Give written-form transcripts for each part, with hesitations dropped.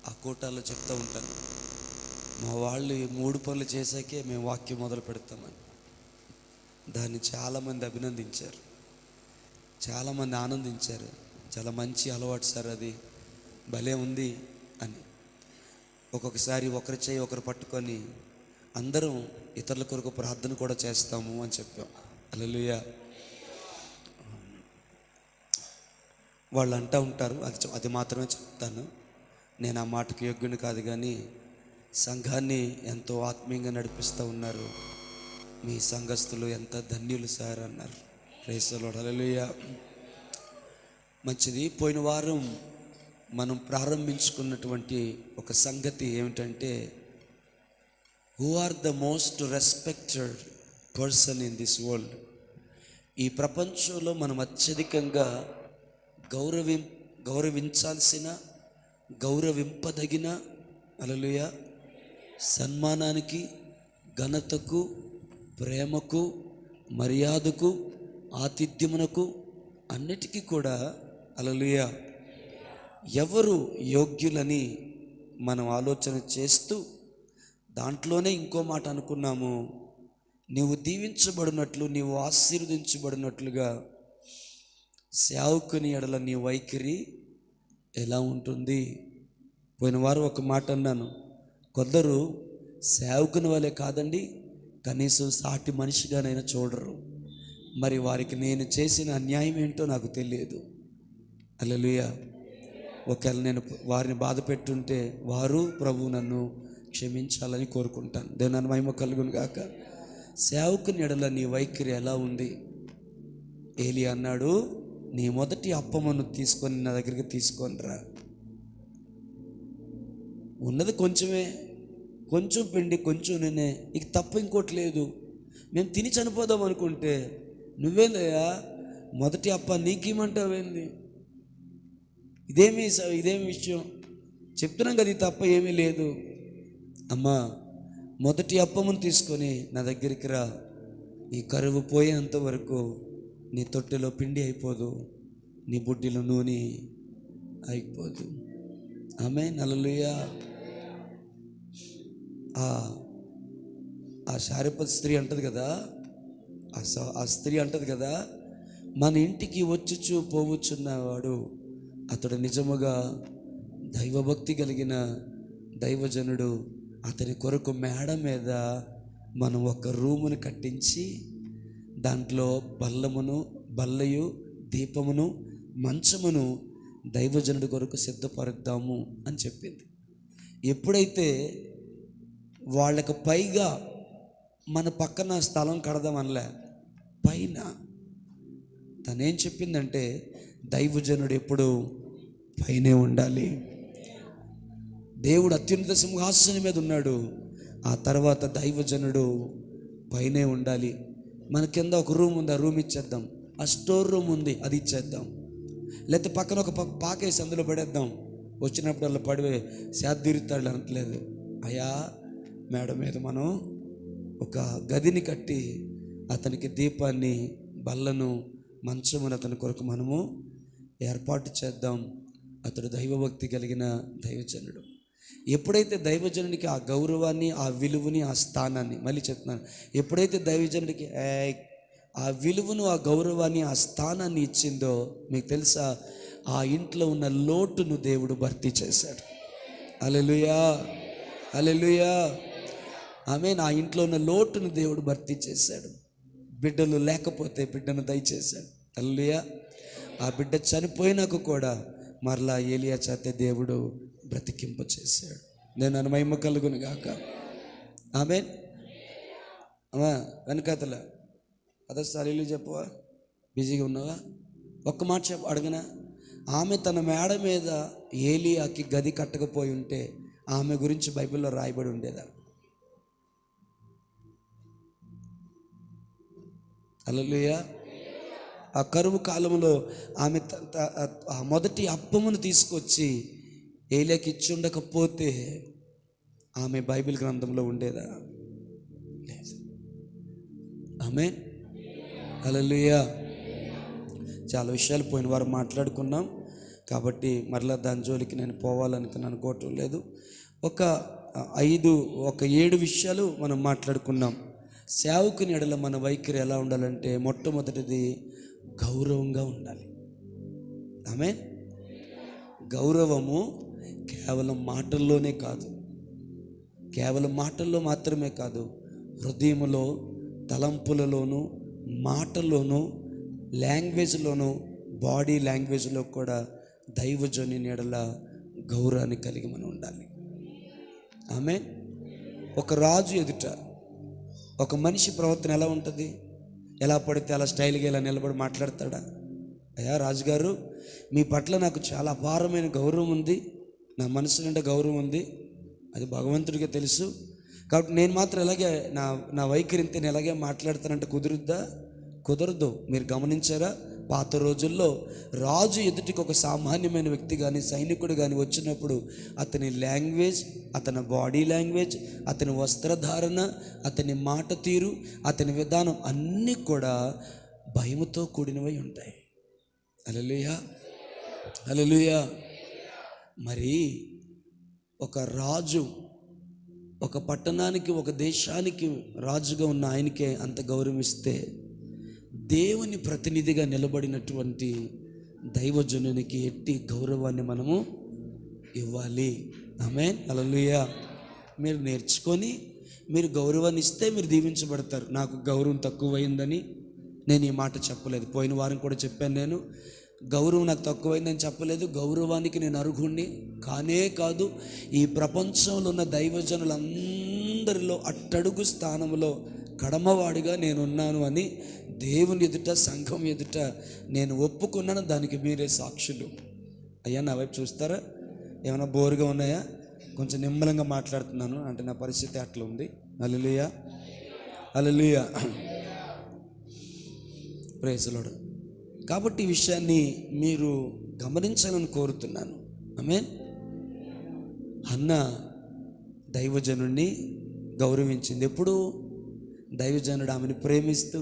ఆ కోటాలో చెప్తూ ఉంటాను, మా వాళ్ళు 3 పనులు చేశాకే మేము వాక్యం మొదలు పెడతామని. దాన్ని చాలామంది అభినందించారు, చాలామంది ఆనందించారు. చాలా మంచి అలవాటు సార్, అది భలే ఉంది అని. ఒక్కొక్కసారి ఒకరి చేయి ఒకరు పట్టుకొని అందరం ఇతరుల కొరకు ప్రార్థన కూడా చేస్తాము అని చెప్పాం. హల్లెలూయా. వాళ్ళు అంటూ ఉంటారు, అది మాత్రమే చెప్తాను, నేను ఆ మాటకు యోగ్యుని కాదు, కానీ సంఘాన్ని ఎంతో ఆత్మీయంగా నడిపిస్తూ ఉన్నారు, మీ సంఘస్థులు ఎంత ధన్యులు సార్ అన్నారు. Praise the Lord. హల్లెలూయా. మంచిది. పోయిన వారం మనం ప్రారంభించుకున్నటువంటి ఒక సంగతి ఏమిటంటే, who are the most respected person in this world. ఈ ప్రపంచంలో మనం అత్యధికంగా గౌరవించాల్సిన, గౌరవింపదగిన, హల్లెలూయా, సన్మానానికి, ఘనతకు, ప్రేమకు, మర్యాదకు, ఆతిథ్యమునకు, అన్నిటికీ కూడా, హల్లెలూయా, ఎవరు యోగ్యులని మనం ఆలోచన చేస్తూ దాంట్లోనే ఇంకో మాట అనుకున్నాము, నీవు దీవించబడినట్లు, నీవు ఆశీర్వదించబడినట్లుగా సేవకుని ఎడల నీ వైఖరి ఎలా ఉంటుంది. పోయిన వారం ఒక మాట అన్నాను, కొందరు సేవకుని వలె కాదండి, కనీసం సాటి మనిషిగానైనా చూడరు. మరి వారికి నేను చేసిన అన్యాయం ఏంటో నాకు తెలియదు. హల్లెలూయా. ఒకవేళ నేను వారిని బాధ పెట్టుంటే వారు ప్రభు నన్ను క్షమించాలని కోరుకుంటాను. దేవుని మహిమ కలుగును గాక. సేవకుని ఎడల నీ వైఖరి ఎలా ఉంది? ఏలీ అన్నాడు, నీ మొదటి అప్పమును తీసుకొని నా దగ్గరికి తీసుకొనిరా. ఉన్నది కొంచెమే, కొంచెం పిండి కొంచెం నేనే, ఇక తప్ప ఇంకోటి లేదు. మేము తిని చనిపోదాం అనుకుంటే నువ్వేందయ్యా మొదటి అప్ప నీకేమంటావేంది? ఇదేమి విషయం చెప్తున్నాం కదా, ఇది తప్ప ఏమీ లేదు. అమ్మా, మొదటి అప్పమును తీసుకొని నా దగ్గరికి రా. నీ కరువు పోయేంత వరకు నీ తొట్టెలో పిండి అయిపోదు, నీ బుడ్డిలో నూనె అయిపోదు. ఆమేన్. హల్లెలూయా. ఆ శారీపతి స్త్రీ అంటది కదా, ఆ స్త్రీ అంటది కదా, మన ఇంటికి వచ్చుచు పోవచ్చున్నవాడు అతడు నిజముగా దైవభక్తి కలిగిన దైవజనుడు. అతని కొరకు మేడ మీద మనం ఒక రూమును కట్టించి దాంట్లో బల్లయు దీపమును మంచమును దైవజనుడి కొరకు సిద్ధపరుద్దాము అని చెప్పింది. ఎప్పుడైతే వాళ్ళకు పైగా మన పక్కన స్థలం కడదామనలే, పైన తనేం చెప్పిందంటే, దైవజనుడు ఎప్పుడు పైనే ఉండాలి. దేవుడు అత్యున్నత సింహాసనం మీద ఉన్నాడు, ఆ తర్వాత దైవజనుడు పైనే ఉండాలి. మన కింద ఒక రూమ్ ఉంది, ఆ రూమ్ ఇచ్చేద్దాం. ఆ స్టోర్ రూమ్ ఉంది, అది ఇచ్చేద్దాం. లేకపోతే పక్కన ఒక పాకేసి అందులో పడేద్దాం. వచ్చినప్పుడు అలా పడివే శాద్దిరుతాడు అనట్లేదు. అయ్యా, మేడ మీద మనం ఒక గదిని కట్టి అతనికి దీపాన్ని, బల్లను, మంచమును అతని కొరకు మనము ఏర్పాటు చేద్దాం. అతడు దైవభక్తి కలిగిన దైవజనుడు. ఎప్పుడైతే దైవజనుడికి ఆ గౌరవాన్ని, ఆ విలువని, ఆ స్థానాన్ని, మళ్ళీ చెప్తున్నాను, ఎప్పుడైతే దైవజనుడికి ఆ విలువను, ఆ గౌరవాన్ని, ఆ స్థానాన్ని ఇచ్చిందో, మీకు తెలుసా, ఆ ఇంట్లో ఉన్న లోటును దేవుడు భర్తీ చేశాడు. హల్లెలూయా, హల్లెలూయా, ఆమేన్. ఆ ఇంట్లో ఉన్న లోటును దేవుడు భర్తీ చేశాడు. బిడ్డలు లేకపోతే బిడ్డను దయచేశాడు. హల్లెలూయా. ఆ బిడ్డ చనిపోయినాక కూడా మరలా ఏలియా చేత దేవుడు బ్రతికింప చేశాడు. నేను మహిమ కలుగును గాక. ఆమేన్. అమ్మా, వెనకాతల అదోసారి చెప్పవా, బిజీగా ఉన్నావా? ఒక్క మాట చెప్పు, అడగనా? ఆమె తన మేడ మీద ఏలియాకి గది కట్టకపోయి ఉంటే ఆమె గురించి బైబిల్లో రాయబడి ఉండేదా? హల్లెలూయా. ఆ కరువు కాలంలో ఆమె ఆ మొదటి అప్పమును తీసుకొచ్చి ఏలియాకి ఇచ్చి ఉండకపోతే ఆమె బైబిల్ గ్రంథంలో ఉండేదా? లేదు. ఆమేన్. హల్లెలూయా. చాలా విషయాలు పోయిన వారు మాట్లాడుకున్నాం, కాబట్టి మరలా దాని జోలికి నేను పోవాలని అనుకోవటం లేదు. ఒక 7 విషయాలు మనం మాట్లాడుకున్నాం. సేవకుని ఎడల మన వైఖరి ఎలా ఉండాలంటే, మొట్టమొదటిది గౌరవంగా ఉండాలి. ఆమె గౌరవము కేవలం మాటల్లోనే కాదు, కేవలం మాటల్లో మాత్రమే కాదు, హృదయములో, తలంపులలోనూ, మాటల్లోనూ, లాంగ్వేజ్లోనూ, బాడీ లాంగ్వేజ్లో కూడా దైవజనుని ఎడల గౌరవాన్ని కలిగి మనం ఉండాలి. ఆమె ఒక రాజు ఎదుట ఒక మనిషి ప్రవర్తన ఎలా ఉంటుంది? ఎలా పడితే అలా స్టైల్గా ఇలా నిలబడి మాట్లాడతాడా? అయ్యా రాజుగారు, మీ పట్ల నాకు చాలా అపారమైన గౌరవం ఉంది, నా మనసు నిండా గౌరవం ఉంది, అది భగవంతుడికి తెలుసు, కాబట్టి నేను మాత్రం ఇలాగే నా వైఖరి నేను ఇలాగే మాట్లాడతానంటే కుదురుద్దా? కుదరదు. మీరు గమనించారా? పాత రోజుల్లో రాజు ఎదుటికి ఒక సామాన్యమైన వ్యక్తి కానీ, సైనికుడు కానీ వచ్చినప్పుడు అతని లాంగ్వేజ్, అతని బాడీ లాంగ్వేజ్, అతని వస్త్రధారణ, అతని మాట తీరు, అతని విధానం అన్నీ కూడా భయముతో కూడినవై ఉంటాయి. హల్లెలూయా, హల్లెలూయా. మరి ఒక రాజు ఒక పట్టణానికి, ఒక దేశానికి రాజుగా ఉన్న ఆయనకే అంత గౌరవిస్తే, దేవుని ప్రతినిధిగా నిలబడినటువంటి దైవజనునికి ఎట్టి గౌరవాన్ని మనము ఇవ్వాలి. ఆమేన్, హల్లెలూయా. మీరు నేర్చుకొని మీరు గౌరవాన్ని ఇస్తే మీరు దీవించబడతారు. నాకు గౌరవం తక్కువైందని నేను ఈ మాట చెప్పలేదు. పోయిన వారం కూడా చెప్పాను, నేను గౌరవం నాకు తక్కువైందని చెప్పలేదు. గౌరవానికి నేను అర్హుణ్ణి కానే కాదు. ఈ ప్రపంచంలో ఉన్న దైవజనులందరిలో అట్టడుగు స్థానంలో కడమవాడిగా నేనున్నాను అని దేవుని ఎదుట, సంఘం ఎదుట నేను ఒప్పుకున్నాను. దానికి మీరే సాక్షులు. అయ్యా నా వైపు చూస్తారా? ఏమైనా బోరుగా ఉన్నాయా? కొంచెం నిమ్మలంగా మాట్లాడుతున్నాను అంటే నా పరిస్థితి అట్లా ఉంది. హల్లెలూయా, హల్లెలూయా, ప్రైజ్ ది లార్డ్. కాబట్టి ఈ విషయాన్ని మీరు గమనించాలని కోరుతున్నాను. ఆమేన్. హన్నా దైవజనుడిని గౌరవించింది. ఎప్పుడు? దైవజనుడు ఆమెను ప్రేమిస్తూ,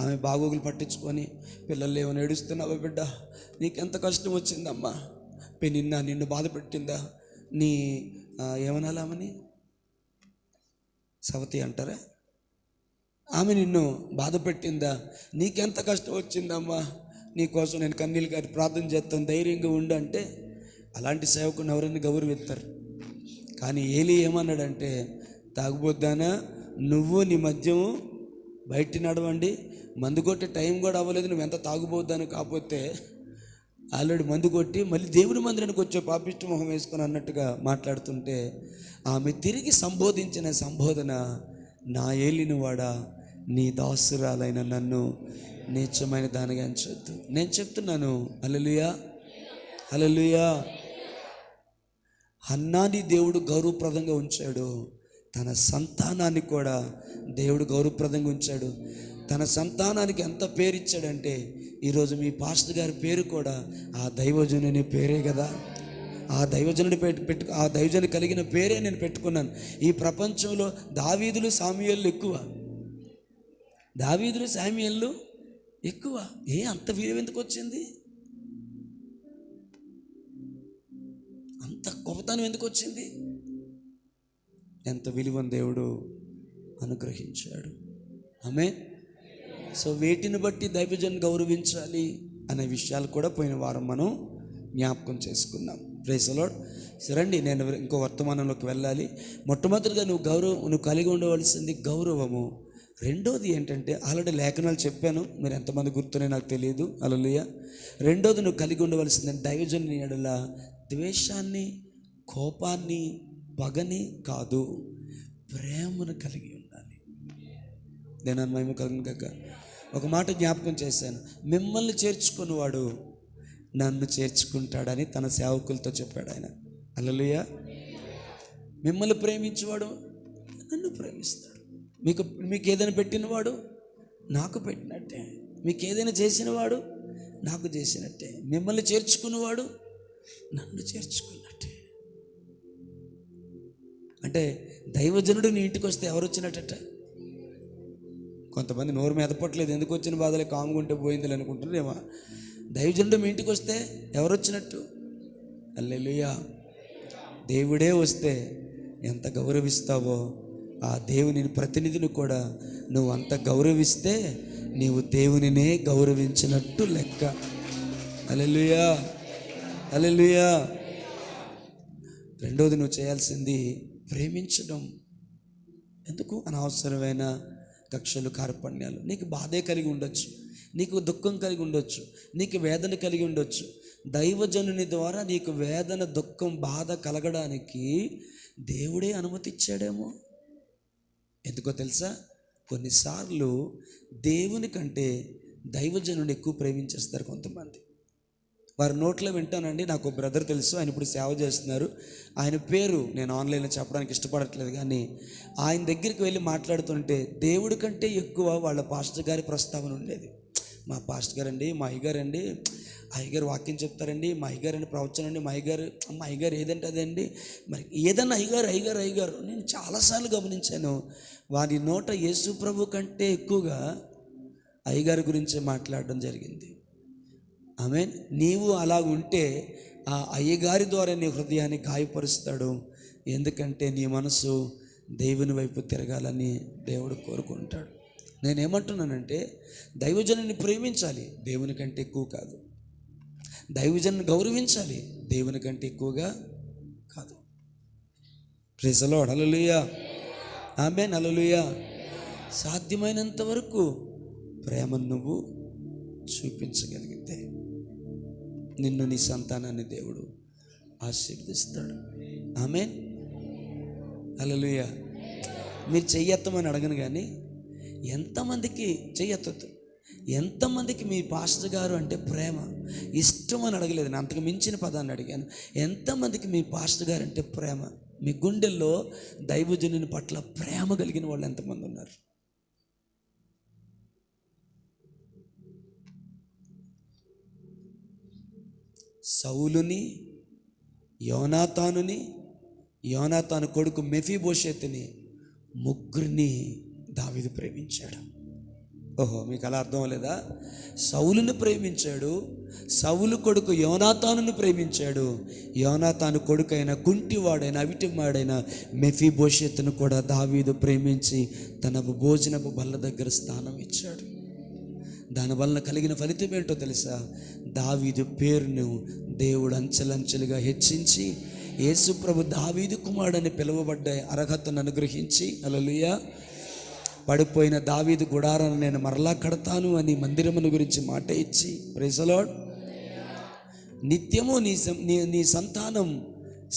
ఆమె బాగోగులు పట్టించుకొని, పిల్లలు ఏమైనా ఏడుస్తున్నావా బిడ్డ, నీకెంత కష్టం వచ్చిందమ్మా, నిన్ను బాధ పెట్టిందా, నీ ఏమనాలి ఆమెని, సవతి అంటారా, ఆమె నిన్ను బాధ పెట్టిందా, నీకెంత కష్టం వచ్చిందమ్మా, నీకోసం నేను కన్నీళ్ళు గారి ప్రార్థన చేస్తాను, ధైర్యంగా ఉండు అంటే అలాంటి సేవకుని ఎవరైనా గౌరవిస్తారు. కానీ ఏలీ ఏమన్నాడంటే, తాగుబోద్దానా, నువ్వు నీ మద్యము బయట నడవండి, మందు కొట్టే టైం కూడా అవ్వలేదు, నువ్వు ఎంత తాగుబోద్దాను, కాకపోతే ఆల్రెడీ మందు కొట్టి మళ్ళీ దేవుని మందిరానికి వచ్చే పాపిష్టి మొహం వేసుకొని అన్నట్టుగా మాట్లాడుతుంటే, ఆమె తిరిగి సంబోధించిన సంబోధన, నా ఏలిన వాడా, నీ దాసురాలైన నన్ను నీచమైన దానిగా ఎంచొద్దు. నేను చెప్తున్నాను, హల్లెలూయా, హల్లెలూయా. హన్నాని దేవుడు గౌరవప్రదంగా ఉంచాడు, తన సంతానాన్ని కూడా దేవుడు గౌరవప్రదంగా ఉంచాడు. తన సంతానానికి ఎంత పేరు ఇచ్చాడంటే, ఈరోజు మీ పాస్టర్ గారి పేరు కూడా ఆ దైవజనుని పేరే కదా. ఆ దైవజనుడి ఆ దైవజనుడు కలిగిన పేరే నేను పెట్టుకున్నాను. ఈ ప్రపంచంలో దావీదులు, సామ్యూయేలు ఎక్కువ, దావీదులు, సామ్యూయేలు ఎక్కువ. అంత వీరం ఎందుకు వచ్చింది? అంత గొప్పతనం ఎందుకు వచ్చింది? ఎంత విలువను దేవుడు అనుగ్రహించాడు. ఆమేన్. సో వీటిని బట్టి దైవజనుని గౌరవించాలి అనే విషయాలు కూడా పోయిన వారం మనం జ్ఞాపకం చేసుకున్నాం. Praise the lord. సరండి, నేను ఇంకో వర్తమానంలోకి వెళ్ళాలి. మొట్టమొదటిగా నువ్వు కలిగి ఉండవలసింది గౌరవము. రెండోది ఏంటంటే, ఆల్రెడీ లేఖనాలు చెప్పాను, మీరు ఎంతమంది గుర్తున్నాయో నాకు తెలియదు. హల్లెలూయా. రెండోది నువ్వు కలిగి ఉండవలసింది దైవజనుని ఎడల ద్వేషాన్ని, కోపాన్ని, పగని కాదు, ప్రేమను కలిగి ఉండాలి. నేను మహిమ కలుగును గాక. ఒక మాట జ్ఞాపకం చేశాను, మిమ్మల్ని చేర్చుకున్నవాడు నన్ను చేర్చుకుంటాడని తన సేవకులతో చెప్పాడు ఆయన. హల్లెలూయా. మిమ్మల్ని ప్రేమించేవాడు నన్ను ప్రేమిస్తాడు. మీకు ఏదైనా పెట్టినవాడు నాకు పెట్టినట్టే, మీకు ఏదైనా చేసినవాడు నాకు చేసినట్టే, మిమ్మల్ని చేర్చుకున్నవాడు నన్ను చేర్చుకున్నట్టే. అంటే దైవజనుడు నీ ఇంటికి వస్తే ఎవరు వచ్చినట్ట? కొంతమంది నోరు మెదపట్లేదు, ఎందుకు వచ్చిన బాధలే, కాముగా ఉంటే పోయింది అనుకుంటున్నారేమో. దైవజనుడు మీ ఇంటికి వస్తే ఎవరు వచ్చినట్టు? హల్లెలూయా. దేవుడే వస్తే ఎంత గౌరవిస్తావో ఆ దేవుని ప్రతినిధిని కూడా నువ్వు అంత గౌరవిస్తే నీవు దేవునినే గౌరవించినట్టు లెక్క. హల్లెలూయా, హల్లెలూయా. రెండోది నువ్వు చేయాల్సింది ప్రేమించడం. ఎందుకు? అనవసరమైన కక్షలు, కార్పణ్యాలు. నీకు బాధే కలిగి ఉండొచ్చు, నీకు దుఃఖం కలిగి ఉండొచ్చు, నీకు వేదన కలిగి ఉండొచ్చు. దైవజనుని ద్వారా నీకు వేదన, దుఃఖం, బాధ కలగడానికి దేవుడే అనుమతి ఇచ్చాడేమో. ఎందుకో తెలుసా? కొన్నిసార్లు దేవుని కంటే దైవజనుని ఎక్కువ ప్రేమించేస్తారు కొంతమంది. వారి నోట్లో వింటానండి. నాకు బ్రదర్ తెలుసు, ఆయన ఇప్పుడు సేవ చేస్తున్నారు. ఆయన పేరు నేను ఆన్లైన్లో చెప్పడానికి ఇష్టపడట్లేదు, కానీ ఆయన దగ్గరికి వెళ్ళి మాట్లాడుతుంటే దేవుడి కంటే ఎక్కువ వాళ్ళ పాస్టర్ గారి ప్రస్తావన ఉండేది. మా పాస్టర్ గారండి, మా అయ్యగారండి, అయ్యగారు వాక్యం చెప్తారండి, మా అయ్యగారండి ప్రవచనం అండి, మా అయ్యగారు ఏదంటే అదండి, మరి ఏదన్నా అయ్యగారు. నేను చాలాసార్లు గమనించాను, వారి నోట యేసు ప్రభు కంటే ఎక్కువగా అయ్యగారి గురించే మాట్లాడడం జరిగింది. ఆమేన్. నీవు అలా ఉంటే ఆ అయ్యగారి ద్వారా నీ హృదయాన్ని గాయపరుస్తాడు. ఎందుకంటే నీ మనసు దేవుని వైపు తిరగాలని దేవుడు కోరుకుంటాడు. నేనేమంటున్నానంటే దైవజనుని ప్రేమించాలి, దేవుని కంటే ఎక్కువ కాదు. దైవజనుని గౌరవించాలి, దేవుని కంటే ఎక్కువగా కాదు. Praise the Lord. Hallelujah, amen, hallelujah. సాధ్యమైనంత వరకు ప్రేమను నువ్వు చూపించగలిగితే నిన్ను, నీ సంతానాన్ని దేవుడు ఆశీర్వదిస్తాడు. ఆమేన్, హల్లెలూయా. మీరు చెయ్యెత్తమని అడగను, కానీ ఎంతమందికి చెయ్యెత్తొద్దు. ఎంతమందికి మీ పాస్టర్ గారు అంటే ప్రేమ, ఇష్టం అని అడగలేదు, నేను అంతకు మించిన పదాన్ని అడిగాను. ఎంతమందికి మీ పాస్టర్ గారు అంటే ప్రేమ? మీ గుండెల్లో దైవజనుని పట్ల ప్రేమ కలిగిన వాళ్ళు ఎంతమంది ఉన్నారు? సౌలుని, యోనాతాను కొడుకు మెఫీబోషెతుని, ముగ్గురిని దావీదు ప్రేమించాడు. ఓహో, మీకు అలా అర్థం అవ్వలేదా? సౌలుని ప్రేమించాడు, సౌలు కొడుకు యోనాతానుని ప్రేమించాడు, యోనాతాను కొడుకు అయిన కుంటివాడైన అవిటివాడైన మెఫీబోషెతును కూడా దావీదు ప్రేమించి తన భోజనపు బల్ల దగ్గర స్థానం ఇచ్చాడు. దానివల్ల కలిగిన ఫలితం ఏంటో తెలుసా? దావీదు పేరును దేవుడు అంచెలంచెలుగా హెచ్చించి యేసు ప్రభు దావీదు కుమారుడని పిలువబడ్డ అర్హతను అనుగ్రహించి, హల్లెలూయా, పడిపోయిన దావీదు గుడారాన్ని నేను మరలా కడతాను అని మందిరమును గురించి మాట ఇచ్చి, ప్రైజ్ ది లార్డ్, నిత్యము నీ సంతానం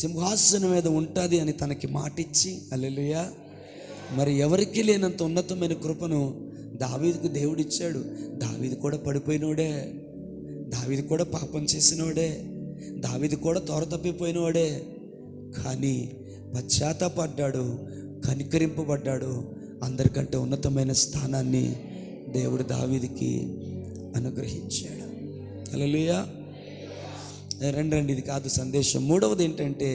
సింహాసనం మీద ఉంటుంది అని తనకి మాట ఇచ్చి, హల్లెలూయా, మరి ఎవరికి లేనంత ఉన్నతమైన కృపను దావీదుకు దేవుడిచ్చాడు. దావీదు కూడా పడిపోయినోడే, దావీదు కూడా పాపం చేసినోడే, దావీదు కూడా తోర తప్పిపోయినోడే, కానీ పశ్చాత్తాపడ్డాడు, కనికరింపబడ్డాడు. అందరికంటే ఉన్నతమైన స్థానాన్ని దేవుడు దావీదుకి అనుగ్రహించాడు. హల్లెలూయా. రండి, ఇది కాదు సందేశం. మూడవది ఏంటంటే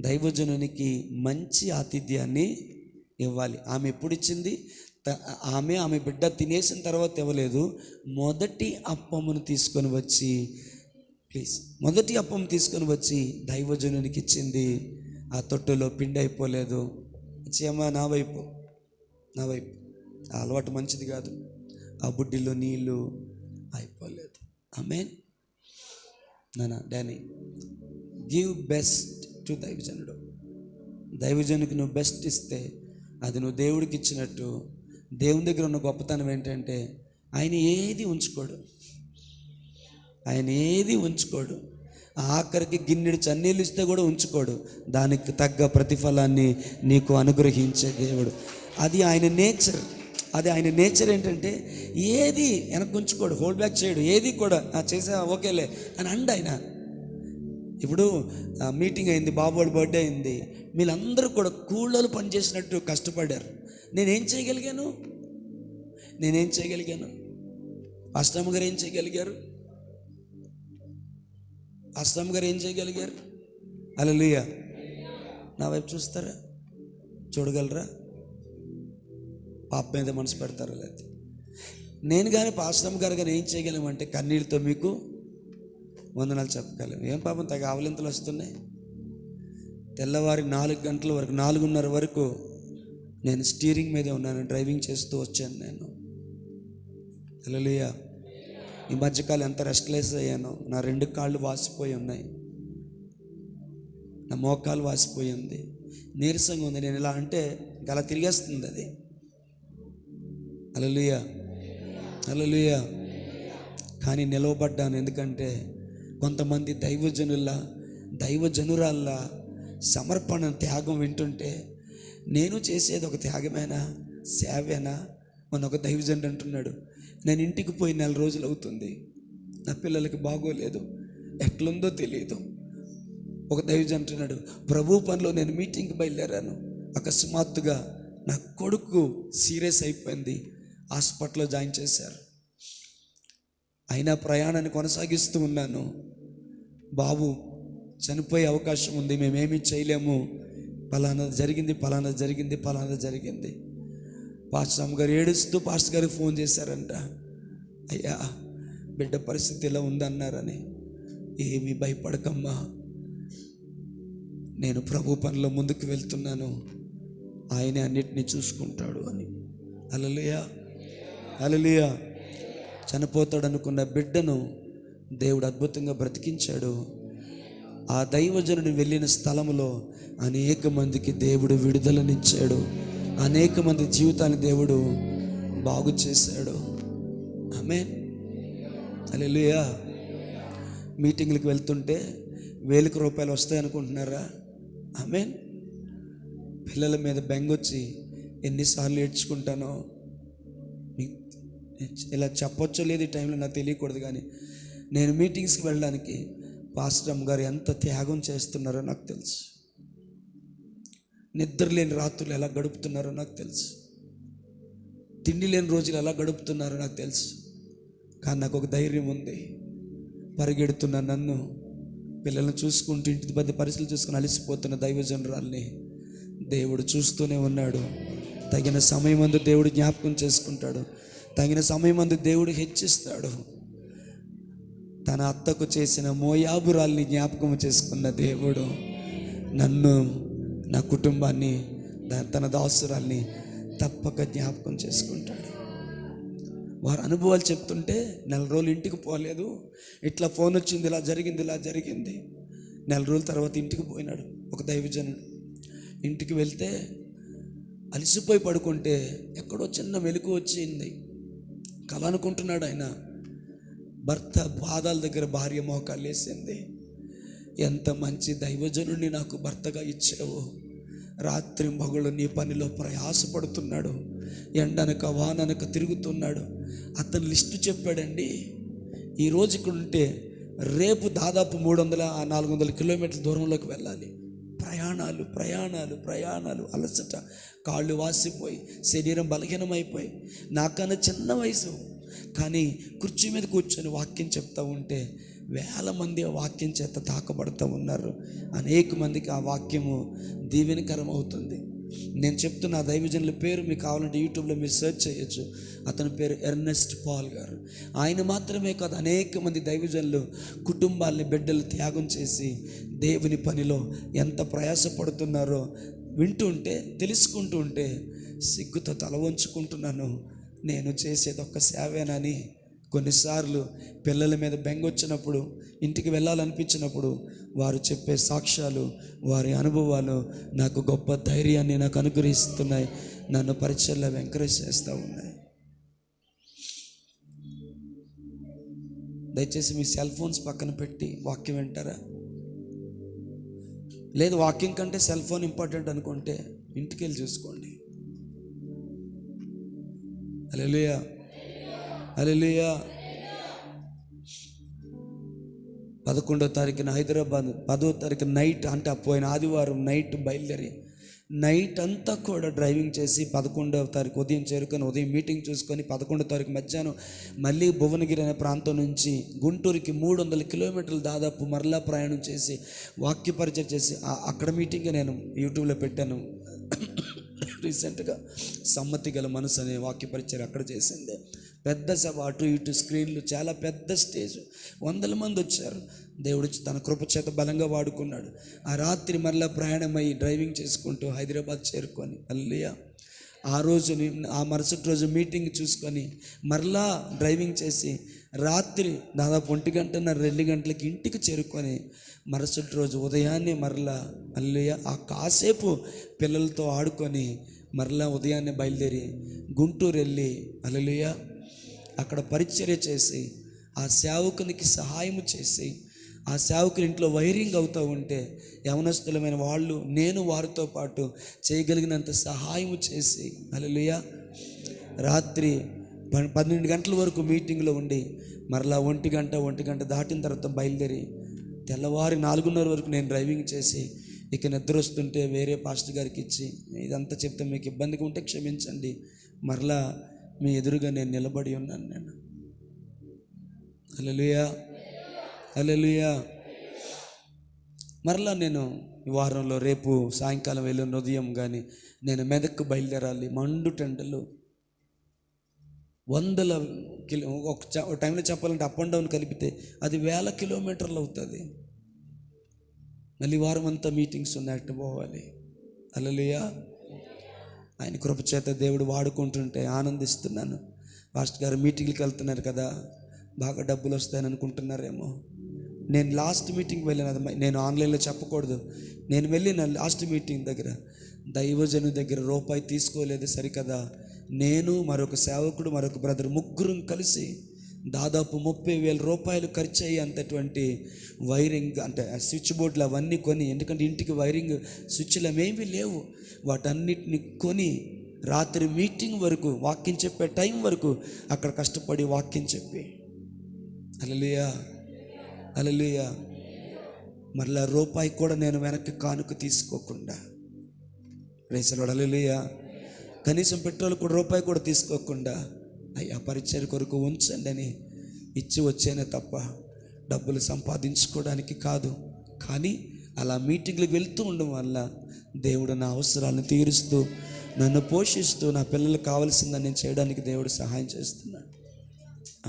దైవజనునికి మంచి ఆతిథ్యాన్ని ఇవ్వాలి. ఆమె ఎప్పుడు ఇచ్చింది? ఆమె బిడ్డ తినేసిన తర్వాత ఇవ్వలేదు. మొదటి అప్పమును తీసుకొని వచ్చి, మొదటి అప్పం తీసుకొని వచ్చి దైవజనునికి ఇచ్చింది. ఆ తొట్టులో పిండి అయిపోలేదు. చీమ నా వైపు ఆ అలవాటు మంచిది కాదు. ఆ బుడ్డిలో నీళ్ళు అయిపోలేదు. ఆమేన్. డానీ, గివ్ బెస్ట్ టు దైవజనుడు. దైవజనునికి నువ్వు బెస్ట్ ఇస్తే అది నువ్వు దేవుడికి ఇచ్చినట్టు. దేవుని దగ్గర ఉన్న గొప్పతనం ఏంటంటే ఆయన ఏది ఉంచుకోడు. ఆఖరికి గిన్నెడు చన్నీళ్ళు ఇస్తే కూడా ఉంచుకోడు. దానికి తగ్గ ప్రతిఫలాన్ని నీకు అనుగ్రహించే దేవుడు. అది ఆయన నేచర్ ఏంటంటే ఏది వెనక్కి ఉంచుకోడు, హోల్డ్ బ్యాక్ చేయడు. ఏది కూడా చేసా ఓకేలే అని అండి ఆయన. ఇప్పుడు మీటింగ్ అయింది, బాబోడి బర్త్డే అయింది, వీళ్ళందరూ కూడా కూళ్ళలు పనిచేసినట్టు కష్టపడ్డారు. నేనేం చేయగలిగాను? పాస్టమ్మ గారు ఏం చేయగలిగారు? హల్లెలూయా. నా వైపు చూస్తారా? చూడగలరా? పాప మీద మనసు పెడతారా? లేదు. నేను కానీ పాస్టమ్మ గారు కానీ ఏం చేయగలమంటే కన్నీళ్ళతో మీకు వందనాలు చెప్పగలం. ఏం పాపం తెగ ఆవలింతలు వస్తున్నాయి. తెల్లవారి 4 గంటల వరకు, 4:30 వరకు నేను స్టీరింగ్ మీదే ఉన్నాను, డ్రైవింగ్ చేస్తూ వచ్చాను నేను. హల్లెలూయా. ఈ మధ్యకాలం ఎంత రెస్ట్లెస్ అయ్యానో. నా 2 కాళ్ళు వాసిపోయి ఉన్నాయి, నా మోకాలు వాసిపోయింది, నీరసంగా ఉంది. నేను ఇలా అంటే అలా తిరిగేస్తుంది అది. హల్లెలూయా, హల్లెలూయా. కానీ నిలవబడ్డాను. ఎందుకంటే కొంతమంది దైవజనురాళ్ళ సమర్పణ, త్యాగం వింటుంటే నేను చేసేది ఒక త్యాగమేనా, సేవేనా? మన ఒక దైవజనుడు అంటున్నాడు, నేను ఇంటికి పోయి 4 రోజులు అవుతుంది, నా పిల్లలకి బాగోలేదు, ఎట్లుందో తెలియదు. ఒక దైవజనుడు అంటున్నాడు, ప్రభు పనిలో నేను మీటింగ్కి బయలుదేరాను, అకస్మాత్తుగా నా కొడుకు సీరియస్ అయిపోయింది, హాస్పిటల్లో జాయిన్ చేశారు. అయినా ప్రయాణాన్ని కొనసాగిస్తూ ఉన్నాను. బాబు చనిపోయే అవకాశం ఉంది, మేమేమీ చేయలేము, పలానా జరిగింది. పాస్టర్ అమ్మగారు ఏడుస్తూ పాస్టర్ గారికి ఫోన్ చేశారంట, అయ్యా బిడ్డ పరిస్థితి ఇలా ఉందన్నారని. ఏమీ భయపడకమ్మా, నేను ప్రభు పనిలో ముందుకు వెళ్తున్నాను, ఆయనే అన్నిటినీ చూసుకుంటాడు అని. హల్లెలూయా, హల్లెలూయా. చనిపోతాడు అనుకున్న బిడ్డను దేవుడు అద్భుతంగా బ్రతికించాడు. ఆ దైవజనుడు వెళ్ళిన స్థలంలో అనేక మందికి దేవుడు విడుదలనిచ్చాడు, అనేక మంది జీవితాన్ని దేవుడు బాగు చేశాడు. ఆమేన్, హల్లెలూయా. మీటింగ్లకు వెళ్తుంటే 1000 రూపాయలు వస్తాయి అనుకుంటున్నారా? ఆమేన్. పిల్లల మీద బెంగొచ్చి ఎన్నిసార్లు ఏడ్చుకుంటానో ఇలా చెప్పొచ్చో లేదు ఈ టైంలో, నాకు తెలియకూడదు. కానీ నేను మీటింగ్స్కి వెళ్ళడానికి పాస్టర్ అమ్మగారు ఎంత త్యాగం చేస్తున్నారో నాకు తెలుసు. నిద్ర లేని రాత్రులు ఎలా గడుపుతున్నారో నాకు తెలుసు. తిండి లేని రోజులు ఎలా గడుపుతున్నారో నాకు తెలుసు. కానీ నాకు ఒక ధైర్యం ఉంది. పరిగెడుతున్న నన్ను, పిల్లల్ని చూసుకుంటూ, ఇంటి పెద్ద పరిస్థితులు చూసుకుని అలసిపోతున్న దైవజనురాల్ని దేవుడు చూస్తూనే ఉన్నాడు. తగిన సమయం అందు దేవుడు జ్ఞాపకం చేసుకుంటాడు, తగిన సమయం అందు దేవుడు హెచ్చిస్తాడు. తన అత్తకు చేసిన మోయాబురాల్ని జ్ఞాపకం చేసుకున్న దేవుడు నన్ను, నా కుటుంబాన్ని, తన దాసురాల్ని తప్పక జ్ఞాపకం చేసుకుంటాడు. వారి అనుభవాలు చెప్తుంటే 4 రోజులు ఇంటికి పోలేదు, ఇట్లా ఫోన్ వచ్చింది, ఇలా జరిగింది. 4 రోజుల తర్వాత ఇంటికి పోయినాడు ఒక దైవజనుడు. ఇంటికి వెళ్తే అలసిపోయి పడుకుంటే ఎక్కడో చిన్న మెలకు వచ్చింది. కల అనుకుంటున్నాడు ఆయన. భర్త పాదాల దగ్గర భార్య మోకాలు వేసింది. ఎంత మంచి దైవజనుడిని నాకు భర్తగా ఇచ్చావు, రాత్రి మగుళ్ళు నీ పనిలో ప్రయాసపడుతున్నాడు, ఎండనక వాననక తిరుగుతున్నాడు. అతను లిస్టు చెప్పాడండి. ఈరోజు ఇక్కడ ఉంటే రేపు దాదాపు 300-400 కిలోమీటర్ల దూరంలోకి వెళ్ళాలి. ప్రయాణాలు, అలసట, కాళ్ళు వాసిపోయి, శరీరం బలహీనమైపోయి, నాకన్నా చిన్న వయసు, కానీ కుర్చీ మీద కూర్చొని వాక్యం చెప్తూ ఉంటే 1000 మంది ఆ వాక్యం చేత తాకబడుతూ ఉన్నారు. అనేక మందికి ఆ వాక్యము దీవెనకరం అవుతుంది. నేను చెప్తున్న దైవజనుల పేరు మీకు కావాలంటే యూట్యూబ్లో మీరు సెర్చ్ చేయొచ్చు. అతని పేరు ఎర్నెస్ట్ పాల్ గారు. ఆయన మాత్రమే కాదు, అనేక మంది దైవజనులు కుటుంబాలని, బిడ్డలు త్యాగం చేసి దేవుని పనిలో ఎంత ప్రయాసపడుతున్నారో వింటూ ఉంటే, తెలుసుకుంటూ ఉంటే సిగ్గుతో తల వంచుకుంటున్నాను. నేను చేసేది ఒక్క సేవేనని. కొన్నిసార్లు పిల్లల మీద బెంగొచ్చినప్పుడు, ఇంటికి వెళ్ళాలనిపించినప్పుడు వారు చెప్పే సాక్ష్యాలు, వారి అనుభవాలు నాకు గొప్ప ధైర్యాన్ని నాకు అనుగ్రహిస్తున్నాయి, నన్ను పరిచయంలో ఎంకరేజ్ చేస్తూ ఉన్నాయి. దయచేసి మీ సెల్ ఫోన్స్ పక్కన పెట్టి వాక్యం వింటారా? లేదు వాక్యం కంటే సెల్ ఫోన్ ఇంపార్టెంట్ అనుకుంటే ఇంటికి వెళ్ళి చూసుకోండి. హల్లెలూయా, హల్లెలూయా. 11వ తారీఖున హైదరాబాద్, 10వ తారీఖు నైట్, అంటే పోయిన ఆదివారం నైట్ బయలుదేరి నైట్ అంతా కూడా డ్రైవింగ్ చేసి 11వ తారీఖు ఉదయం చేరుకొని, ఉదయం మీటింగ్ చూసుకొని 11వ తారీఖు మధ్యాహ్నం మళ్ళీ భువనగిరి అనే ప్రాంతం నుంచి గుంటూరుకి 300 కిలోమీటర్లు దాదాపు మరలా ప్రయాణం చేసి వాక్య పరిచయం చేసి అక్కడ మీటింగ్ నేను యూట్యూబ్లో పెట్టాను. రీసెంట్గా సమ్మతి గల మనసు అనే వాక్య పరిచయం అక్కడ చేసింది. పెద్ద సభ, అటు ఇటు స్క్రీన్లు, చాలా పెద్ద స్టేజ్, 100 మంది వచ్చారు. దేవుడు తన కృప చేత బలంగా వాడుకున్నాడు. ఆ రాత్రి మరలా ప్రయాణమై డ్రైవింగ్ చేసుకుంటూ హైదరాబాద్ చేరుకొని, హల్లెలూయా, ఆ రోజు ఆ మరుసటి రోజు మీటింగ్ చూసుకొని మరలా డ్రైవింగ్ చేసి రాత్రి దాదాపు 1:30, 2 గంటలకి ఇంటికి చేరుకొని మరుసటి రోజు ఉదయాన్నే మరలా, హల్లెలూయా, ఆ కాసేపు పిల్లలతో ఆడుకొని మరలా ఉదయాన్నే బయలుదేరి గుంటూరు వెళ్ళి, హల్లెలూయా, అక్కడ పరిచర్య చేసి ఆ సేవకునికి సహాయం చేసి, ఆ సేవకుని ఇంట్లో వైరింగ్ అవుతూ ఉంటే యవనస్తులమైన వాళ్ళు, నేను వారితో పాటు చేయగలిగినంత సహాయం చేసి, హల్లెలూయా, రాత్రి 12 గంటల వరకు మీటింగ్లో ఉండి మరలా 1 గంట దాటిన తర్వాత బయలుదేరి తెల్లవారి 4:30 వరకు నేను డ్రైవింగ్ చేసి ఇక నిద్ర వస్తుంటే వేరే పాస్టర్ గారికి ఇచ్చి, ఇదంతా చెప్తే మీకు ఇబ్బందిగా ఉంటే క్షమించండి, మరలా మీ ఎదురుగా నేను నిలబడి ఉన్నాను. నేను హల్లెలూయా, హల్లెలూయా. మరలా నేను ఈ వారంలో రేపు సాయంకాలం వెళ్ళిన ఉదయం కానీ నేను మెదక్కు బయలుదేరాలి. మండు టెండలు 100 ఒక టైంలో చెప్పాలంటే అప్ అండ్ డౌన్ కలిపితే అది 1000 కిలోమీటర్లు అవుతుంది. మళ్ళీ వారం అంతా మీటింగ్స్ ఉన్నట్టు పోవాలి. హల్లెలూయా. ఆయన కృపచేత దేవుడు వాడుకుంటుంటే ఆనందిస్తున్నాను. పాస్టర్ గారు మీటింగ్కి వెళ్తున్నారు కదా, బాగా డబ్బులు వస్తాయని అనుకుంటున్నారేమో. నేను లాస్ట్ మీటింగ్కి వెళ్ళిన, నేను ఆన్లైన్లో చెప్పకూడదు, నేను వెళ్ళిన లాస్ట్ మీటింగ్ దగ్గర దైవజను దగ్గర రూపాయి తీసుకోలేదు. సరికదా, నేను మరొక సేవకుడు మరొక బ్రదర్ ముగ్గురం కలిసి దాదాపు 30,000 రూపాయలు ఖర్చు అయ్యి అంతటువంటి వైరింగ్, అంటే స్విచ్ బోర్డులు అవన్నీ కొని, ఎందుకంటే ఇంటికి వైరింగ్ స్విచ్లు అవేమీ లేవు, వాటన్నిటిని కొని రాత్రి మీటింగ్ వరకు, వాక్యం చెప్పే టైం వరకు అక్కడ కష్టపడి వాక్యం చెప్పి, హల్లెలూయా, హల్లెలూయా, మరలా రూపాయి కూడా నేను వెనక్కి కానుక తీసుకోకుండా, ప్రైజ్ ది లార్డ్, హల్లెలూయా, కనీసం పెట్రోల్ కూడా రూపాయి కూడా తీసుకోకుండా, అయ్యా పరిచర్య కొరకు ఉంచండి అని ఇచ్చి వచ్చేనే తప్ప డబ్బులు సంపాదించుకోవడానికి కాదు. కానీ అలా మీటింగ్లకు వెళ్తూ ఉండడం వల్ల దేవుడు నా అవసరాలను తీరుస్తూ, నన్ను పోషిస్తూ, నా పిల్లలకు కావాల్సిందని నేను చేయడానికి దేవుడు సహాయం చేస్తున్నాడు.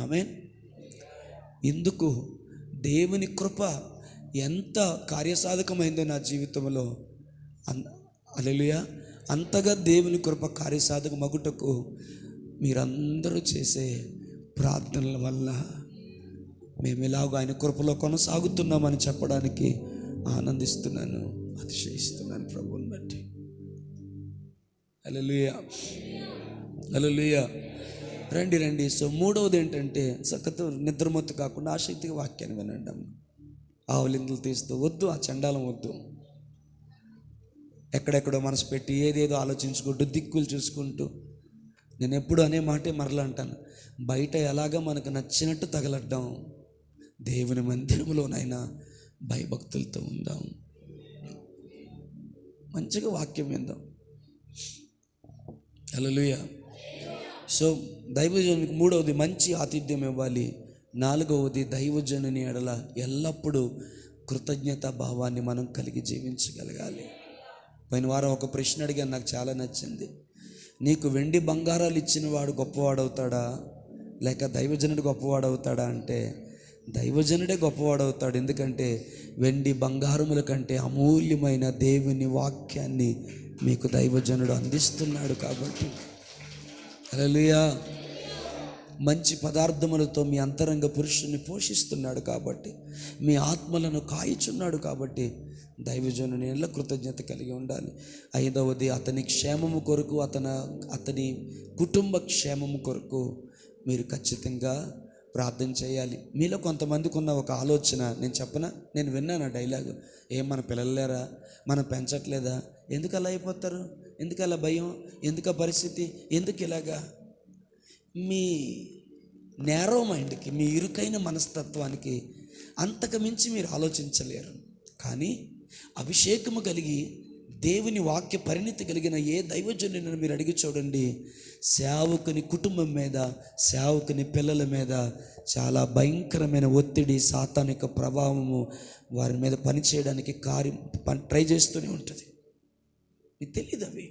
ఆమేన్. ఇందుకు దేవుని కృప ఎంత కార్యసాధకమైందో నా జీవితంలో, హల్లెలూయా, అంతగా దేవుని కృప కార్యసాధక మగుటకు మీరందరూ చేసే ప్రార్థనల వల్ల మేము ఇలాగ ఆయన కృపలో కొనసాగుతున్నామని చెప్పడానికి ఆనందిస్తున్నాను, అతిశయిస్తున్నాను ప్రభువుని బట్టి. హల్లెలూయా, హల్లెలూయా. రండి. సో మూడవది ఏంటంటే, సఖతు నిద్రమత్తు కాకుండా ఆసక్తిగా వాక్యాన్ని వినండి అమ్మ. ఆవలిందులు తీస్తూ వద్దు, ఆ చండాలం వద్దు. ఎక్కడెక్కడో మనసు పెట్టి ఏదేదో ఆలోచించుకుంటూ దిక్కులు చూసుకుంటూ, నేను ఎప్పుడు అనే మాటే మరలా అంటాను, బయట ఎలాగా మనకు నచ్చినట్టు తగలడ్డాం, దేవుని మందిరంలోనైనా భయభక్తులతో ఉందాం, మంచిగా వాక్యం విందాం. హల్లెలూయా. సో దైవజనునికి మూడవది మంచి ఆతిథ్యం ఇవ్వాలి. 4వది దైవజనుని ఎడల ఎల్లప్పుడూ కృతజ్ఞత భావాన్ని మనం కలిగి జీవించగలగాలి. పోయిన వారం ఒక ప్రశ్న అడిగాను, నాకు చాలా నచ్చింది. నీకు వెండి బంగారాలు ఇచ్చిన వాడు గొప్పవాడవుతాడా లేక దైవజనుడు గొప్పవాడవుతాడా అంటే దైవజనుడే గొప్పవాడవుతాడు. ఎందుకంటే వెండి బంగారముల కంటే అమూల్యమైన దేవుని వాక్యాన్ని మీకు దైవజనుడు అందిస్తున్నాడు కాబట్టి. హల్లెలూయా. మంచి పదార్థములతో మీ అంతరంగ పురుషుని పోషిస్తున్నాడు కాబట్టి, మీ ఆత్మలను కాయిచున్నాడు కాబట్టి దైవజనుని ఎల్ల కృతజ్ఞత కలిగి ఉండాలి. 5వది అతని క్షేమము కొరకు, అతని కుటుంబ క్షేమము కొరకు మీరు ఖచ్చితంగా ప్రార్థన చేయాలి. మీలో కొంతమందికి ఉన్న ఒక ఆలోచన నేను చెప్పనా, నేను విన్నాను ఆ డైలాగు, మన పిల్లలు లేరా, మనం పెంచట్లేదా, ఎందుకు అలా అయిపోతారు, ఎందుకు అలా భయం, ఎందుకు పరిస్థితి, ఎందుకు ఇలాగా? మీ నేరో మైండ్కి, మీ ఇరుకైన మనస్తత్వానికి అంతకు మించి మీరు ఆలోచించలేరు. కానీ అభిషేకము కలిగి దేవుని వాక్య పరిణితి కలిగిన ఏ దైవజనుని మీరు అడిగి చూడండి, సేవకుని కుటుంబం మీద, సేవకుని పిల్లల మీద చాలా భయంకరమైన ఒత్తిడి, సాతానిక ప్రభావము వారి మీద పనిచేయడానికి ట్రై చేస్తూనే ఉంటుంది. మీకు తెలియదు అవి.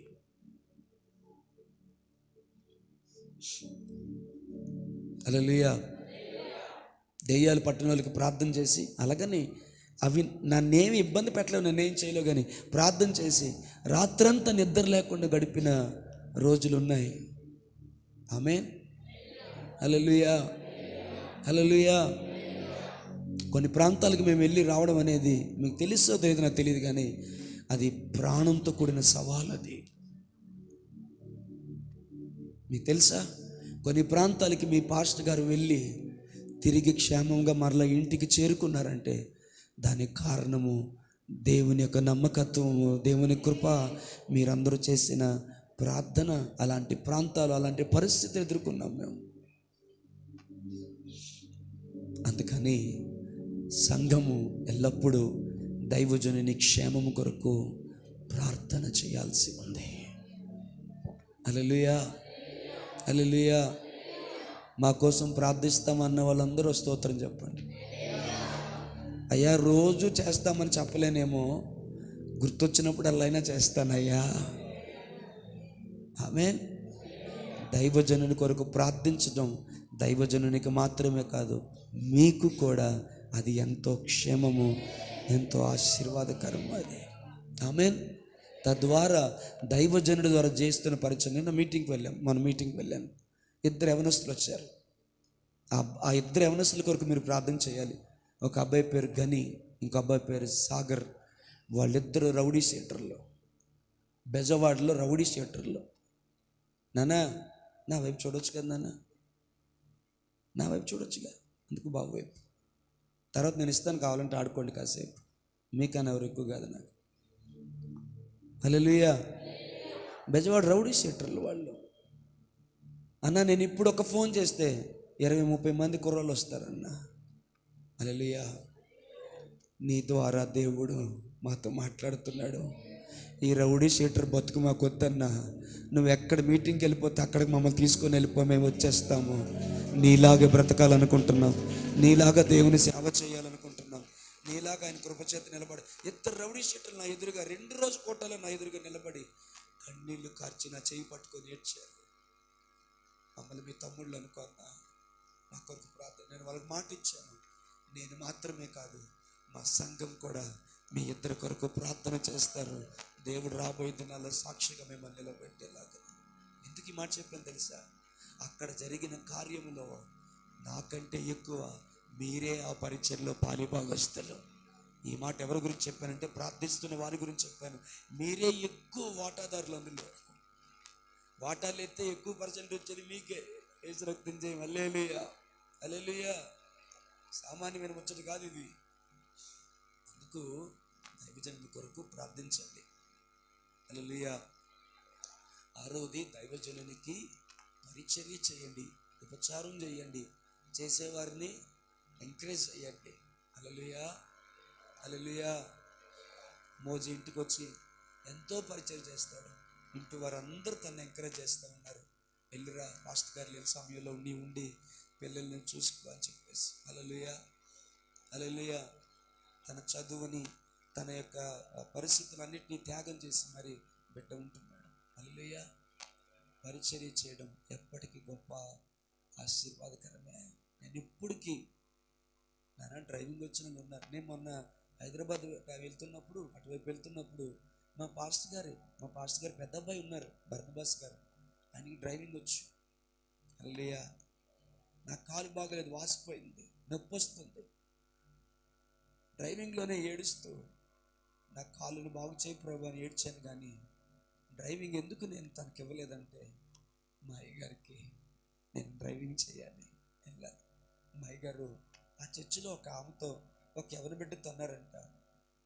హల్లెలూయా. దెయ్యాలు పట్టిన వాళ్ళకి ప్రార్థన చేసి, అలాగని అవి నన్నేమి ఇబ్బంది పెట్టలేవు, నన్నేం చేయలేవు, కానీ ప్రార్థన చేసి రాత్రంతా నిద్ర లేకుండా గడిపిన రోజులు ఉన్నాయి. ఆమేన్. హల్లెలూయా, హల్లెలూయా. కొన్ని ప్రాంతాలకు మేము వెళ్ళి రావడం అనేది మీకు తెలుసో తెలియదు, నాకు తెలియదు, కానీ అది ప్రాణంతో కూడిన సవాల్. అది మీకు తెలుసా? కొన్ని ప్రాంతాలకి మీ పాస్టర్ గారు వెళ్ళి తిరిగి క్షేమంగా మరలా ఇంటికి చేరుకున్నారంటే దానికి కారణము దేవుని యొక్క నమ్మకత్వము, దేవుని కృప, మీరందరూ చేసిన ప్రార్థన. అలాంటి ప్రాంతాలు, అలాంటి పరిస్థితులు ఎదుర్కొన్నాం మేము. అందుకని సంఘము ఎల్లప్పుడూ దైవజనుని క్షేమము కొరకు ప్రార్థన చేయాల్సి ఉంది. హల్లెలూయా, హల్లెలూయా. మా కోసం ప్రార్థిస్తామన్న వాళ్ళందరూ స్తోత్రం చెప్పండి. అయ్యా రోజు చేస్తామని చెప్పలేనేమో, గుర్తొచ్చినప్పుడు అల్లైనా చేస్తానయ్యా. ఆమేన్. దైవజనుని కొరకు ప్రార్థించడం దైవజనునికి మాత్రమే కాదు, మీకు కూడా అది ఎంతో క్షేమము, ఎంతో ఆశీర్వాదకరం. అది ఆమేన్. తద్వారా దైవజనుడి ద్వారా చేస్తున్న పరిచయం. నిన్న మీటింగ్కి వెళ్ళాం, మన మీటింగ్కి వెళ్ళాను. 2 యవనస్తులు వచ్చారు. ఆ 2 యవనస్తుల కొరకు మీరు ప్రార్థన చేయాలి. ఒక అబ్బాయి పేరు గని, ఇంకో అబ్బాయి పేరు సాగర్. వాళ్ళిద్దరూ రౌడీ షీటర్లు, బెజవాడలో రౌడీ షీటర్లు. నానా నా వైపు చూడొచ్చు కదా, నాన్న నా వైపు చూడొచ్చుగా, ఎందుకు బాబు వైపు. తర్వాత నేను ఇస్తాను, కావాలంటే ఆడుకోండి కాసేపు, మీకన్నా ఎవరు ఎక్కువ కాదు నాకు. హల్లెలూయా. బెజవాడ రౌడీ షీటర్లు వాళ్ళు. అన్న నేను ఇప్పుడు ఒక ఫోన్ చేస్తే 20-30 మంది కుర్రోళ్ళు వస్తారన్న. హల్లెలూయా. నీ ద్వారా దేవుడు మాతో మాట్లాడుతున్నాడు. ఈ రౌడీ షీటర్ బతుకు మాకు వద్దన్నా, నువ్వు ఎక్కడ మీటింగ్కి వెళ్ళిపోతే అక్కడికి మమ్మల్ని తీసుకొని వెళ్ళిపో, మేము వచ్చేస్తాము. నీలాగే బ్రతకాలనుకుంటున్నాం, నీలాగా దేవుని సేవ చేయాలనుకుంటున్నాం, నీలాగా ఆయన కృపచేత నిలబడి. 2 రౌడీ షీటర్లు నా ఎదురుగా 2 రోజు కోటలో నా ఎదురుగా నిలబడి కన్నీళ్లు కార్చి నా చేయి పట్టుకొని ఏడ్చారు. మమ్మల్ని మీ తమ్ముళ్ళు అనుకున్నా, నా కొరకు ప్రార్థన. నేను వాళ్ళకి మాట ఇచ్చాను, నేను మాత్రమే కాదు మా సంఘం కూడా మీ 2 కొరకు ప్రార్థన చేస్తారు. దేవుడు రాబోయే దినాల్లో సాక్షిగా మిమ్మల్ని నిలబెట్టేలాగా. ఎందుకు ఈ మాట చెప్పాను తెలుసా? అక్కడ జరిగిన కార్యములో నాకంటే ఎక్కువ మీరే ఆ పరిచయంలో పాలిభాగస్తులు. ఈ మాట ఎవరి గురించి చెప్పానంటే ప్రార్థిస్తున్న వారి గురించి చెప్పాను. మీరే ఎక్కువ వాటాదారులు. అందులో వాటాలు ఎత్తే ఎక్కువ పర్సెంట్ వచ్చేది మీకే. యేసు రక్తం చేయం. హల్లెలూయా, హల్లెలూయా. సామాన్యమైన ముచ్చట కాదు ఇది. అందుకు దైవజనుని కొరకు ప్రార్థించండి. హల్లెలూయా. 6వది దైవజనునికి పరిచర్య చేయండి, ఉపచారం చేయండి, చేసేవారిని ఎంకరేజ్ చేయండి. హల్లెలూయా, హల్లెలూయా. మోజీ ఇంటికి వచ్చి ఎంతో పరిచయం చేస్తాడు. ఇంటి వారందరూ తను ఎంకరేజ్ చేస్తూ ఉన్నారు. వెళ్ళిరా మాస్టర్ గారు లేని సమయంలో ఉండి పిల్లల్ని చూసుకో అని చెప్పేసి. హల్లెలూయా, హల్లెలూయా. తన చదువుని, తన యొక్క పరిస్థితులన్నింటినీ త్యాగం చేసి మరి బిడ్డ ఉంటున్నాడు. హల్లెలూయా. పరిచర్య చేయడం ఎప్పటికీ గొప్ప ఆశీర్వాదకరమే. నేను ఇప్పటికీ నాన్న డ్రైవింగ్ వచ్చిన ఉన్నారు. నేను మొన్న హైదరాబాద్ వెళ్తున్నప్పుడు, అటువైపు వెళ్తున్నప్పుడు మా పాస్టర్ గారు పెద్ద అబ్బాయి ఉన్నారు, బర్నబాస్ గారు. ఆయనకి డ్రైవింగ్ వచ్చు. హల్లెలూయా. నా కాలు బాగలేదు, వాసిపోయింది, నొప్పి వస్తుంది. డ్రైవింగ్లోనే ఏడుస్తూ నా కాలును బాగు చేయి ప్రభు అని ఏడ్చాను. కానీ డ్రైవింగ్ ఎందుకు నేను తనకి ఇవ్వలేదంటే, మా అయ్యగారికి నేను డ్రైవింగ్ చేయాలి, వెళ్ళాలి. మా అయ్యగారు ఆ చర్చిలో ఒక ఆమెతో ఒక ఎవరి బిడ్డతో అన్నారంట.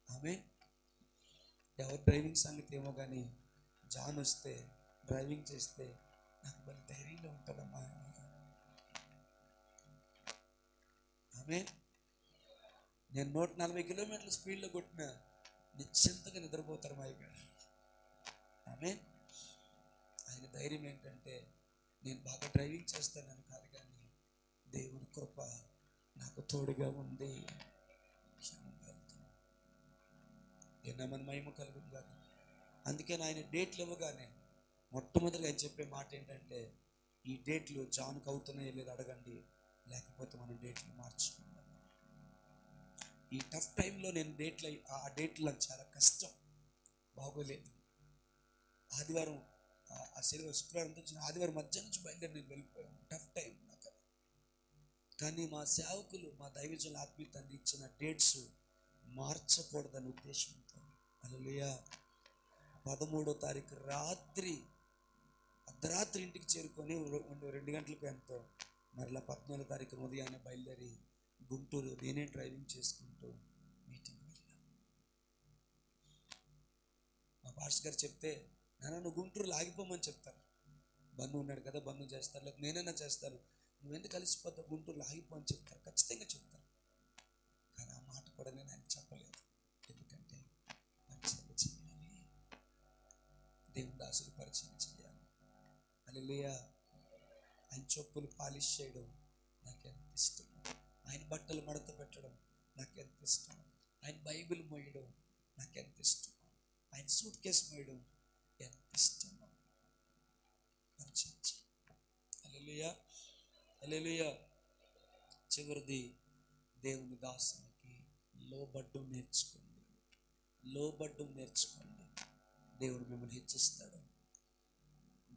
ఆమె ఎవరు డ్రైవింగ్ సంగతి ఏమో కానీ జాన్ వస్తే డ్రైవింగ్ చేస్తే నాకు మళ్ళీ ధైర్యంగా ఉంటాడమ్మా. ఆమె నేను 140 కిలోమీటర్ల స్పీడ్లో కొట్టిన నిశ్చింతగా నిద్రపోతారు మా అయ్యగారు. ఆమె ఆయన ధైర్యం ఏంటంటే, నేను బాగా డ్రైవింగ్ చేస్తానని కాదు, కానీ దేవుని కృప నాకు తోడుగా ఉంది. మన మహిమ కలుగును గాక. అందుకే ఆయన డేట్లు ఇవ్వగానే మొట్టమొదటిగా ఆయన చెప్పే మాట ఏంటంటే, ఈ డేట్లు జాన్కి అవుతున్నాయో లేదో అడగండి, లేకపోతే మనం డేట్లు మార్చుకుందాం. ఈ టఫ్ టైంలో నేను ఆ డేట్లు నాకు చాలా కష్టం, బాగోలేదు. ఆదివారం ఆ శుక్రవారం వచ్చిన ఆదివారం మధ్యాహ్నం నుంచి బయలుదేరి నేను వెళ్ళిపోయాను. టఫ్ టైం నాకు. కానీ మా సేవకులు, మా దైవజనుల ఆత్మీయ తండ్రి ఇచ్చిన డేట్స్ మార్చకూడదని ఉద్దేశంతో హల్లెలూయా 13వ తారీఖు అర్ధరాత్రి ఇంటికి చేరుకొని 2 గంటలకు ఎంతో మరలా 14వ తారీఖు ఉదయాన్నే బయలుదేరి గుంటూరు నేనే డ్రైవింగ్ చేసుకుంటూ మీటింగ్ వెళ్ళాను. మా పాస్టర్ గారు చెప్తే, నాన్న నువ్వు గుంటూరులో ఆగిపోమని చెప్తారు. బన్ను ఉన్నాడు కదా, బన్ను చేస్తారు, లేకపోతే నేనైనా చేస్తాను, నువ్వెందుకు కలిసిపోతావు, గుంటూరులో ఆగిపో అని చెప్తారు, ఖచ్చితంగా చెప్తారు. కానీ ఆ మాట కూడా నేను ఆయన చెప్పలేదు. ఎందుకంటే పరిచయం చేయాలి, దేవుని దాసులు పరిచయం చేయాలి. హల్లెలూయా. ఆయన చెప్పులు పాలిష్ చేయడం నాకు ఎంత ఇష్టం, ఆయన బట్టలు మడత పెట్టడం నాకు ఎంత ఇష్టం, ఆయన బైబిల్ మోయడం నాకు ఎంత ఇష్టం, ఆయన సూట్ కేసు మోయడం ఎంత ఇష్టం. హల్లెలూయా, హల్లెలూయా. చివరిది, దేవుని దాసునికి లోబడ్డం నేర్చుకోండి. లోబడ్డం నేర్చుకోండి, దేవుడు మిమ్మల్ని హెచ్చిస్తాడు.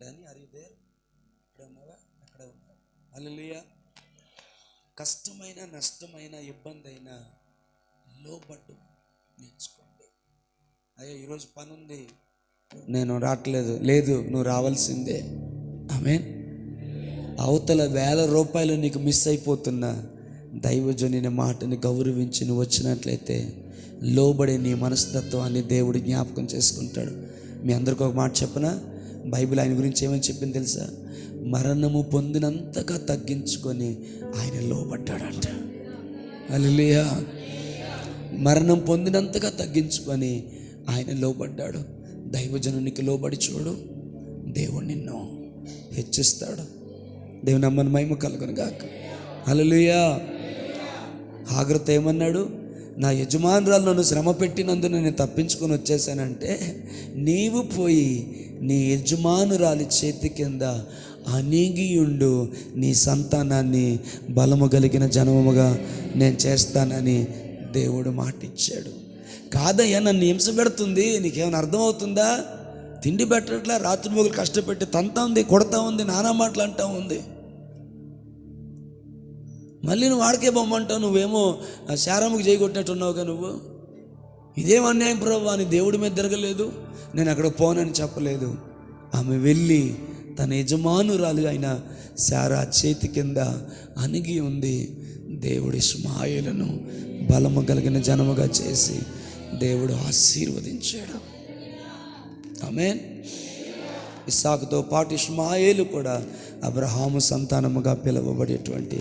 దాని అరిదేర్ ఇక్కడ ఉన్నావా, అక్కడ ఉన్నావా? హల్లెలూయా. కష్టమైన, నష్టమైన, ఇబ్బంది అయినా లోబడ్డం నేర్చుకోండి. అయ్యో ఈరోజు పని ఉంది, నేను రావట్లేదు, లేదు నువ్వు రావాల్సిందే. ఆమేన్. అవతల 1000 రూపాయలు నీకు మిస్ అయిపోతున్నా దైవజనుని మాటని గౌరవించి నువ్వు వచ్చినట్లయితే లోబడే నీ మనస్తత్వాన్ని దేవుడు జ్ఞాపకం చేసుకుంటాడు. మీ అందరికీ ఒక మాట చెప్పనా? బైబిల్ ఆయన గురించి ఏమని చెప్పింది తెలుసా? మరణము పొందినంతగా తగ్గించుకొని ఆయన లోబడ్డాడంట. హల్లెలూయా. మరణం పొందినంతగా తగ్గించుకొని ఆయన లోబడ్డాడు. దైవజనునికి లోబడి చూడు, దేవుడు నిన్ను హెచ్చిస్తాడు. దేవుని నామమునకు మహిమ కలుగును గాక. హల్లెలూయా. హాగరుతో ఏమన్నాడు? నా యజమానురాలు నన్ను శ్రమ పెట్టినందున నేను తప్పించుకొని వచ్చేసానంటే, నీవు పోయి నీ యజమానురాలి చేతి కింద అణిగియుండు, నీ సంతానాన్ని బలము కలిగిన జనముగా నేను చేస్తానని దేవుడు మాటిచ్చాడు. కాదయ్యా నన్ను హింస పెడుతుంది, నీకేమైనా అర్థమవుతుందా? తిండి పెట్టట్లా, రాత్రి మొగులు కష్టపెట్టి తంతా ఉంది, కొడతా ఉంది, నానా మాటలు అంటా ఉంది. మళ్ళీ నువ్వు ఆడకే బొమ్మంటావు, నువ్వేమో శారమ్మకి చేయగొట్టినట్టున్నావుగా నువ్వు. ఇదేం అన్యాయం ప్రభువా అని దేవుడి మీద తిరగలేదు, నేను అక్కడ పోనని చెప్పలేదు. ఆమె వెళ్ళి తన యజమానురాలు అయిన శారా చేతి కింద అణిగి ఉంది. దేవుడు ఇష్మాయేలును బలము కలిగిన జనముగా చేసి దేవుడు ఆశీర్వదించాడు. ఆమేన్. ఇస్సాకుతో పాటు ఇష్మాయేలు కూడా అబ్రహాము సంతానముగా పిలువబడేటువంటి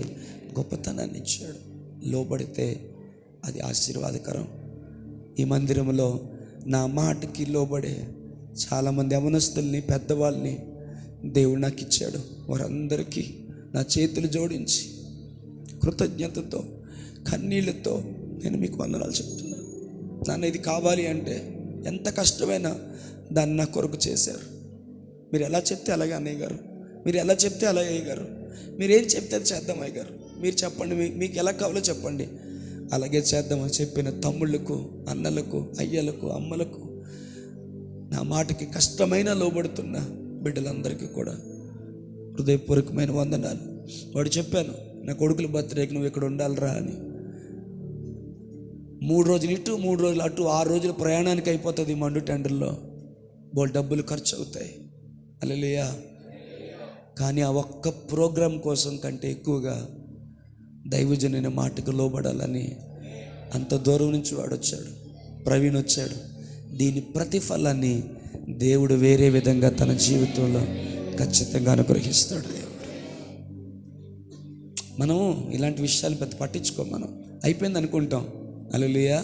గొప్పతనాన్ని ఇచ్చాడు. లోబడితే అది ఆశీర్వాదకరం. ఈ మందిరంలో నా మాటకి లోబడే చాలామంది యవనస్తుల్ని, పెద్దవాళ్ళని దేవుడు నాకు ఇచ్చాడు. వారందరికీ నా చేతులు జోడించి కృతజ్ఞతతో, కన్నీళ్లతో నేను మీకు వందనాలు చెప్తున్నాను. నాన్న ఇది కావాలి అంటే ఎంత కష్టమైనా దాన్ని నా కొరకు చేశారు. మీరు ఎలా చెప్తే అలాగే అన్నయ్య గారు, మీరు ఎలా చెప్తే అలాగే అయ్య గారు, మీరు ఏం చెప్తే అది చేద్దాం అయ్య గారు, మీరు చెప్పండి, మీకు ఎలా కావాలో చెప్పండి, అలాగే చేద్దామని చెప్పిన తమ్ముళ్ళకు, అన్నలకు, అయ్యలకు, అమ్మలకు, నా మాటకి కష్టమైన లోబడుతున్న బిడ్డలందరికీ కూడా హృదయపూర్వకమైన వందనాలు. వాడు చెప్పాను, నా కొడుకుల బర్త్డేకి నువ్వు ఇక్కడ ఉండాలిరా అని. 3 రోజులు ఇటు 3 రోజులు అటు 6 రోజుల ప్రయాణానికి అయిపోతుంది మండు టెండర్లో. బోల్ డబ్బులు ఖర్చు అవుతాయి. హల్లెలూయా. కానీ ఆ ఒక్క ప్రోగ్రాం కోసం కంటే ఎక్కువగా దైవజనుని మాటకు లోబడాలని అంత దూరం నుంచి వాడు వచ్చాడు, ప్రవీణ్ వచ్చాడు. దీని ప్రతిఫలాన్ని దేవుడు వేరే విధంగా తన జీవితంలో ఖచ్చితంగా అనుగ్రహిస్తాడు. దేవుడు మనం ఇలాంటి విషయాలు పెద్ద పట్టించుకోం, మనం అయిపోయింది అనుకుంటాం. హల్లెలూయా.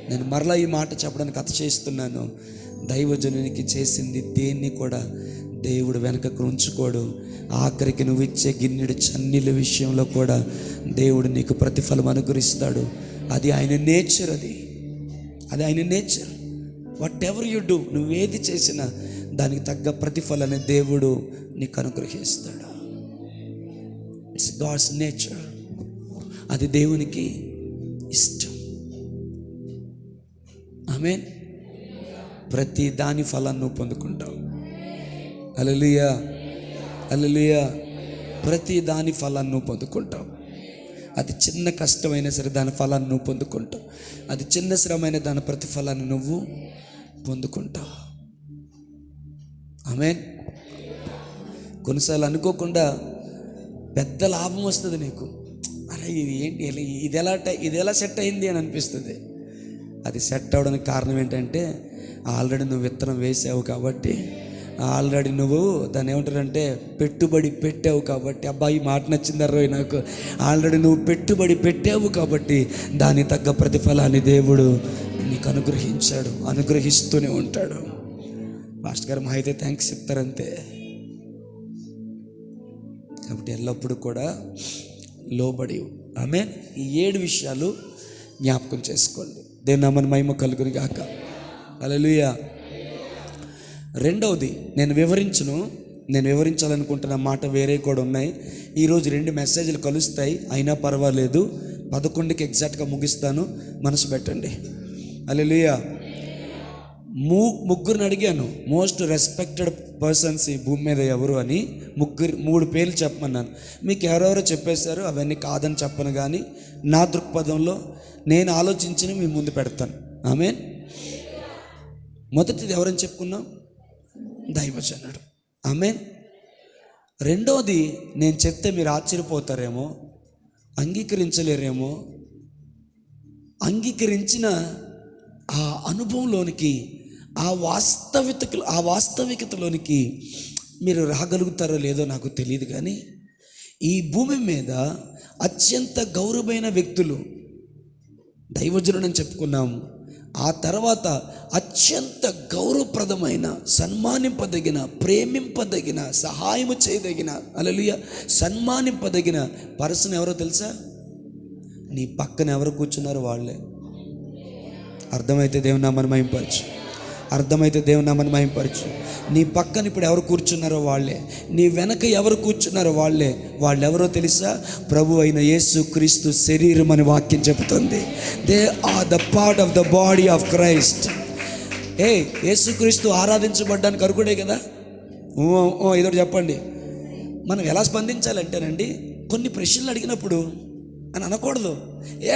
నేను మరలా ఈ మాట చెప్పడానికి కథ చేస్తున్నాను. దైవజనునికి చేసింది దేన్ని కూడా దేవుడు వెనకకు ఉంచుకోడు. ఆఖరికి నువ్వు ఇచ్చే గిన్నెడు చన్నీళ్ళ విషయంలో కూడా దేవుడు నీకు ప్రతిఫలం అనుగ్రహిస్తాడు. అది ఆయన నేచర్, అది ఆయన nature. Whatever you do, నువ్వేది చేసినా దానికి తగ్గ ప్రతిఫలాన్ని దేవుడు నీకు అనుగ్రహిస్తాడు. It's God's nature. అది దేవునికి ఇష్టం. ఆమేన్. ప్రతి దాని ఫలాన్ని నువ్వు పొందుకుంటావు. హల్లెలూయా, హల్లెలూయా. ప్రతి దాని ఫలాన్ని నువ్వు పొందుకుంటావు. అది చిన్న కష్టమైనా సరే దాని ఫలాన్ని నువ్వు పొందుకుంటావు. అది చిన్న శ్రమైన దాని ప్రతిఫలాన్ని నువ్వు పొందుకుంటావు. ఆమేన్. కొన్నిసార్లు అనుకోకుండా పెద్ద లాభం వస్తుంది నీకు. అరే ఇది ఏంటి, ఇది ఎలా సెట్ అయింది అని అనిపిస్తుంది. అది సెట్ అవ్వడానికి కారణం ఏంటంటే ఆల్రెడీ నువ్వు విత్తనం వేసావు కాబట్టి, ఆల్రెడీ నువ్వు దాన్ని ఏమంటారంటే పెట్టుబడి పెట్టావు కాబట్టి. అబ్బాయి మాట నచ్చిందర్రో నాకు. ఆల్రెడీ నువ్వు పెట్టుబడి పెట్టావు కాబట్టి దాని తగ్గ ప్రతిఫలాన్ని దేవుడు నీకు అనుగ్రహించాడు, అనుగ్రహిస్తూనే ఉంటాడు. మాస్టర్ గారు మా అయితే థ్యాంక్స్ చెప్తారంతే. కాబట్టి ఎల్లప్పుడూ కూడా లోబడి. ఆమేన్. ఈ 7 విషయాలు జ్ఞాపకం చేసుకోండి. దేవుని నామమున మహిమ కలుగును గాక. హల్లెలూయా. రెండవది నేను వివరించాలనుకుంటున్న మాట వేరే కూడా ఉన్నాయి. ఈరోజు 2 మెసేజ్లు కలుస్తాయి, అయినా పర్వాలేదు. 11కి ఎగ్జాక్ట్గా ముగిస్తాను, మనసు పెట్టండి. హల్లెలూయా. ముగ్గురిని అడిగాను, మోస్ట్ రెస్పెక్టెడ్ పర్సన్స్ ఈ భూమి మీద ఎవరు అని. 3 పేర్లు చెప్పమన్నాను. మీకు ఎవరెవరో చెప్పేశారు, అవన్నీ కాదని చెప్పను. కానీ నా దృక్పథంలో నేను ఆలోచించిన మీ ముందు పెడతాను. ఆమేన్. మొదటిది ఎవరని చెప్పుకున్నాం? దైవజనుడు. ఆమేన్. రెండోది నేను చెప్తే మీరు ఆశ్చర్యపోతారేమో, అంగీకరించలేరేమో. అంగీకరించిన ఆ అనుభవంలోనికి, ఆ వాస్తవికతలోనికి మీరు రాగలుగుతారో లేదో నాకు తెలియదు. కానీ ఈ భూమి మీద అత్యంత గౌరవమైన వ్యక్తులు దైవజనుడు అని చెప్పుకున్నాము. ఆ తర్వాత అత్యంత గౌరవప్రదమైన, సన్మానింపదగిన, ప్రేమింపదగిన, సహాయము చేయదగిన, హల్లెలూయా, సన్మానింపదగిన పర్సన్ ఎవరో తెలుసా? నీ పక్కన ఎవరు కూర్చున్నారో వాళ్ళే. అర్థమైతే దేవుని నామమున మహిమపరచు. అర్థమైతే దేవుని నామమున మహిమపరచు. నీ పక్కన ఇప్పుడు ఎవరు కూర్చున్నారో వాళ్ళే. నీ వెనక ఎవరు కూర్చున్నారో వాళ్ళే. వాళ్ళెవరో తెలుసా? ప్రభు అయిన యేసు క్రీస్తు శరీరం అని వాక్యం చెబుతుంది. They are the part of the body of Christ. యేసుక్రీస్తు ఆరాధించబడ్డానికి అర్హుడే కదా. ఏదో చెప్పండి. మనం ఎలా స్పందించాలంటేనండి, కొన్ని ప్రశ్నలు అడిగినప్పుడు అని అనకూడదు,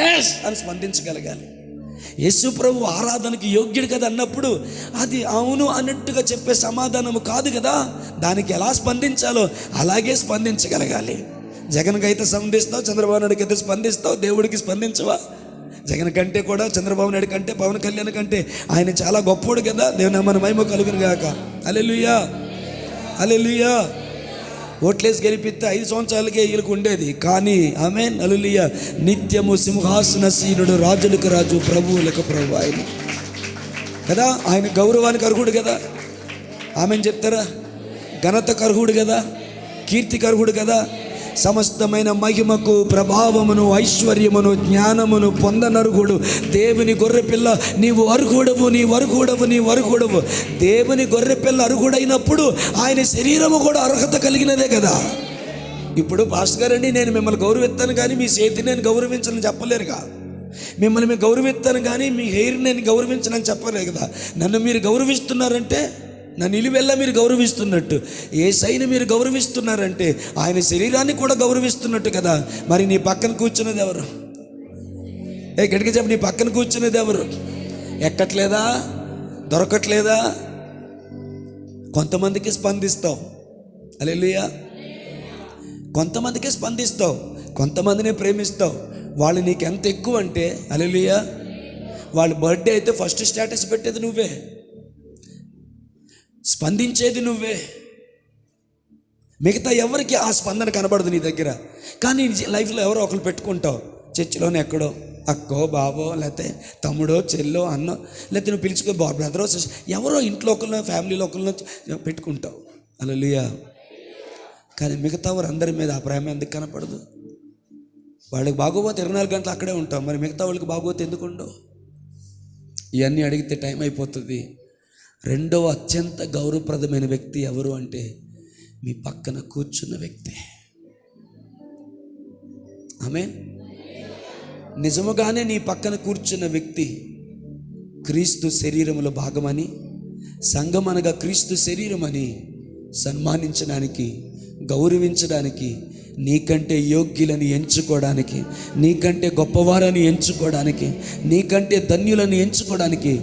ఎస్ అని స్పందించగలగాలి. యేసు ప్రభు ఆరాధనకి యోగ్యుడు కదా అన్నప్పుడు అది అవును అన్నట్టుగా చెప్పే సమాధానము కాదు కదా. దానికి ఎలా స్పందించాలో అలాగే స్పందించగలగాలి. జగన్కి అయితే స్పందిస్తావు, చంద్రబాబు నాయుడికి అయితే స్పందిస్తావు, దేవుడికి స్పందించవా? జగన్ కంటే కూడా, చంద్రబాబు నాయుడు కంటే, పవన్ కళ్యాణ్ కంటే ఆయన చాలా గొప్పోడు కదా. దేవుని నామమున మహిమ కలుగును గాక. హల్లెలూయా, హల్లెలూయా. ఓట్లేసి గెలిపిస్తే 5 సంవత్సరాలకే వీళ్ళకు ఉండేది. కానీ ఆమేన్, హల్లెలూయా, నిత్యము సింహాసనసీనుడు, రాజులకు రాజు, ప్రభువులకు ప్రభు ఆయన కదా. ఆయన గౌరవానికి అర్హుడు కదా. ఆమెన్ చెప్తారా? ఘనతకు అర్హుడు కదా, కీర్తికి అర్హుడు కదా. సమస్తమైన మహిమకు, ప్రభావమును, ఐశ్వర్యమును, జ్ఞానమును పొందనర్హుడు దేవుని గొర్రెపిల్ల. నీవు అర్హుడవు, నీవు అర్హుడవు, నీవు అర్హుడవు. దేవుని గొర్రెపిల్ల అర్హుడైనప్పుడు ఆయన శరీరము కూడా అర్హత కలిగినదే కదా. ఇప్పుడు పాస్టర్ గారండి, నేను మిమ్మల్ని గౌరవిస్తాను కానీ మీ చేతిని నేను గౌరవించనని చెప్పలేరుగా. మిమ్మల్ని మేము గౌరవిస్తాను కానీ మీ హెయిర్ నేను గౌరవించనని చెప్పలేదు కదా. నన్ను మీరు గౌరవిస్తున్నారంటే నా నిలువెల్లా మీరు గౌరవిస్తున్నట్టు, యేసయ్యని మీరు గౌరవిస్తున్నారంటే ఆయన శరీరాన్ని కూడా గౌరవిస్తున్నట్టు కదా. మరి నీ పక్కన కూర్చున్నది ఎవరు? గట్టిగా చెప్పు, నీ పక్కన కూర్చున్నది ఎవరు? ఎక్కట్లేదా? దొరకట్లేదా? కొంతమందికి స్పందిస్తావు, హల్లెలూయా. కొంతమందికి స్పందిస్తావు, కొంతమందిని ప్రేమిస్తావు. వాళ్ళు నీకు ఎంత ఎక్కువ అంటే, హల్లెలూయా, వాళ్ళ బర్త్డే అయితే ఫస్ట్ స్టేటస్ పెట్టేది నువ్వే, స్పందించేది నువ్వే. మిగతా ఎవరికి ఆ స్పందన కనబడదు నీ దగ్గర. కానీ లైఫ్లో ఎవరో ఒకరు పెట్టుకుంటావు. చర్చిలోనే ఎక్కడో అక్కో, బాబో, లేకపోతే తమ్ముడో, చెల్లో, అన్నో, లేకపోతే నువ్వు పిలుచుకో బ్రదరో, ఎవరో ఇంట్లో ఒకరిలో, ఫ్యామిలీలో ఒకరిలో పెట్టుకుంటావు. హల్లెలూయా. కానీ మిగతా వారు అందరి మీద ఆ ప్రేమ ఎందుకు కనపడదు? వాళ్ళకి బాగోపోతే 24 గంటలు అక్కడే ఉంటాం. మరి మిగతా వాళ్ళకి బాగోతే ఎందుకు ఉండవు? ఇవన్నీ అడిగితే టైం అయిపోతుంది. రెండవ అత్యంత గౌరవప్రదమైన వ్యక్తి ఎవరు అంటే మీ పక్కన కూర్చున్న వ్యక్తి. ఆమేన్. నిజముగానే నీ పక్కన కూర్చున్న వ్యక్తి క్రీస్తు శరీరములో భాగమని, సంఘం అనగా క్రీస్తు శరీరమని సన్మానించడానికి, గౌరవించడానికి, నీకంటే యోగ్యులని ఎంచుకోవడానికి, నీకంటే గొప్పవారని ఎంచుకోవడానికి, నీకంటే ధన్యులను ఎంచుకోవడానికి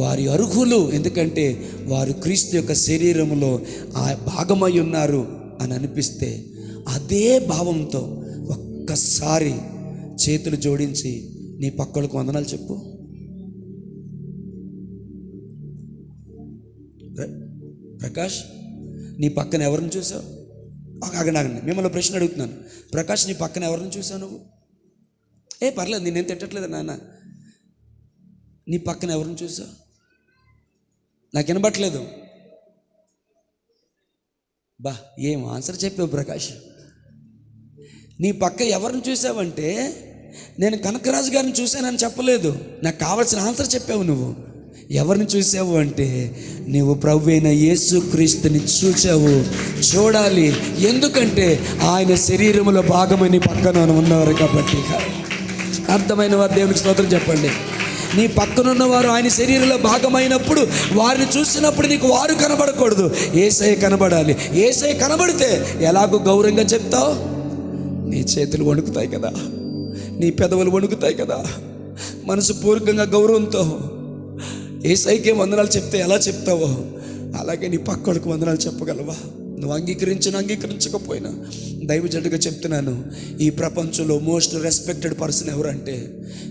వారి అర్హులు. ఎందుకంటే వారు క్రీస్తు యొక్క శరీరములో ఆ భాగమై ఉన్నారు అని అనిపిస్తే అదే భావంతో ఒక్కసారి చేతులు జోడించి నీ పక్కలకు వందనాలు చెప్పు. ప్రకాష్, నీ పక్కన ఎవరిని చూసావు? ఆగండి, మిమ్మల్ని ప్రశ్న అడుగుతున్నాను. ప్రకాష్, నీ పక్కన ఎవరిని చూసావు నువ్వు? పర్లేదు, నేనేం తిట్టట్లేదు నాన్న. నీ పక్కన ఎవరిని చూసావు? నాకు వినబట్లేదు. ఏం ఆన్సర్ చెప్పావు ప్రకాష్? నీ పక్క ఎవరిని చూసావంటే నేను కనకరాజు గారిని చూశానని చెప్పలేదు. నాకు కావాల్సిన ఆన్సర్ చెప్పావు. నువ్వు ఎవరిని చూసావు అంటే నువ్వు ప్రభువైన యేసుక్రీస్తుని చూసావు. చూడాలి, ఎందుకంటే ఆయన శరీరములో భాగమని పక్కన ఉన్నవారు కాబట్టి. అర్థమైన వారు దేవునికి స్తోత్రం చెప్పండి. నీ పక్కనున్నవారు ఆయన శరీరంలో భాగమైనప్పుడు వారిని చూసినప్పుడు నీకు వారు కనబడకూడదు, యేసయ్య కనబడాలి. యేసయ్య కనబడితే ఎలాగో గౌరవంగా చెప్తావు? నీ చేతులు వణుకుతాయి కదా, నీ పెదవులు వణుకుతాయి కదా. మనసు పూర్వకంగా గౌరవంతో యేసయ్యకే వందనాలు చెప్తే ఎలా చెప్తావో అలాగే నీ పక్కడికి వందనాలు చెప్పగలవా? నువ్వు అంగీకరించకపోయినా దైవజనుడిగా చెప్తున్నాను, ఈ ప్రపంచంలో మోస్ట్ రెస్పెక్టెడ్ పర్సన్ ఎవరంటే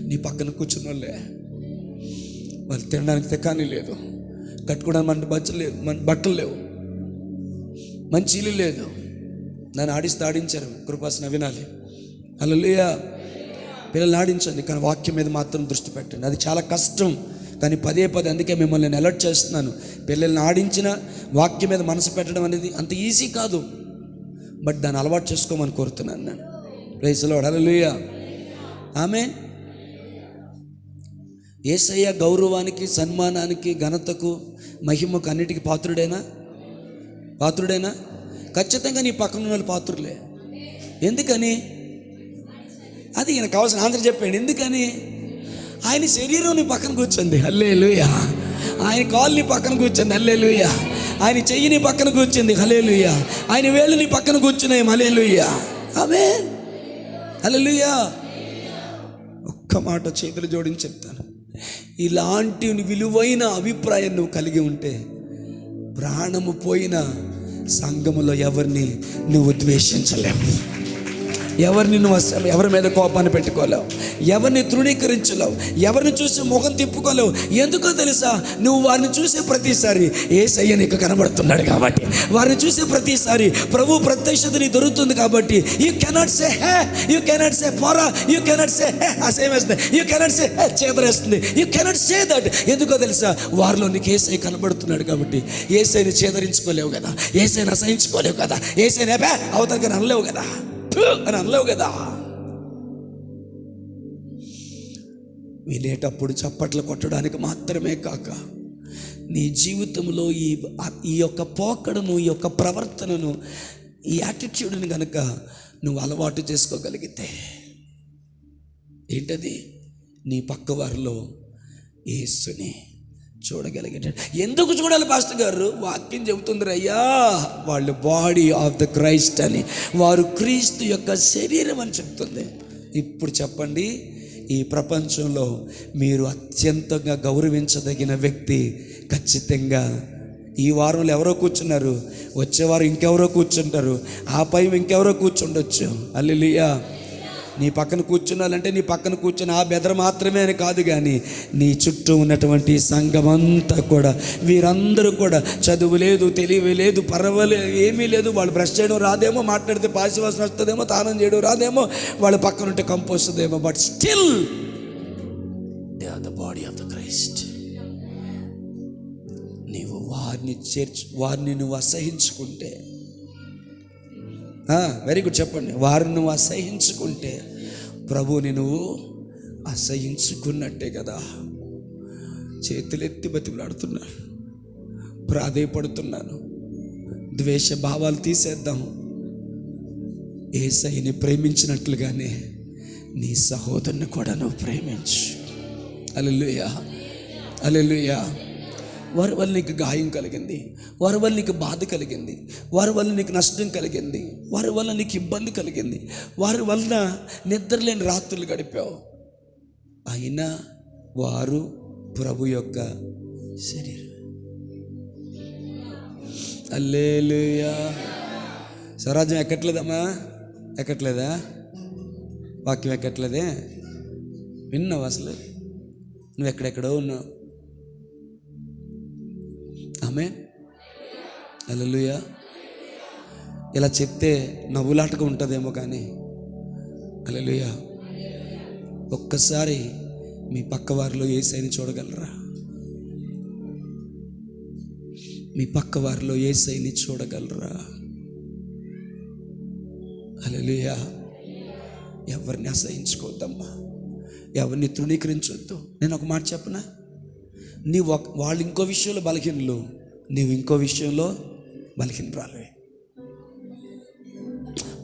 నీ పక్కన కూర్చున్న వాళ్ళే. వాళ్ళు తినడానికి తెకానీ లేదు, కట్టుకోవడానికి బట్టలు లేవు, మంచి ఇల్లు లేదు. నన్ను ఆడించారు, కృపాసన వినాలి. హల్లెలూయా. పిల్లల్ని ఆడించండి, కానీ వాక్యం మీద మాత్రం దృష్టి పెట్టండి. అది చాలా కష్టం, కానీ పదే అందుకే మిమ్మల్ని నేను అలర్ట్ చేస్తున్నాను. పిల్లల్ని ఆడించిన వాక్యం మీద మనసు పెట్టడం అనేది అంత ఈజీ కాదు, బట్ దాన్ని అలవాటు చేసుకోమని కోరుతున్నాను నేను. Praise the Lord. Hallelujah. Amen. Yesayya గౌరవానికి, సన్మానానికి, ఘనతకు, మహిమకు అన్నిటికీ పాత్రుడేనా? ఖచ్చితంగా నీ పక్కన ఉన్న వాళ్ళు పాత్రులే. ఎందుకని? అది ఈయన కావాల్సిన ఆన్సర్ చెప్పండి. ఎందుకని? ఆయన శరీరం నీ పక్కన కూర్చుంది, హల్లెలూయా. ఆయన కాలు నీ పక్కన కూర్చుంది, హల్లెలూయా. ఆయన చెయ్యి నీ పక్కన కూర్చుంది, హల్లెలూయా. ఆయన వేళ్ళు నీ పక్కన కూర్చున్నాయి, హల్లెలూయా. ఆమేన్, హల్లెలూయా. ఒక్క మాట చేతులు జోడించి చెప్తాను, ఇలాంటి విలువైన అభిప్రాయం నువ్వు కలిగి ఉంటే ప్రాణము పోయిన సంఘములో ఎవరిని నువ్వు ద్వేషించలేవు, ఎవరిని నువ్వు ఎవరి మీద కోపాన్ని పెట్టుకోలేవు, ఎవరిని తృణీకరించలేవు, ఎవరిని చూసి ముఖం తిప్పుకోలేవు. ఎందుకో తెలుసా? నువ్వు వారిని చూసే ప్రతిసారి యేసయ్య నీకు కనబడుతున్నాడు కాబట్టి, వారిని చూసే ప్రతిసారి ప్రభు ప్రత్యక్షత నీకు దొరుకుతుంది కాబట్టి you cannot say hey, you cannot say పోరా, యూ కెనాట్ సే హే అసేమేస్తుంది, యూ కెనాట్ సే హే చేదరేస్తుంది, యూ కెనాట్ సే దట్. ఎందుకో తెలుసా? వారిలో నీకు యేసయ్య కనబడుతున్నాడు కాబట్టి. యేసయ్యని చేదరించుకోలేవు కదా, యేసయ్యని అసహించుకోలేవు కదా, యేసయ్యని అవతలకి అనలేవు కదా, అని అనలేవు కదా. వినేటప్పుడు చప్పట్లు కొట్టడానికి మాత్రమే కాక నీ జీవితంలో ఈ యొక్క పోకడను, ఈ యొక్క ప్రవర్తనను, ఈ యాటిట్యూడ్ని కనుక నువ్వు అలవాటు చేసుకోగలిగితే ఏంటది? నీ పక్క వారిలో యేసుని చూడగలిగేటట్టు. ఎందుకు చూడాలి పాస్టర్ గారు? వాక్యం చెబుతుంది అయ్యా, వాళ్ళు బాడీ ఆఫ్ ద క్రైస్ట్ అని, వారు క్రీస్తు యొక్క శరీరం అని చెప్తుంది. ఇప్పుడు చెప్పండి, ఈ ప్రపంచంలో మీరు అత్యంతంగా గౌరవించదగిన వ్యక్తి ఖచ్చితంగా ఈ వారంలో ఎవరో కూర్చున్నారు, వచ్చేవారు ఇంకెవరో కూర్చుంటారు, ఆ పై ఇంకెవరో కూర్చుండొచ్చు. హల్లెలూయా. నీ పక్కన కూర్చున్నాలంటే నీ పక్కన కూర్చుని ఆ బెదర మాత్రమే అని కాదు, కానీ నీ చుట్టూ ఉన్నటువంటి సంఘం అంతా కూడా, వీరందరూ కూడా చదువు లేదు, తెలివి లేదు, పర్వాలేదు, ఏమీ లేదు. వాళ్ళు బ్రష్ చేయడం రాదేమో, మాట్లాడితే పాసివాసన వస్తుందేమో, తానం చేయడం రాదేమో, వాళ్ళ పక్కన ఉంటే కంపు వస్తుందేమో, but still they are the body of the Christ. నీవు వారిని నువ్వు అసహించుకుంటే, వెరీ గుడ్ చెప్పండి, వారిని నువ్వు అసహించుకుంటే ప్రభువుని నువ్వు అసహించుకున్నట్టే కదా. చేతులెత్తి బతిమలాడుతున్నాను, ప్రాధేయపడుతున్నాను, ద్వేష భావాలు తీసేద్దాం. యేసయ్యని ప్రేమించినట్లుగానే నీ సహోదరుని కూడా నువ్వు ప్రేమించు. హల్లెలూయా, హల్లెలూయా. వారి వల్ల నీకు గాయం కలిగింది, వారి వల్ల నీకు బాధ కలిగింది, వారి వల్ల నీకు నష్టం కలిగింది, వారి వల్ల నీకు ఇబ్బంది కలిగింది, వారి వలన నిద్రలేని రాత్రులు గడిపావు. అయినా వారు ప్రభు యొక్క శరీరం. హల్లెలూయా. స్వరాజ్యం ఎక్కట్లేదమ్మా, ఎక్కట్లేదా? వాక్యం ఎక్కట్లేదే? విన్నావు? అసలు నువ్వు ఎక్కడెక్కడో ఉన్నావు. ఆమేన్, హల్లెలూయా. ఇలా చెప్తే నవ్వులాటగా ఉంటుందేమో కానీ హల్లెలూయా, ఒక్కసారి మీ పక్క వారిలో యేసయ్యని చూడగలరా? మీ పక్క వారిలో యేసయ్యని చూడగలరా? హల్లెలూయా. ఎవరిని అసహించుకోవద్దమ్మా, ఎవరిని తృణీకరించొద్దు. నేను ఒక మాట చెప్పనా? వాళ్ళు ఇంకో విషయంలో బలహీనలు, నీవు ఇంకో విషయంలో బలహీనరాలే.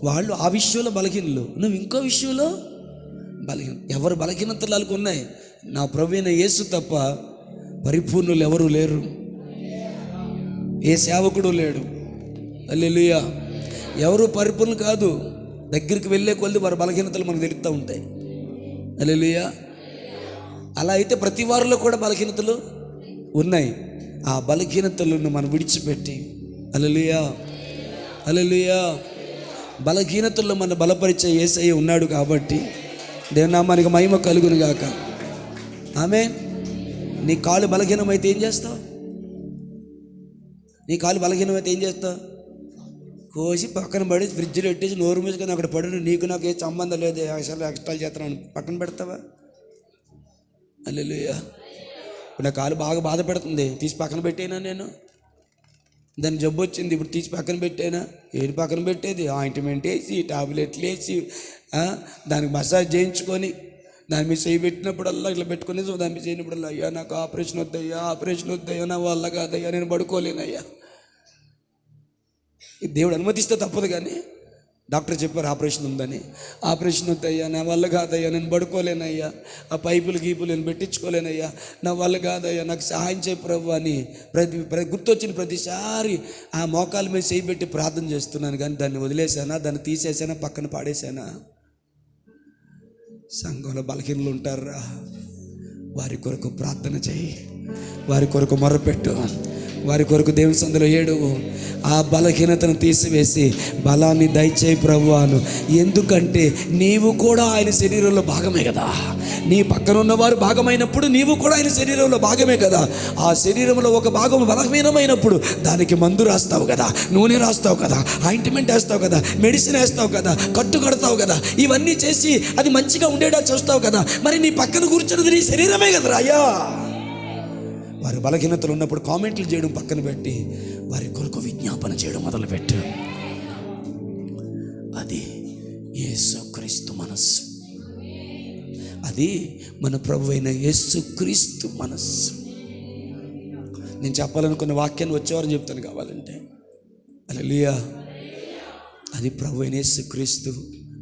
వాళ్ళు ఆ విషయంలో బలహీనలు, నువ్వు ఇంకో విషయంలో బలహీన. ఎవరు బలహీనతలు వాళ్ళకు ఉన్నాయి. నా ప్రభువైన యేసు తప్ప పరిపూర్ణులు ఎవరు లేరు, ఏ సేవకుడు లేడు. హల్లెలూయా. ఎవరు పరిపూర్ణులు కాదు. దగ్గరికి వెళ్ళే కొద్ది వారి బలహీనతలు మనకు తెలుస్తూ ఉంటాయి. హల్లెలూయా. అలా అయితే ప్రతి వారిలో కూడా బలహీనతలు ఉన్నాయి. ఆ బలహీనతలను మనం విడిచిపెట్టి, హల్లెలూయా, హల్లెలూయా, బలహీనతల్లో మన బలపరిచే యేసయ్య ఉన్నాడు కాబట్టి దేవుని నామానికి మహిమ కలుగును గాక. ఆమేన్. నీ కాలు బలహీనమైతే ఏం చేస్తావు? నీ కాలు బలహీనమైతే ఏం చేస్తావు? కోసి పక్కన పడి ఫ్రిడ్జ్లో పెట్టేసి నోరు మూసుకొని అక్కడ పడి నీకు నాకు ఏ సంబంధం లేదు, అసలు ఎక్స్ట్రాలు చేస్తున్నాను పక్కన పెడతావా? హల్లెలూయా. ఇప్పుడు నా కాలు బాగా బాధ పెడుతుంది, తీసి పక్కన పెట్టేనా? నేను దానికి జబ్బు వచ్చింది, ఇప్పుడు తీసి పక్కన పెట్టేనా? ఏది పక్కన పెట్టేది? ఆయింట్మెంట్ వేసి టాబ్లెట్లు వేసి దానికి మసాజ్ చేయించుకొని దాని మీద చేయి పెట్టినప్పుడల్లా ఇట్లా పెట్టుకుని దాని మీద చేయనప్పుడల్లా, అయ్యా నాకు ఆపరేషన్ వద్దయ్యా, ఆపరేషన్ వద్దయ్యా, నా వల్ల కాదయ్యా, నేను పడుకోలేనయ్యా. దేవుడు అనుమతిస్తే తప్పదు. కానీ డాక్టర్ చెప్పారు ఆపరేషన్ ఉందని, ఆపరేషన్ వద్దయ్యా, నా వల్ల కాదయ్యా, నేను పడుకోలేనయ్యా, ఆ పైపులు గీపులు నేను పెట్టించుకోలేనయ్యా, నా వల్ల కాదయ్యా, నాకు సహాయం చేయ ప్రభు అని గుర్తొచ్చిన ప్రతిసారి ఆ మోకాల మీద చేయబెట్టి ప్రార్థన చేస్తున్నాను. కానీ దాన్ని వదిలేసానా? దాన్ని తీసేసానా? పక్కన పాడేశానా? సంఘంలో బలహీనలు ఉంటారా? వారి కొరకు ప్రార్థన చేయి, వారి కొరకు మొరపెట్టు, వారి కొరకు దేవుని సందులో ఏడు. ఆ బలహీనతను తీసివేసి బలాన్ని దయచేయి ప్రభువాను. ఎందుకంటే నీవు కూడా ఆయన శరీరంలో భాగమే కదా. నీ పక్కన ఉన్నవారు భాగమైనప్పుడు నీవు కూడా ఆయన శరీరంలో భాగమే కదా. ఆ శరీరంలో ఒక భాగం బలహీనమైనప్పుడు దానికి మందు రాస్తావు కదా, నూనె రాస్తావు కదా, ఆయింట్మెంట్ వేస్తావు కదా, మెడిసిన్ వేస్తావు కదా, కట్టు కడతావు కదా, ఇవన్నీ చేసి అది మంచిగా ఉండేలా చూస్తావు కదా. మరి నీ పక్కన కూర్చున్నది నీ శరీరమే కదా అయ్యా. వారి బలహీనతలు ఉన్నప్పుడు కామెంట్లు చేయడం పక్కన పెట్టి వారి కొరకు విజ్ఞాపన చేయడం మొదలుపెట్టు. అది యేసుక్రీస్తు మనస్సు, అది మన ప్రభువైన యేసుక్రీస్తు మనస్సు. నేను చెప్పాలనుకున్న వాక్యాన్ని వచ్చేవారని చెప్తాను కావాలంటే. హల్లెలూయా. అది ప్రభువైన యేసుక్రీస్తు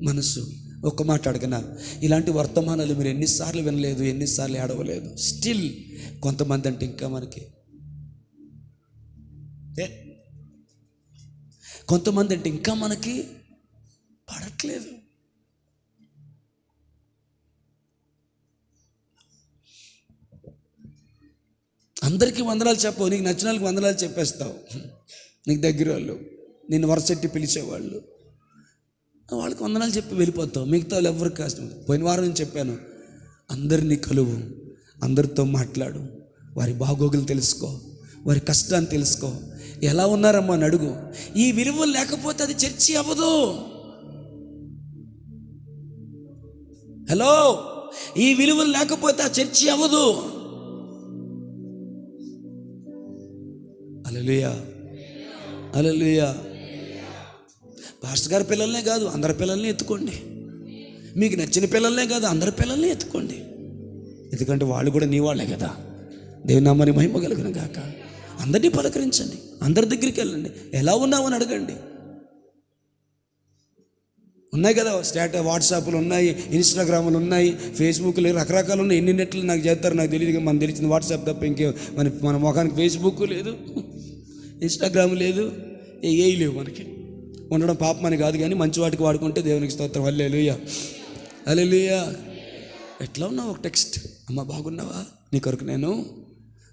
మనస్సు. ఒక్క మాట అడగనా, ఇలాంటి వర్తమానాలు మీరు ఎన్నిసార్లు వినలేదు, ఎన్నిసార్లు ఏడవలేదు, స్టిల్ కొంతమంది అంటే ఇంకా మనకి కొంతమంది అంటే ఇంకా మనకి పడట్లేదు. అందరికీ వందనాలు చెప్పవు, నీకు నచ్చిన వాళ్ళకి వందనాలు చెప్పేస్తావు. నీకు దగ్గర వాళ్ళు, నిన్ను వరసెట్టి పిలిచేవాళ్ళు, వాళ్ళకి వందనాలు చెప్పి వెళ్ళిపోతావు. మిగతా వాళ్ళు ఎవరికి కష్టం. పోయిన వారం నేను చెప్పాను, అందరినీ కలువు, అందరితో మాట్లాడు, వారి బాగోగులు తెలుసుకో, వారి కష్టాన్ని తెలుసుకో, ఎలా ఉన్నారమ్మా అని అడుగు. ఈ విలువలు లేకపోతే అది చర్చి అవ్వదు. హలో, ఈ విలువలు లేకపోతే ఆ చర్చి అవ్వదు. హల్లెలూయా, హల్లెలూయా. పాస్టర్ గారి పిల్లల్నే కాదు, అందరి పిల్లల్ని ఎత్తుకోండి. మీకు నచ్చిన పిల్లల్నే కాదు, అందరి పిల్లల్ని ఎత్తుకోండి. ఎందుకంటే వాళ్ళు కూడా నీ వాళ్ళే కదా. దేవుని నామానికి మహిమ కలుగును గాక. అందరినీ పలకరించండి, అందరి దగ్గరికి వెళ్ళండి, ఎలా ఉన్నావు అని అడగండి. ఉన్నాయి కదా, వాట్సాప్లు ఉన్నాయి, ఇన్స్టాగ్రామ్లు ఉన్నాయి, ఫేస్బుక్లు, రకరకాలు ఉన్నాయి. ఎన్ని నెట్లు నాకు చేస్తారు నాకు తెలియదు. మనం తెలిసింది వాట్సాప్ తప్ప ఇంకే మన ముఖానికి ఫేస్బుక్ లేదు, ఇన్స్టాగ్రామ్ లేదు, ఏ లేవు. మనకి ఉండడం పాపం అని కాదు, కానీ మంచి వాటికి వాడుకుంటే దేవునికి స్తోత్రం. హల్లెలూయా, హల్లెలూయా. ఎట్లా ఉన్నావు? ఒక టెక్స్ట్, అమ్మ బాగున్నావా, నీ కొరకు నేను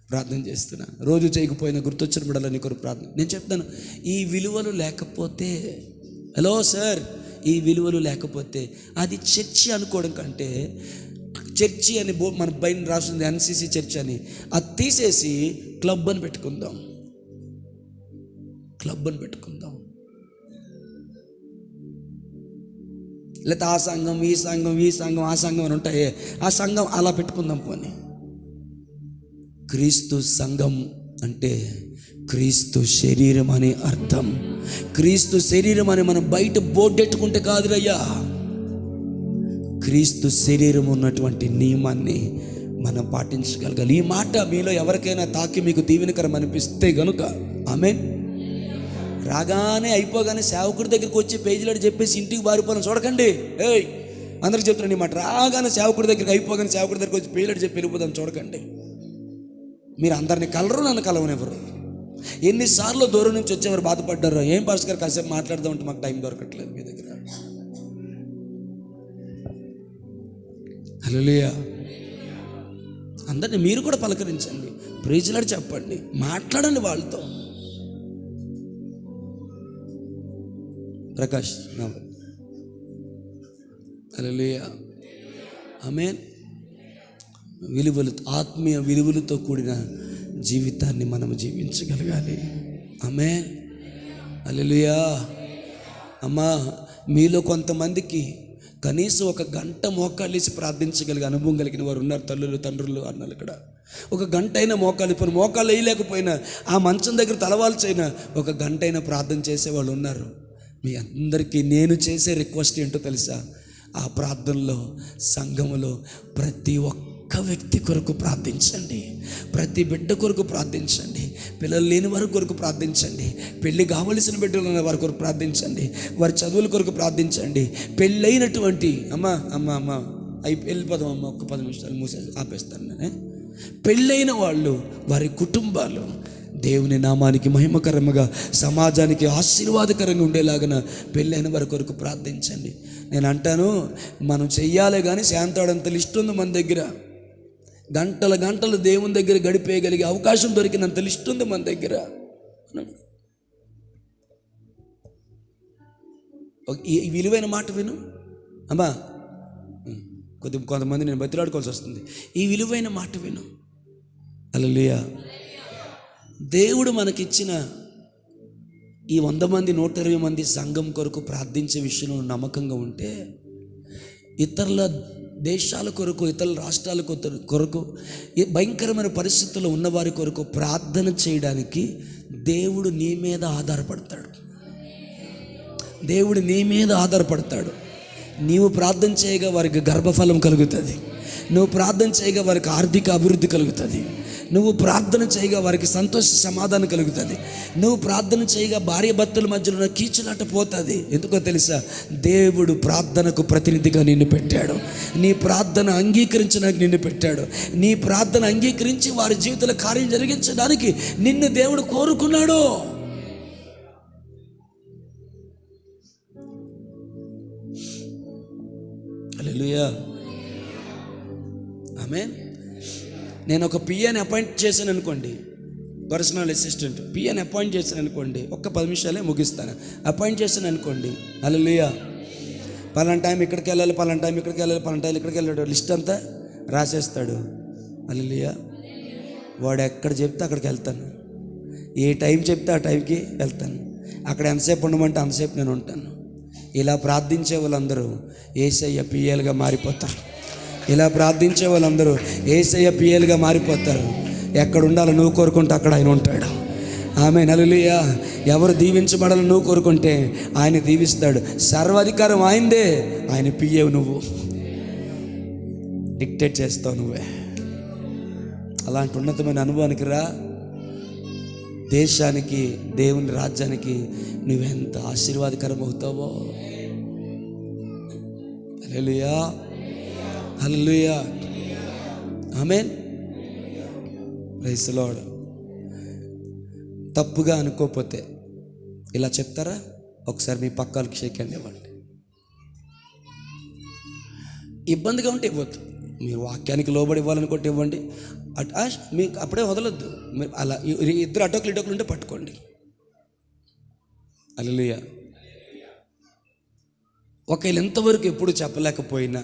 ప్రార్థన చేస్తున్నా. రోజు చేయకపోయినా గుర్తొచ్చిన బిడ్డల నీ కొరకు ప్రార్థన. నేను చెప్తాను, ఈ విలువలు లేకపోతే, హలో సార్, ఈ విలువలు లేకపోతే అది చర్చి అనుకోవడం కంటే, చర్చి అని మన పైన రాస్తుంది ఎన్సిసి చర్చ్ అని, అది తీసేసి క్లబ్ అని పెట్టుకుందాం. క్లబ్ అని పెట్టుకుందాం. లేకపోతే ఆ సంఘం, ఈ సంఘం, ఈ సంఘం, ఆ సంఘం అని ఉంటాయి, ఆ సంఘం అలా పెట్టుకుందాం. పోనీ క్రీస్తు సంఘం అంటే క్రీస్తు శరీరం అనే అర్థం. క్రీస్తు శరీరం అని మనం బయట బోర్డెట్టుకుంటే కాదురయ్యా, క్రీస్తు శరీరం ఉన్నటువంటి నియమాన్ని మనం పాటించగలగాలి. ఈ మాట మీలో ఎవరికైనా తాకి మీకు దీవెనకరం అనిపిస్తే గనుక ఆమేన్. రాగానే అయిపోగానే సేవకుడి దగ్గరికి వచ్చి పేజీలాడు చెప్పేసి ఇంటికి బారిపోయిన చూడకండి. అందరికి చెప్తున్నాను ఈ మాట. రాగానే సేవకుడి దగ్గరికి అయిపోగానే సేవకుడి దగ్గరికి వచ్చి పేజీలాడు చెప్పి వెళ్ళిపోదాం చూడకండి. మీరు అందరినీ కలరు, నన్ను కలవనివ్వరు. ఎన్నిసార్లు దూరం నుంచి వచ్చేవారు బాధపడ్డారు, ఏం పాస్టర్ గారు కాసేపు మాట్లాడదామంటే మాకు టైం దొరకట్లేదు మీ దగ్గర. హల్లెలూయా. అందరినీ మీరు కూడా పలకరించండి, ప్రైజ్లాడి చెప్పండి, మాట్లాడండి వాళ్ళతో. ప్రకాష్, హల్లెలూయా, ఆమేన్. విలువలు, ఆత్మీయ విలువలతో కూడిన జీవితాన్ని మనం జీవించగలగాలి. ఆమేన్, హల్లెలూయా. అమ్మా, మీలో కొంతమందికి కనీసం 1 గంట మోకాళ్ళేసి ప్రార్థించగలిగే అనుభవం కలిగిన వారు ఉన్నారు. తల్లులు, తండ్రులు, అన్నలు ఇక్కడ 1 గంట అయినా మోకాళ్ళు వేయలేకపోయినా, ఆ మంచం దగ్గర తలవాల్చైనా 1 గంట అయినా ప్రార్థన చేసేవాళ్ళు ఉన్నారు. మీ అందరికీ నేను చేసే రిక్వెస్ట్ ఏంటో తెలుసా? ఆ ప్రార్థనలో, సంఘములో ప్రతి ఒక్క వ్యక్తి కొరకు ప్రార్థించండి, ప్రతి బిడ్డ కొరకు ప్రార్థించండి, పిల్లలు లేని వారి కొరకు ప్రార్థించండి, పెళ్ళి కావలసిన బిడ్డలు ఉన్న వారి కొరకు ప్రార్థించండి, వారి చదువుల కొరకు ప్రార్థించండి. పెళ్ళైనటువంటి అమ్మ వెళ్ళిపోదాం అమ్మ, 1 10 నిమిషాలు ఆపేస్తాను నేను. పెళ్ళైన వాళ్ళు, వారి కుటుంబాలు దేవుని నామానికి మహిమకరంగా, సమాజానికి ఆశీర్వాదకరంగా ఉండేలాగా పెళ్ళైన వారి కొరకు ప్రార్థించండి. నేను అంటాను, మనం చెయ్యాలి కానీ శాంతాడంత లిస్ట్ ఉంది మన దగ్గర. గంటలు దేవుని దగ్గర గడిపేయగలిగే అవకాశం దొరికినంత లిస్ట్ ఉంది మన దగ్గర. ఈ విలువైన మాట విను అమ్మా. కొంతమంది నేను బతిలాడుకోవాల్సి వస్తుంది. ఈ విలువైన మాట విను. హల్లెలూయా. దేవుడు మనకిచ్చిన ఈ 100 మంది 120 మంది సంఘం కొరకు ప్రార్థించే విషయంలో నమ్మకంగా ఉంటే, ఇతరుల దేశాల కొరకు, ఇతరుల రాష్ట్రాల కొరకు, భయంకరమైన పరిస్థితుల్లో ఉన్నవారి కొరకు ప్రార్థన చేయడానికి దేవుడు నీ మీద ఆధారపడతాడు. దేవుడు నీ మీద ఆధారపడతాడు. నీవు ప్రార్థన చేయగా వారికి గర్భఫలం కలుగుతుంది. నువ్వు ప్రార్థన చేయగా వారికి ఆర్థిక అభివృద్ధి కలుగుతుంది. నువ్వు ప్రార్థన చేయగా వారికి సంతోష సమాధానం కలుగుతుంది. నువ్వు ప్రార్థన చేయగా భార్య భర్తల మధ్యలో ఉన్న కీచులాట పోతుంది. ఎందుకో తెలుసా? దేవుడు ప్రార్థనకు ప్రతినిధిగా నిన్ను పెట్టాడు. నీ ప్రార్థన అంగీకరించడానికి నిన్ను పెట్టాడు. నీ ప్రార్థన అంగీకరించి వారి జీవితంలో కార్యం జరిగించడానికి నిన్ను దేవుడు కోరుకున్నాడు. హల్లెలూయా, ఆమేన్. నేను ఒక పిఏని అపాయింట్ చేశాను అనుకోండి, పర్సనల్ అసిస్టెంట్ పిఏని అపాయింట్ చేశాను అనుకోండి, 10 నిమిషాలే ముగిస్తాను. అపాయింట్ చేశాను అనుకోండి, హల్లెలూయా, పలానా టైం ఇక్కడికి వెళ్ళాలి, పలానా టైం ఇక్కడికి వెళ్ళాలి, పలానా టైం ఇక్కడికి వెళ్ళాడు, లిస్ట్ అంతా రాసేస్తాడు. హల్లెలూయా. వాడు ఎక్కడ చెప్తే అక్కడికి వెళ్తాను, ఏ టైం చెప్తే ఆ టైంకి వెళ్తాను. అక్కడ ఎంతసేపు ఉండమంటే అంతసేపు నేను ఉంటాను. ఇలా ప్రార్థించే వాళ్ళందరూ యేసయ్య పిఏలుగా మారిపోతారు. ఇలా ప్రార్థించే వాళ్ళందరూ యేసయ్య పిఏలుగా మారిపోతారు. ఎక్కడ ఉండాలో నువ్వు కోరుకుంటే అక్కడ ఆయన ఉంటాడు. ఆమేన్, హల్లెలూయా. ఎవరు దీవించబడాలని నువ్వు కోరుకుంటే ఆయన దీవిస్తాడు. సర్వాధికారం ఆయనదే. ఆయన పిఏ, నువ్వు డిక్టేట్ చేస్తావు నువ్వే. అలాంటి ఉన్నతమైన అనుభవానికి రా. దేశానికి, దేవుని రాజ్యానికి నువ్వెంత ఆశీర్వాదకరం అవుతావో. Hallelujah, hallelujah, amen. Praise the Lord. తప్పుగా అనుకోకపోతే ఇలా చెప్తారా? ఒకసారి మీ పక్కలకి షేక్ హ్యాండ్ ఇవ్వండి. ఇబ్బందిగా ఉంటే ఇవ్వద్దు. మీరు వాక్యానికి లోబడి ఇవ్వాలనుకుంటే ఇవ్వండి. మీకు అప్పుడే వదలొద్దు. మీరు అలా ఇద్దరు అటోకులు ఉంటే పట్టుకోండి. హల్లెలూయా. ఒకవేళ ఎంతవరకు ఎప్పుడు చెప్పలేకపోయినా,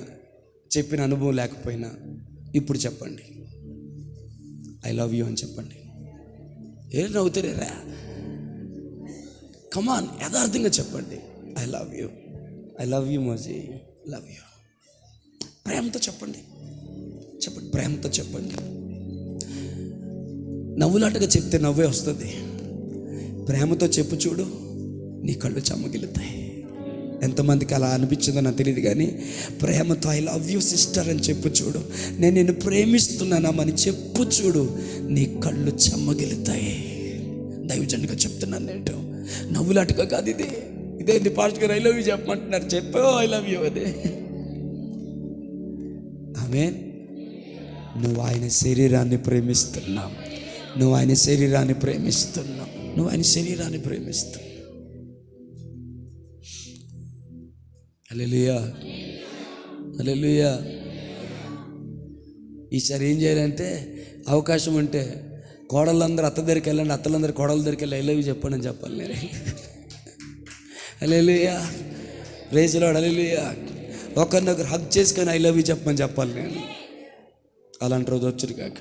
చెప్పిన అనుభవం లేకపోయినా ఇప్పుడు చెప్పండి, ఐ లవ్ యూ అని చెప్పండి. ఏ నవ్వుతారా? కమాన్, యథార్థంగా చెప్పండి, I love you, I love you మోజీ, లవ్ యూ. ప్రేమతో చెప్పండి, చెప్పండి, ప్రేమతో చెప్పండి. నవ్వులాటగా చెప్తే నవ్వే వస్తుంది. ప్రేమతో చెప్పు చూడు, నీ కళ్ళు చెమ్మగిలుతాయి. ఎంతమందికి అలా అనిపించిందో నాకు తెలియదు, కానీ ప్రేమతో ఐ లవ్ యూ సిస్టర్ అని చెప్పు చూడు, నేను నిన్ను ప్రేమిస్తున్నానమ్మని చెప్పు చూడు, నీ కళ్ళు చెమ్మగిలుతాయి. దైవజనుడిగా చెప్తున్నాను నేను, నవ్వులాటగా కాదు ఇది. ఇదేంటి పాస్టర్ గారు ఐ లవ్ యూ చెప్పమంటున్నారు, చెప్పావు ఐ లవ్ యూ అదే. ఆమేన్. నువ్వు ఆయన శరీరాన్ని ప్రేమిస్తున్నావు, నువ్వు ఆయన శరీరాన్ని ప్రేమిస్తున్నావు, నువ్వు ఆయన శరీరాన్ని ప్రేమిస్తున్నావు. హల్లెలూయా, హల్లెలూయా. ఈసారి ఏం చేయాలంటే, అవకాశం ఉంటే కోడళ్ళందరూ అత్త దగ్గరికి వెళ్ళండి, అత్తలందరూ కోడల దగ్గరికి వెళ్ళి ఐ లవ్ యూ చెప్పండి అని చెప్పాలి నేను. హల్లెలూయా, ప్రైజ్ ది లార్డ్, హల్లెలూయా. ఒకరినొకరు హగ్ చేసుకొని ఐ లవ్ యూ చెప్పమని చెప్పాలి నేను. అలాంటి రోజు వచ్చుడు కాక.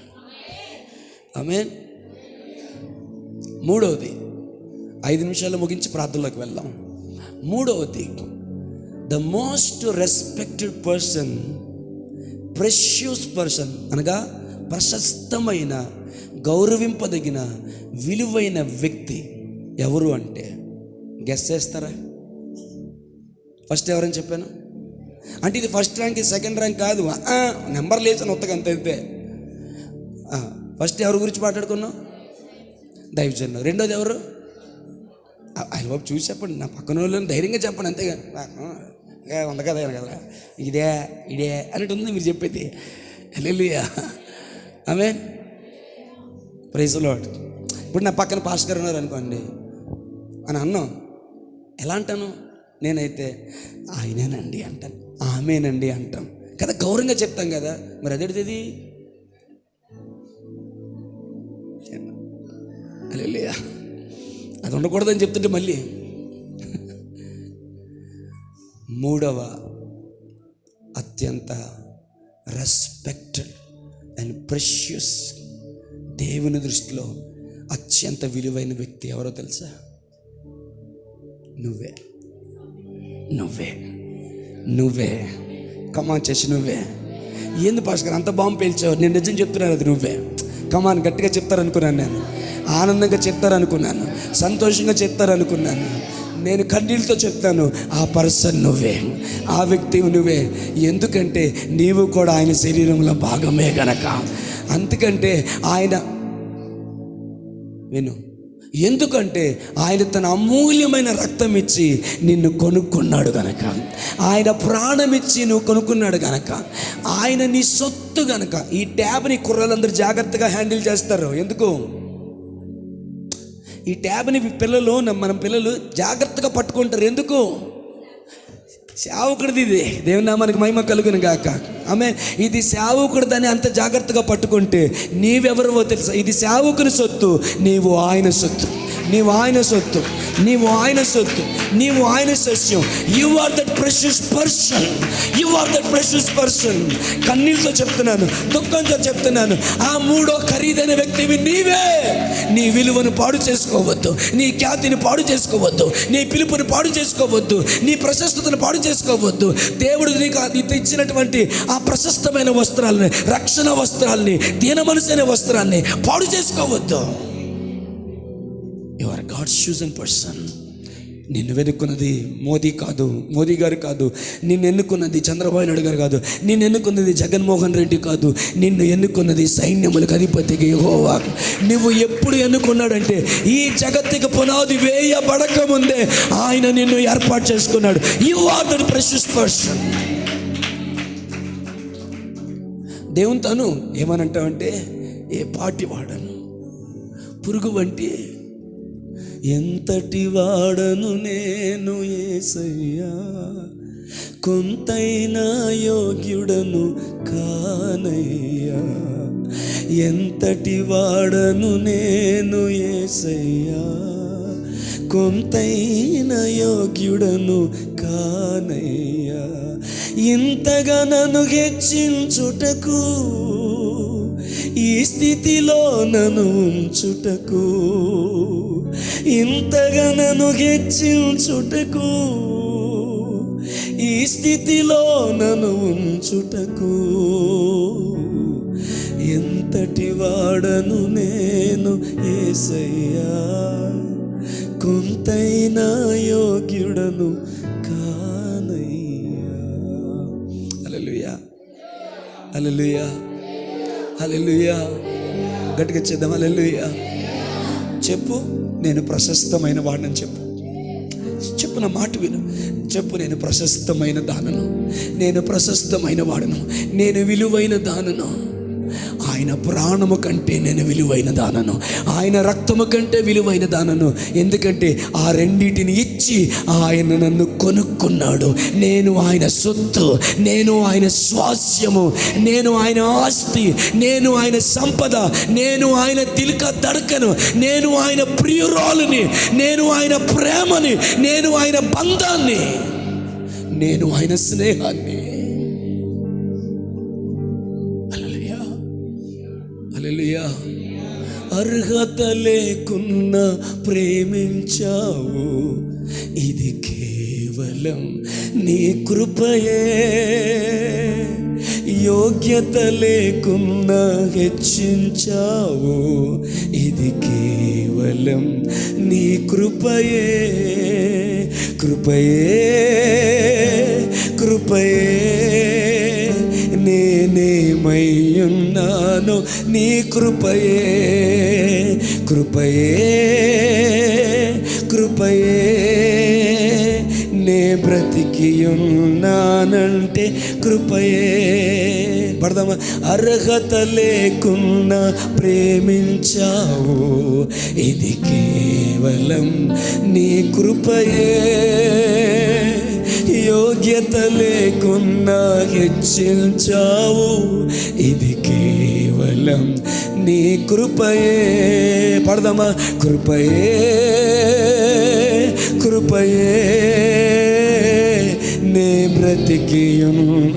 ఆమేన్. మూడవది, 5 నిమిషాలు ముగించి ప్రార్థనలోకి వెళ్దాం. మూడవది, the most respected person, precious person అనగా ప్రశస్తమైన, గౌరవింపదగిన, విలువైన వ్యక్తి ఎవరు అంటే గెస్ చేస్తారా? ఫస్ట్ ఎవరని చెప్పాను అంటే ఇది ఫస్ట్ ర్యాంక్, ఇది సెకండ్ ర్యాంక్ కాదు, నెంబర్ లేచిన ఉత్తగా అంతే. ఫస్ట్ ఎవరి గురించి మాట్లాడుకున్నాం? దైవజనుడు. రెండోది ఎవరు? ఐ బాబు చూసి చెప్పండి, నా పక్కన వాళ్ళని ధైర్యంగా చెప్పండి, అంతేగా ఉంది కదా కదా ఇదే ఇదే అన్నట్టు ఉంది మీరు చెప్పేది. హల్లెలూయా, ఆమేన్, ప్రైజ్ ది లార్డ్. ఇప్పుడు నా పక్కన పాస్టర్ గారు ఉన్నారు అనుకోండి అని అన్నాం, ఎలా అంటాను? నేనైతే ఆయనేనండి అంటాను, ఆమెనండి అంటాం కదా, గౌరవంగా చెప్తాం కదా. మరి అదేంటిది? హల్లెలూయా, అది ఉండకూడదని చెప్తుంటే మళ్ళీ. మూడవ అత్యంత రెస్పెక్టెడ్ అండ్ ప్రెషియస్, దేవుని దృష్టిలో అత్యంత విలువైన వ్యక్తి ఎవరో తెలుసా? నువ్వే, నువ్వే, నువ్వే. కమాన్ చేసి నువ్వే. ఏంది పాస్టర్ అంత బాంబు పేల్చావు? నేను నిజం చెప్తున్నాను, అది నువ్వే. కమాన్, గట్టిగా చెప్తారనుకున్నాను, నేను ఆనందంగా చెప్తారనుకున్నాను, సంతోషంగా చెప్తారనుకున్నాను. నేను కన్నీళ్ళతో చెప్తాను, ఆ పర్సన్ నువ్వే, ఆ వ్యక్తి నువ్వే. ఎందుకంటే నీవు కూడా ఆయన శరీరంలో భాగమే గనక. అందుకంటే ఆయన, విను, ఎందుకంటే ఆయన తన అమూల్యమైన రక్తం ఇచ్చి నిన్ను కొనుక్కున్నాడు గనక, ఆయన ప్రాణం ఇచ్చి నువ్వు కొనుక్కున్నాడు గనక, ఆయన నీ సొత్తు గనక. ఈ ట్యాబ్ని కుర్రలందరూ జాగ్రత్తగా హ్యాండిల్ చేస్తారు. ఎందుకు? ఈ ట్యాబ్ని పిల్లలు, మన పిల్లలు జాగ్రత్తగా పట్టుకుంటారు. ఎందుకు? సేవకుడిది ఇది, దేవుని నామానికి మహిమ కలుగును గాక. ఆమె ఇది సేవకుడిదని అంత జాగ్రత్తగా పట్టుకుంటే నీవెవరవో తెలుసా? ఇది సేవకుని సొత్తు, నీవు ఆయన సొత్తు, నీవు ఆయన సొత్తు, నీవు ఆయన సొత్తు, నీవు ఆయన సస్యం. You are that precious person, you are that precious person. కన్నీళ్ళతో చెప్తున్నాను, దుఃఖంతో చెప్తున్నాను, ఆ మూడో ఖరీదైన వ్యక్తివి నీవే. నీ విలువను పాడు చేసుకోవద్దు, నీ ఖ్యాతిని పాడు చేసుకోవద్దు, నీ పిలుపుని పాడు చేసుకోవద్దు, నీ ప్రశస్తతను పాడు చేసుకోవద్దు. దేవుడు నీకు ఇచ్చినటువంటి ఆ ప్రశస్తమైన వస్త్రాలని, రక్షణ వస్త్రాలని, దీన మనసైన వస్త్రాన్ని పాడు చేసుకోవద్దు. You are God's chosen person. నిన్ను వెనుక్కున్నది మోదీ కాదు, మోదీ గారు కాదు, నిన్ను ఎన్నుకున్నది చంద్రబాబు నాయుడు గారు కాదు, నిన్ను ఎన్నుకున్నది జగన్మోహన్ రెడ్డి కాదు, నిన్ను ఎన్నుకున్నది సైన్యములకు అధిపతికి యెహోవా. నువ్వు ఎప్పుడు ఎన్నుకున్నాడంటే ఈ జగత్తుకి పునాది వేయబడక ముందే ఆయన నిన్ను ఏర్పాటు చేసుకున్నాడు. You are the precious person. దేవుని తను ఏమనంటావంటే ఏ పాటి వాడను, పురుగు వంటి ఎంతటి వాడను నేను యేసయ్యా, కొంతైనా యోగ్యుడను కానయ్యా, ఎంతటి వాడను నేను యేసయ్యా, కొంతైనా యోగ్యుడను కానయ్యా, ఇంతగా నన్ను హెచ్చించుటకు, ఈ స్థితిలో నన్ను ఉంచుటకు, ఇంతగా నన్ను హెచ్చించుటకు, ఈ స్థితిలో నన్ను ఉంచుటకు, ఎంతటి వాడను నేను యేసయ్యా, కొంతైనా యోగ్యుడను కానయ్యా. హల్లెలూయా, హల్లెలూయా, హల్లెలూయా. గట్టిగా చేద్దాం, హల్లెలూయా. చెప్పు, నేను ప్రశస్తమైన వాడిని చెప్పు. చెప్పు, నా మాట విను. చెప్పు, నేను ప్రశస్తమైన దానను, నేను ప్రశస్తమైన వాడను, నేను విలువైన దానను. ఆయన ప్రాణము కంటే నేను విలువైన దానను, ఆయన రక్తము కంటే విలువైన దానను. ఎందుకంటే ఆ రెండిటిని ఇచ్చి ఆయన నన్ను కొనుక్కున్నాడు. నేను ఆయన సొత్తు, నేను ఆయన స్వాస్యము, నేను ఆయన ఆస్తి, నేను ఆయన సంపద, నేను ఆయన తిలక తడకను, నేను ఆయన ప్రియురాలుని, నేను ఆయన ప్రేమని, నేను ఆయన బంధాన్ని, నేను ఆయన స్నేహాన్ని. హల్లెలూయా. అర్హత లేకున్నా ప్రేమించావు, ఇది కేవలం నీ కృపయే. యోగ్యత లేకున్నా హెచ్చించావు, ఇది కేవలం నీ కృపయే. కృపయే, కృపయే, నేనేమయ్యున్నాను నీ కృపయే. కృపయే, కృపయే, నే బ్రతికియున్నానంటే కృపయే. పడదామా? అర్హత లేకున్నా ప్రేమించావు, ఇది కేవలం నీ కృపయే. యోగ్యత లేకున్నా హెచ్చించావు, ఇది కేవలం నీ కృపయే. పడదామా? కృపయే, కృపయే, నే బ్రతికియున్నంటే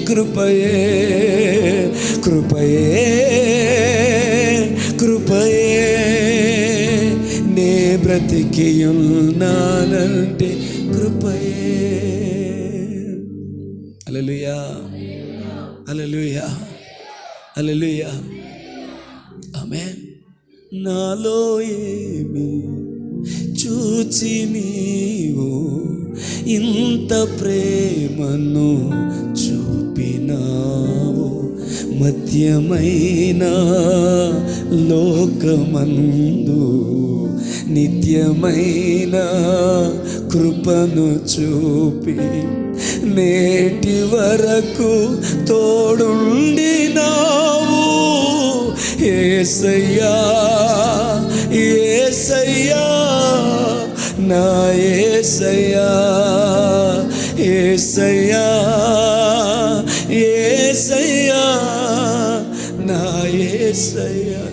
కృపయే. కృపయే, కృపయే, నే బ్రతికియున్నానంటే కృపయే. హల్లెలూయా, హల్లెలూయా, హల్లెలూయా, ఆమేన్. నాలో ఏమి చూచి నీవు ఇంత ప్రేమను చూపినావు, మధ్యమైన లోకమందు నిత్యమైన కృపను చూపి నేటి వరకు తోడుండినావు. యేసయ్యా, యేసయ్యా, నా యేసయ్యా, యేసయ్యా, యేసయ్యా, నా యేసయ్యా.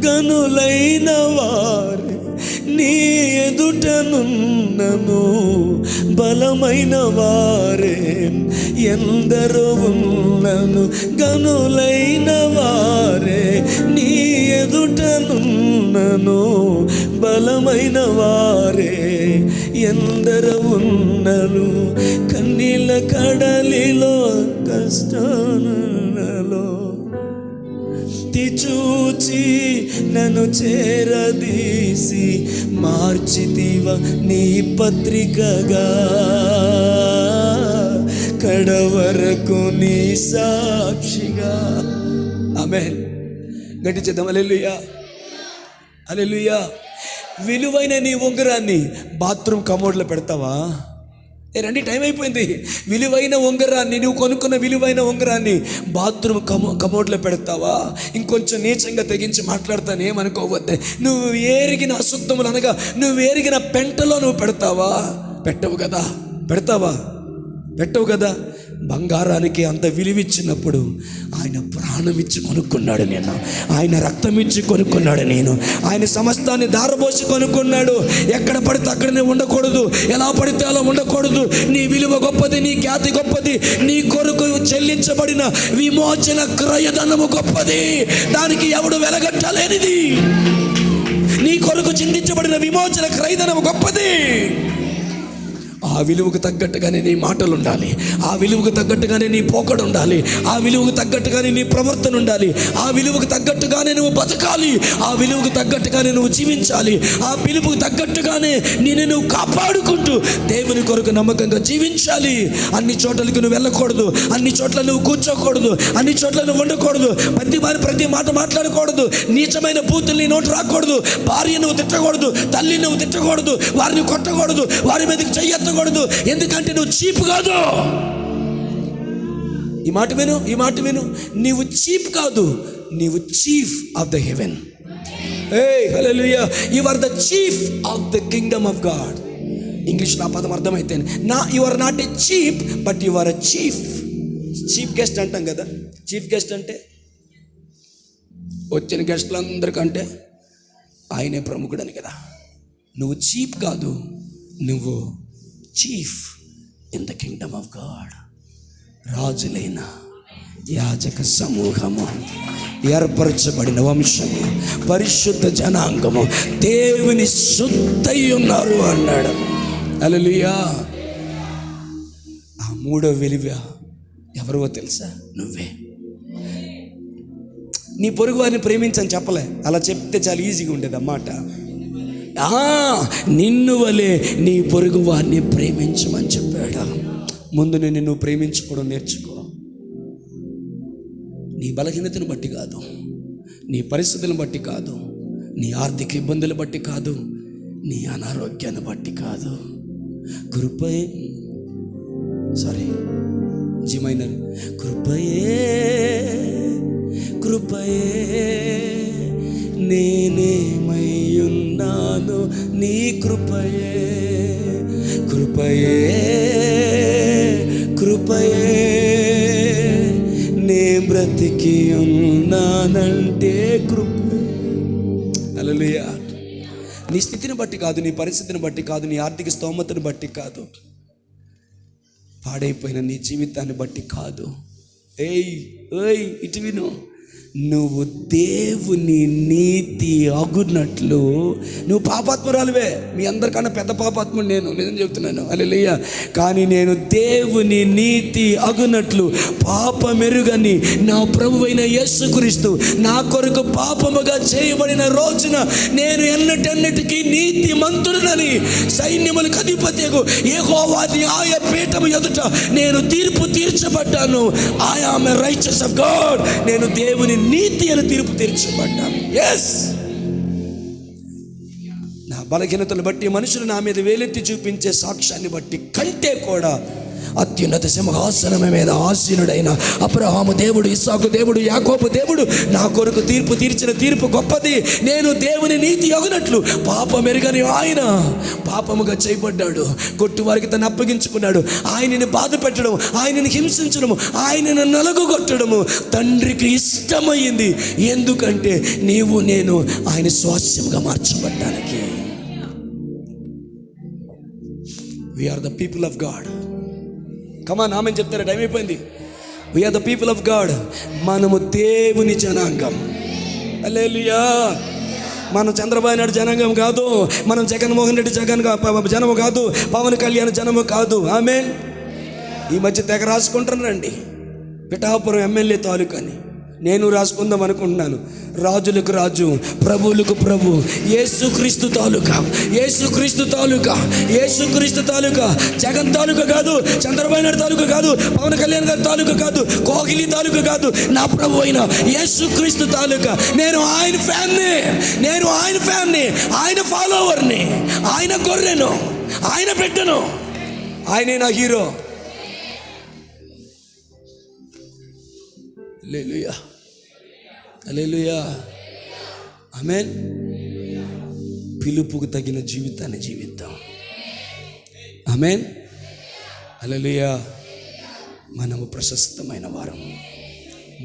గనులైన వారు నీ ఎదుటనున్నను, బలమైన వారే ఎందరో ఉన్నను. గనులైన వారే నీ ఎదుటనున్నను, బలమైన వారే ఎందరో ఉన్నను. కన్నీళ్ళ కడలిలో కష్టాలలో చూచి నన్ను చేరదీసి మార్చితివ నీ పత్రికగా, కడవరకు నీ సాక్షిగా. ఆమేన్. గట్టి చేద్దాం. హల్లెలూయా, హల్లెలూయా. విలువైన నీ ఉంగరాన్ని బాత్రూమ్ కమోడ్లో పెడతావా? రండి, టైం అయిపోయింది. విలువైన ఉంగరాన్ని, నువ్వు కొనుక్కున్న విలువైన ఉంగరాన్ని బాత్రూమ్ కమోడ్లో పెడతావా? ఇంకొంచెం నీచంగా తెగించి మాట్లాడతాను, ఏమనుకోవద్దే. నువ్వు ఎరిగిన అశుద్ధములు అనగా నువ్వు ఎరిగిన పెంటలో నువ్వు పెడతావా? పెట్టవు కదా. పెడతావా? పెట్టవు కదా. బంగారానికి అంత విలువిచ్చినప్పుడు ఆయన ప్రాణం ఇచ్చి కొనుక్కున్నాడు నేను, ఆయన రక్తం ఇచ్చి కొనుక్కున్నాడు నేను, ఆయన సమస్తాన్ని దారబోసి కొనుక్కున్నాడు. ఎక్కడ పడితే అక్కడనే ఉండకూడదు, ఎలా పడితే అలా ఉండకూడదు. నీ విలువ గొప్పది, నీ ఖ్యాతి గొప్పది, నీ కొరకు చెల్లించబడిన విమోచన క్రయధనము గొప్పది, దానికి ఎవడు వెలగట్టలేనిది. నీ కొరకు చిందించబడిన విమోచన క్రయధనము గొప్పది. ఆ విలువకు తగ్గట్టుగానే నీ మాటలు ఉండాలి, ఆ విలువకు తగ్గట్టుగానే నీ పోకడు ఉండాలి, ఆ విలువకు తగ్గట్టుగానే నీ ప్రవర్తన ఉండాలి, ఆ విలువకు తగ్గట్టుగానే నువ్వు బతకాలి, ఆ విలువకు తగ్గట్టుగానే నువ్వు జీవించాలి, ఆ పిలుపుకు తగ్గట్టుగానే నిన్ను నువ్వు కాపాడుకుంటూ దేవుని కొరకు నమ్మకంగా జీవించాలి. అన్ని చోట్లకి నువ్వు వెళ్ళకూడదు, అన్ని చోట్ల నువ్వు కూర్చోకూడదు, అన్ని చోట్ల నువ్వు ఉండకూడదు, ప్రతి మాట మాట్లాడకూడదు, నీచమైన బూతులు నీ నోటు రాకూడదు, భార్య నువ్వు తిట్టకూడదు, తల్లి నువ్వు తిట్టకూడదు, వారిని కొట్టకూడదు, వారి మీదకి చెయ్యెత్తకూడదు. ఎందుకంటే నువ్వు చీప్ కాదు. ఈ మాట విను, నీవు చీప్ కాదు, నీవు chief of the heaven. Hallelujah. You are the chief of the kingdom of God. ఇంగ్లీష్లో ఆ పదం అర్థమైతే you are not a chief but you are a chief. Chief guest అంటాం కదా. చీఫ్ గెస్ట్ అంటే వచ్చిన గెస్టులందరికంటే ఆయనే ప్రముఖుడని కదా. నువ్వు చీఫ్ కాదు, నువ్వు chief in the kingdom of God. రాజులైన యాజక సమూహము, ఏర్పరచబడిన వంశము, పరిశుద్ధ జనాంగము, దేవుని సొత్తై ఉన్నారు అన్నాడు. హల్లెలూయా. ఆ మూడో విలువ ఎవరో తెలుసా? నువ్వే. నీ పొరుగు వారిని ప్రేమించని చెప్పలే, అలా చెప్తే చాలా ఈజీగా ఉండేది అన్నమాట. నిన్ను వలే నీ పొరుగు వారిని ప్రేమించమని చెప్పాడు. ముందు నిన్ను నువ్వు ప్రేమించుకోవడం నేర్చుకో. నీ బలహీనతను బట్టి కాదు, నీ పరిస్థితులను బట్టి కాదు, నీ ఆర్థిక ఇబ్బందులు బట్టి కాదు, నీ అనారోగ్యాన్ని బట్టి కాదు. జిమైనర్ కృపయే నేనేమయ్యున్నాను నీ కృపయే నే బ్రతికి ఉన్నానంటే కృప. హల్లెలూయా. నీ స్థితిని బట్టి కాదు, నీ పరిస్థితిని బట్టి కాదు, నీ ఆర్థిక స్తోమతను బట్టి కాదు, పాడైపోయిన నీ జీవితాన్ని బట్టి కాదు. ఇటు విను. నువ్వు దేవుని నీతి అగునట్లు, నువ్వు పాపాత్మురాలువే. మీ అందరికన్నా పెద్ద పాపాత్ముడు నేను, నిజం చెప్తున్నాను. హల్లెలూయా. కానీ నేను దేవుని నీతి అగునట్లు పాపమెరుగని నా ప్రభువైన యేసుక్రీస్తు నా కొరకు పాపముగా చేయబడిన రోజున నేను ఎన్నటెన్నటికీ నీతి మంతుడనని సైన్యములకు అధిపతియగు యెహోవా న్యాయ పీఠము ఎదుట నేను తీర్పు తీర్చబడ్డాను. I am a righteous of God. నేను దేవుని నీతి అని తీర్పు తీర్చబడ్డాను. ఎస్. నా బలహీనతను బట్టి మనుషులు నా మీద వేలెత్తి చూపించే సాక్ష్యాన్ని బట్టి కంటే కూడా అత్యున్నత సింహాసనము మీద ఆసీనుడైన అబ్రహాము దేవుడు, ఇస్సాకు దేవుడు, యాకోబు దేవుడు నా కొరకు తీర్పు తీర్చిన తీర్పు గొప్పది. నేను దేవుని నీతి అగునట్లు పాపమెరుగని ఆయన పాపముగా చేయబడ్డాడు. కొట్టువారికి తను అప్పగించుకున్నాడు. ఆయనని బాధ పెట్టడం, ఆయనని హింసించడము, ఆయనను నలగొట్టడము తండ్రికి ఇష్టమైంది. ఎందుకంటే నీవు నేను ఆయన స్వాస్యంగా మార్చబడ్డానికి. We are the people of God. కమాన్, ఆమెను చెప్తారా? టైం అయిపోయింది. We are the people of God. మనము దేవుని జనాంగం. హల్లెలూయా. మనం చంద్రబాబు నాయుడు జనాంగం కాదు, మనం జగన్మోహన్ రెడ్డి జనము కాదు, పవన్ కళ్యాణ్ జనము కాదు. ఆమేన్. ఈ మధ్య తెగ రాసుకుంటారండి పిఠాపురం ఎమ్మెల్యే తాలూకాని. నేను రాసుకుందాం అనుకుంటున్నాను. రాజులకు రాజు, ప్రభువులకు ప్రభు, యేసుక్రీస్తు తాలూకా, యేసుక్రీస్తు తాలూకా, యేసుక్రీస్తు తాలూకా. జగన్ తాలూకా కాదు, చంద్రబాబు నాయుడు తాలూకా కాదు, పవన్ కళ్యాణ్ గారి తాలూకా కాదు, కోహ్లీ తాలూకా కాదు, నా ప్రభు అయిన యేసుక్రీస్తు తాలూకా. నేను ఆయన ఫ్యాన్ని, ఆయన ఫాలోవర్ని, ఆయన గొర్రెను, ఆయన బిడ్డను. ఆయనే నా హీరో. హల్లెలూయా, హల్లెలూయా, ఆమేన్. పిలుపుకు తగిన జీవితాన్ని జీవిద్దాం. ఆమేన్, హల్లెలూయా. మనము ప్రశస్తమైన వారం,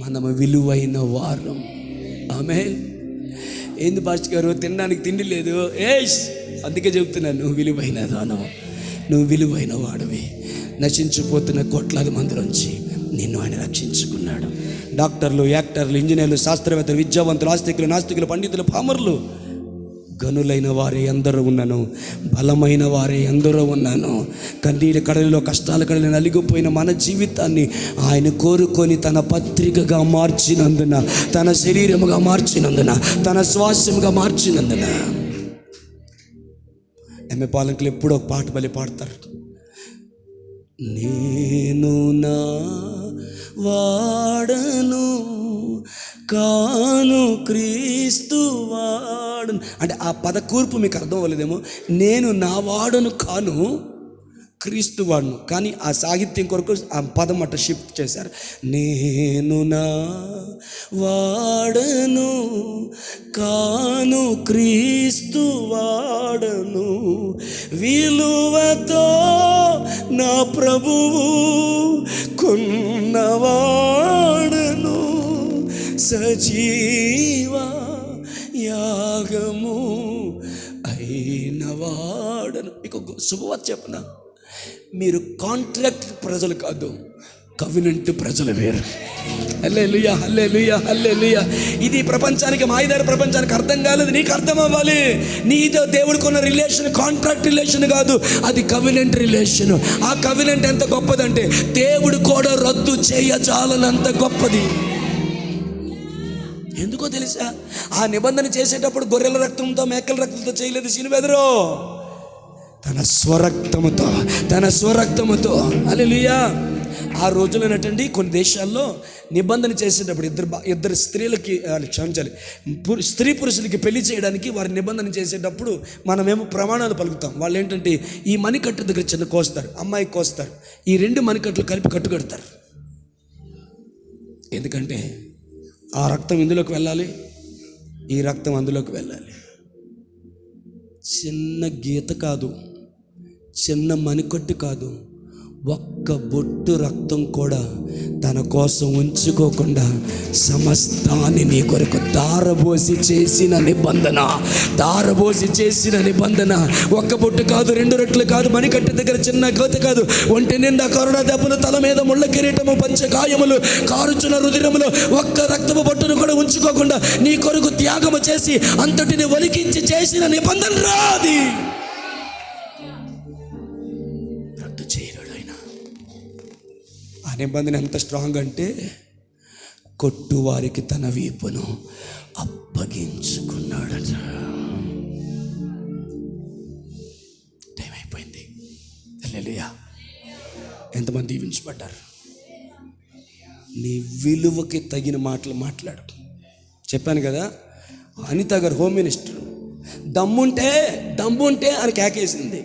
మనము విలువైన వారం. ఆమేన్. ఏంది పాస్టర్ గారు తినడానికి తిండి లేదు? అందుకే చెప్తున్నాను, నువ్వు విలువైన దానవు, నువ్వు విలువైన వాడివి. నశించిపోతున్న కోట్లాది మందిలోంచి నిన్ను ఆయన రక్షించుకున్నాడు. డాక్టర్లు, యాక్టర్లు, ఇంజనీర్లు, శాస్త్రవేత్తలు, విద్యావంతులు, ఆస్తికులు, నాస్తికులు, పండితులు, పామరులు, గనులైన వారే ఎందరో ఉన్నాను, బలమైన వారే ఎందరో ఉన్నాను. కన్నీటి కడలిలో, కష్టాల కడలిలో నలిగిపోయిన మన జీవితాన్ని ఆయన కోరుకొని తన పత్రికగా మార్చినందున, తన శరీరముగా మార్చినందున, తన స్వాస్యముగా మార్చినందున. ఎంఏ పాలకులు ఎప్పుడో ఒక పాట బలి పాడతారు. నేను నా వాడను కాను క్రీస్తు వాడను అంటే ఆ పద కూర్పు మీకు అర్థం అవ్వలేదేమో. నేను నా వాడను కాను క్రీస్తు వాడను, కానీ ఆ సాహిత్యం కొరకు ఆ పదం అట్ట షిఫ్ట్ చేశారు. నేను నా వాడను కాను క్రీస్తు వాడను, విలువతో నా ప్రభువు కొన్నవాడను, సజీవ యాగము అయినవాడను. మీకు శుభవార్త చెప్పనా, మీరు కాంట్రాక్ట్ ప్రజలు కాదు, కవినెంట్ ప్రజలు వేరు. హల్లెలూయా, హల్లెలూయా, హల్లెలూయా. ఇది ప్రపంచానికి, మాయదారి ప్రపంచానికి అర్థం కాలేదు, నీకు అర్థం అవ్వాలి. నీతో దేవుడికి ఉన్న రిలేషన్ కాంట్రాక్ట్ రిలేషన్ కాదు, అది కవినెంట్ రిలేషన్. ఆ కవినెంట్ ఎంత గొప్పదంటే దేవుడు కూడా రద్దు చేయజాలనంత గొప్పది. ఎందుకో తెలుసా, ఆ నిబంధన చేసేటప్పుడు గొర్రెల రక్తంతో, మేకల రక్తంతో చేయలేదు సిలువెదరో, తన స్వరక్తముతో. హల్లెలూయా. ఆ రోజుల్లో ఏంటండి, కొన్ని దేశాల్లో నిబంధన చేసేటప్పుడు ఇద్దరు స్త్రీలకి క్షమించాలి, స్త్రీ పురుషులకి పెళ్లి చేయడానికి వారి నిబంధన చేసేటప్పుడు మనమేమో ప్రమాణాలు పలుకుతాం. వాళ్ళు ఏంటంటే ఈ మణికట్టు దగ్గర చిన్న కోస్తారు, అమ్మాయి కోస్తారు, ఈ రెండు మణికట్లు కలిపి కట్టుకడతారు. ఎందుకంటే ఆ రక్తం ఇందులోకి వెళ్ళాలి, ఈ రక్తం అందులోకి వెళ్ళాలి. చిన్న గీత కాదు, చిన్న మణికట్టు కాదు, ఒక్క బొట్టు రక్తం కూడా తన కోసం ఉంచుకోకుండా సమస్తాన్ని నీ కొరకు దారబోసి చేసిన నిబంధన. ఒక్క బొట్టు కాదు, 2 రెట్లు కాదు, మణికట్టు దగ్గర చిన్న గీత కాదు, ఒంటి నిండా కరుణ దెబ్బలు, తల మీద ముళ్ళ కిరీటము, పంచగాయములు, కారుచున్న రుధిరములు, ఒక్క రక్తపు బొట్టును కూడా ఉంచుకోకుండా నీ కొరకు త్యాగము చేసి అంతటిని ఒలికించి చేసిన నిబంధన రాది. రద్దు చేయలేడు ఆయన. ఆ నిబంధన ఎంత స్ట్రాంగ్ అంటే కొట్టు వారికి తన వీపును అప్పగించుకున్నాడట. టైం అయిపోయింది. హల్లెలూయా. ఎంతమంది దీవించబడ్డారు? నీ విలువకి తగిన మాటలు మాట్లాడు. చెప్పాను కదా, అనిత గారు హోమ్ మినిస్టర్, దమ్ముంటే అని కేకేసింది.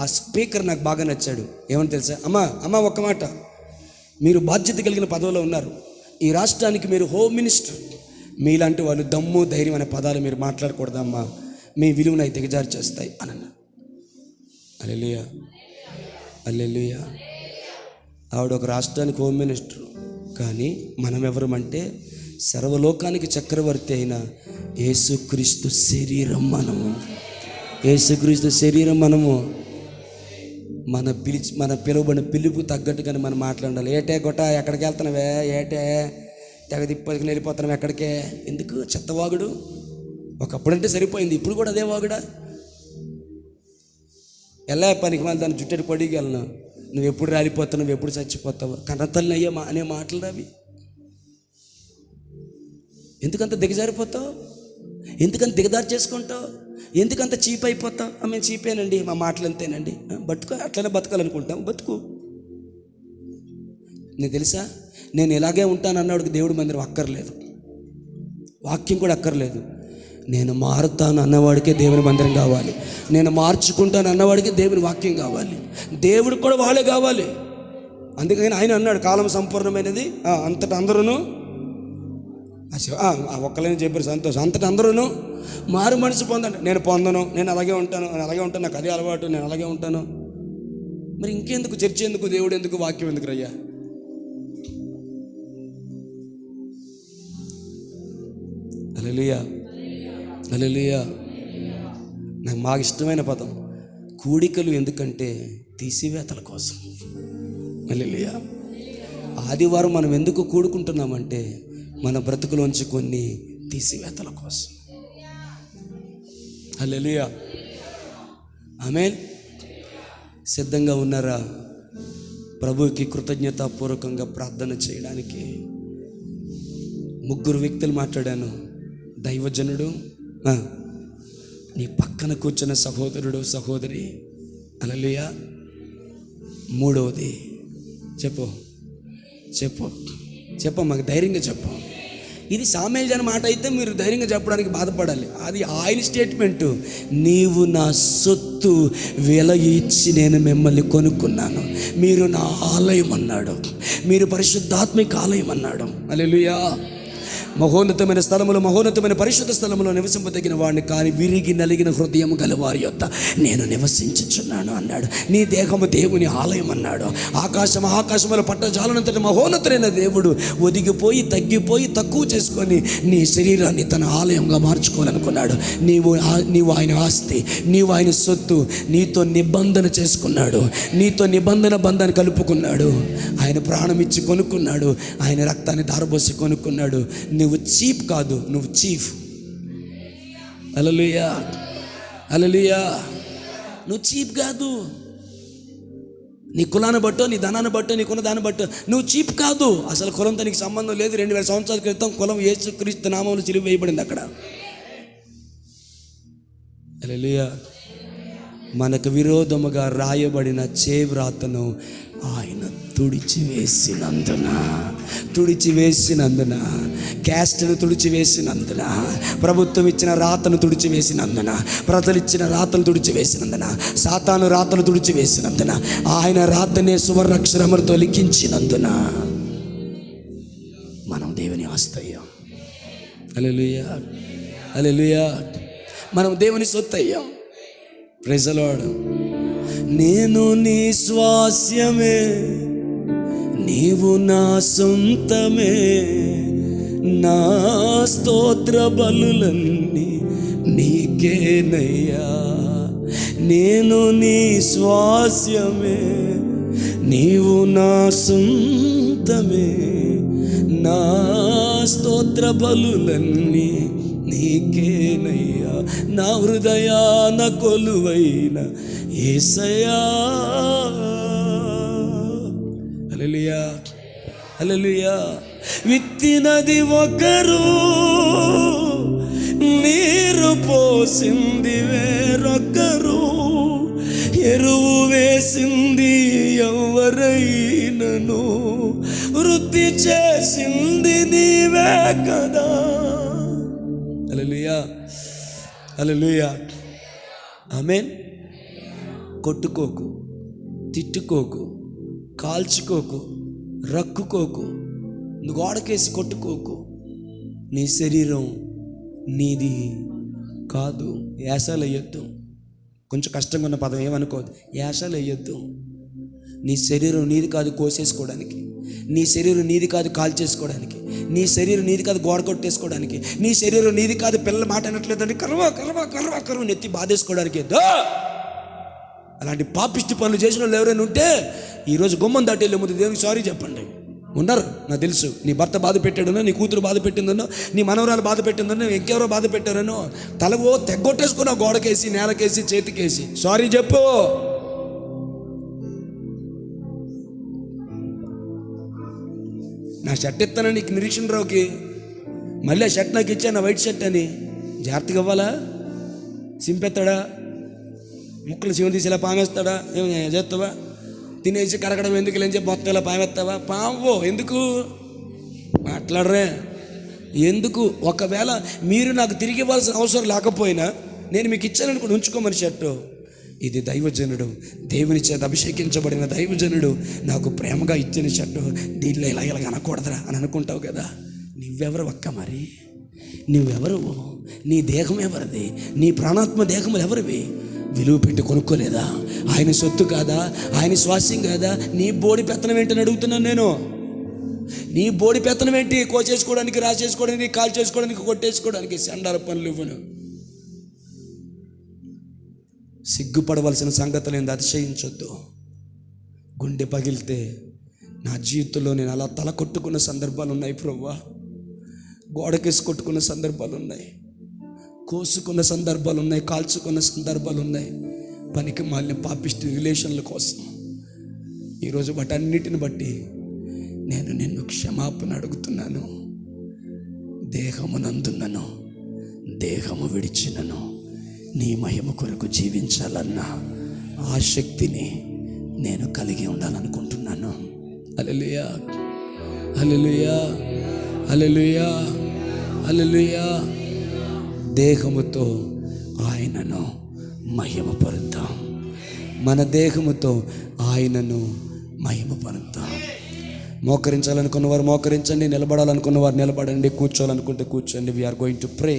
ఆ స్పీకర్ నాకు బాగా నచ్చాడు. ఏమని తెలుసా, అమ్మ ఒక్క మాట, మీరు బాధ్యత కలిగిన పదవిలో ఉన్నారు, ఈ రాష్ట్రానికి మీరు హోమ్ మినిస్టర్, మీలాంటి వాళ్ళు దమ్ము ధైర్యం అనే పదాలు మీరు మాట్లాడకూడదమ్మా, మీ విలువను అయితే దిగజారు చేస్తాయి అని అన్న. హల్లెలూయా, హల్లెలూయా. ఆవిడ ఒక రాష్ట్రానికి హోమ్ మినిస్టర్, కానీ మనం ఎవరమంటే సర్వలోకానికి చక్రవర్తి అయిన యేసుక్రీస్తు శరీరం మనము. యేసుక్రీస్తు శరీరం మనము. మన పిలువబడిన పిలుపు తగ్గట్టుగానే మనం మాట్లాడాలి. ఏటే గొట్ట ఎక్కడికి వెళ్తున్నావే, ఏటే తెగ తిప్పని వెళ్ళిపోతున్నావు ఎక్కడికే, ఎందుకు చెత్తవాగుడు? ఒకప్పుడంటే సరిపోయింది, ఇప్పుడు కూడా అదే వాగుడా? ఎలా పనికి మళ్ళీ దాన్ని జుట్టెడు పొడికి వెళ్ళను, నువ్వు ఎప్పుడు రాలిపోతావు, నువ్వు ఎప్పుడు చచ్చిపోతావు, కన్నతల్లి అయ్యే అనే మాటలు రావి. ఎందుకంత దిగజారిపోతావు? ఎందుకంత దిగదారి చేసుకుంటావు? ఎందుకంత చీప్ అయిపోతావు? మేము చీపేనండి, మా మాటలు అంతేనండి, బతుకు, అట్లనే బతకాలనుకుంటాం, బతుకు. నీకు తెలుసా, నేను ఇలాగే ఉంటాను అన్నాడు దేవుడి మందిరం అక్కర్లేదు, వాక్యం కూడా అక్కర్లేదు. నేను మారుతాను అన్నవాడికే దేవుని మందిరం కావాలి. నేను మార్చుకుంటాను అన్నవాడికి దేవుని వాక్యం కావాలి. దేవుడికి కూడా వాళ్ళే కావాలి. అందుకని ఆయన అన్నాడు, కాలం సంపూర్ణమైనది, అంతటా అందరూ ఒక్కలేని చెప్పారు సంతోషం. అంతటా అందరూ మారు మనసు పొందండి. నేను పొందను, నేను అలాగే ఉంటాను, నాకు అదే అలవాటు, నేను అలాగే ఉంటాను. మరి ఇంకెందుకు చర్చ ఎందుకు, దేవుడు ఎందుకు, వాక్యం ఎందుకు రయ్యా? హల్లెలూయా, హల్లెలూయా. నాకు బాగా ఇష్టమైన పదం కూడికలు. ఎందుకంటే తీసివేతల కోసం. హల్లెలూయా. ఆదివారం మనం ఎందుకు కూడుకుంటున్నామంటే మన బ్రతుకులోంచి కొన్ని తీసివేతల కోసం. హల్లెలూయా, ఆమేన్. సిద్ధంగా ఉన్నారా ప్రభువుకి కృతజ్ఞతాపూర్వకంగా ప్రార్థన చేయడానికి? 3 వ్యక్తులు మాట్లాడాను. దైవజనుడు, నీ పక్కన కూర్చున్న సహోదరుడు, సహోదరి. హల్లెలూయా. 3వది చెప్పు మాకు ధైర్యంగా చెప్పు. ఇది సామెల్ జన మాట అయితే మీరు ధైర్యంగా చెప్పడానికి బాధపడాలి. అది ఆయన స్టేట్మెంటు. నీవు నా సొత్తు వెల ఇచ్చి నేను మిమ్మల్ని కొనుక్కున్నాను, మీరు నా ఆలయం అన్నాడు, మీరు పరిశుద్ధాత్మిక ఆలయం అన్నాడు. హల్లెలూయా. మహోన్నతమైన స్థలములో, మహోన్నతమైన పరిశుద్ధ స్థలములో నివసింపదగిన వాడిని, కానీ విరిగి నలిగిన హృదయం గల వారి యొద్ద నేను నివసించుచున్నాను అన్నాడు. నీ దేహము దేవుని ఆలయం అన్నాడు. ఆకాశముల పట్టజాలనంతటి మహోన్నతులైన దేవుడు ఒదిగిపోయి, తగ్గిపోయి, తక్కువ చేసుకొని నీ శరీరాన్ని తన ఆలయంగా మార్చుకోవాలనుకున్నాడు. నీవు ఆయన ఆస్తి, నీవు ఆయన సొత్తు. నీతో నిబంధన చేసుకున్నాడు, నీతో నిబంధన బంధాన్ని కలుపుకున్నాడు. ఆయన ప్రాణం ఇచ్చి కొనుక్కున్నాడు, ఆయన రక్తాన్ని ధారబోసి కొనుక్కున్నాడు. నువ్వు చీప్ కాదు, నువ్వు చీఫ్. హల్లెలూయా, హల్లెలూయా. నువ్వు చీప్ కాదు. నీ కులాన్ని బట్టో, నీ ధనాన్ని బట్టో, నీకున్న దాన్ని బట్టో నువ్వు చీప్ కాదు. అసలు కులంతో నీకు సంబంధం లేదు. 2000 సంవత్సరాల క్రితం కులం యేసుక్రీస్తు నామములో సిలువ వేయబడింది అక్కడ. హల్లెలూయా. మనకు విరోధముగా రాయబడిన చేవ్రాతను ఆయన తుడిచివేసినందున, క్యాస్ట్ను తుడిచివేసినందున, ప్రభుత్వం ఇచ్చిన రాతను తుడిచివేసినందున, ప్రజలు ఇచ్చిన రాతను తుడిచివేసినందున, సాతాను రాతను తుడిచివేసినందున, ఆయన రాతనే సువర్ణాక్షరములతో లిఖించినందున మనం దేవుని ఆస్తయ్యాం. హల్లెలూయా, హల్లెలూయా. మనం దేవుని సొత్తయ్యాం. Praise the lord. నేను నీ స్వాస్యమే, నీవు నా సొంతమే, నా స్తోత్ర బలులన్నీ నీకేనయ్యా. నేను నీ స్వాస్యమే, నీవు నా సొంతమే, నా స్తోత్ర బలులన్నీ నీకేనయ్యా. నా హృదయాన కొలువైన యేసయ్యా. హల్లెలూయా, హల్లెలూయా. విత్తినది ఒకరు, నీరు పోసింది వేరొకరు, ఎరువు వేసింది ఎవరైనను, వృద్ధి చేసింది నీవే కదా. హల్లెలూయా, హల్లెలూయా, ఆమేన్. కొట్టుకోకు, తిట్టుకోకు, కాల్చుకోకు, రక్కుకోకు, గోడకేసి కొట్టుకోకు. నీ శరీరం నీది కాదు. యాసాలు వేయొద్దు. కొంచెం కష్టంగా ఉన్న పదం ఏమనుకోవద్దు. యాసాలు వేయొద్దు. నీ శరీరం నీది కాదు కోసేసుకోవడానికి, నీ శరీరం నీది కాదు కాల్ చేసుకోవడానికి, నీ శరీరం నీది కాదు గోడ కొట్టేసుకోవడానికి, నీ శరీరం నీది కాదు పిల్లల మాట అనట్లేదండి కరువు నెత్తి బాధేసుకోవడానికి. అలాంటి పాపిష్టి పనులు చేసిన వాళ్ళు ఎవరైనా ఉంటే ఈరోజు గుమ్మం దాటి వెళ్ళే ముందు దేవునికి సారీ చెప్పండి. ఉన్నారు, నాకు తెలుసు. నీ భర్త బాధ పెట్టాడనో, నీ కూతురు బాధ పెట్టిందనో, నీ మనవరాలు బాధ పెట్టిందనో, ఇంకెవరో బాధ పెట్టారనో తలవో తెగ్గొట్టేసుకున్నావు, గోడకేసి, నేలకేసి, చేతికేసి. సారీ చెప్పు. నా షర్ట్ ఇస్తానని నీకు నిరీక్షణ రావుకి మళ్ళీ ఆ షర్ట్ నాకు ఇచ్చా, నా వైట్ షర్ట్ అని జాగ్రత్తగా ఇవ్వాలా? సింపెత్తాడా? ముక్కలు శివం తీసి ఇలా పామేస్తాడా? ఏమి చేస్తావా? తినేసి కరగడం ఎందుకు లేని చెప్పి మొత్తం ఇలా పామేస్తావా? పావు ఎందుకు మాట్లాడరే? ఎందుకు? ఒకవేళ మీరు నాకు తిరిగి ఇవ్వాల్సిన అవసరం లేకపోయినా నేను మీకు ఇచ్చాననుకుని ఉంచుకోమని షర్టు. ఇది దైవజనుడు, దేవుని చేత అభిషేకించబడిన దైవజనుడు నాకు ప్రేమగా ఇచ్చిన షర్టు, దీనిలో ఇలా అనకూడదురా అని అనుకుంటావు కదా. నువ్వెవరు అక్క? మరి నువ్వెవరు? నీ దేహం ఎవరిది? నీ ప్రాణాత్మ దేహములు ఎవరివి? విలువ పెట్టి కొనుక్కోలేదా? ఆయన సొత్తు కాదా? ఆయన స్వాస్యం కాదా? నీ బోడి పెత్తనం ఏంటని అడుగుతున్నాను నేను. నీ బోడి పెత్తనం ఏంటి? కోసేసుకోవడానికి, రాసేసుకోవడానికి, కాల్ చేసుకోవడానికి, కొట్టేసుకోవడానికి సండాల పనులు ఇవ్వను. సిగ్గుపడవలసిన సంగతులు ఏంది? అతిశయించొద్దు. గుండె పగిలితే నా జీవితంలో నేను అలా తల కొట్టుకున్న సందర్భాలు ఉన్నాయి ప్రభువా. గోడకేసి కొట్టుకున్న సందర్భాలు ఉన్నాయి, కోసుకున్న సందర్భాలు ఉన్నాయి, కాల్చుకున్న సందర్భాలు ఉన్నాయి, పనికి మాలిన పాపిష్టి రిలేషన్ల కోసం. ఈరోజు వాటన్నిటిని బట్టి నేను నిన్ను క్షమాపణ అడుగుతున్నాను. దేహమునందున్నను, దేహము విడిచినను నీ మహిమ కొరకు జీవించాలన్న ఆసక్తిని నేను కలిగి ఉండాలనుకుంటున్నాను. హల్లెలూయా, హల్లెలూయా, హల్లెలూయా, హల్లెలూయా. దేహముతో ఆయనను మహిమపరుద్దాం. మన దేహముతో ఆయనను మహిమపరుద్దాం. మోకరించాలనుకున్న వారు మోకరించండి, నిలబడాలనుకున్న వారు నిలబడండి, కూర్చోాలనుకుంటే కూర్చోండి. We are going to pray.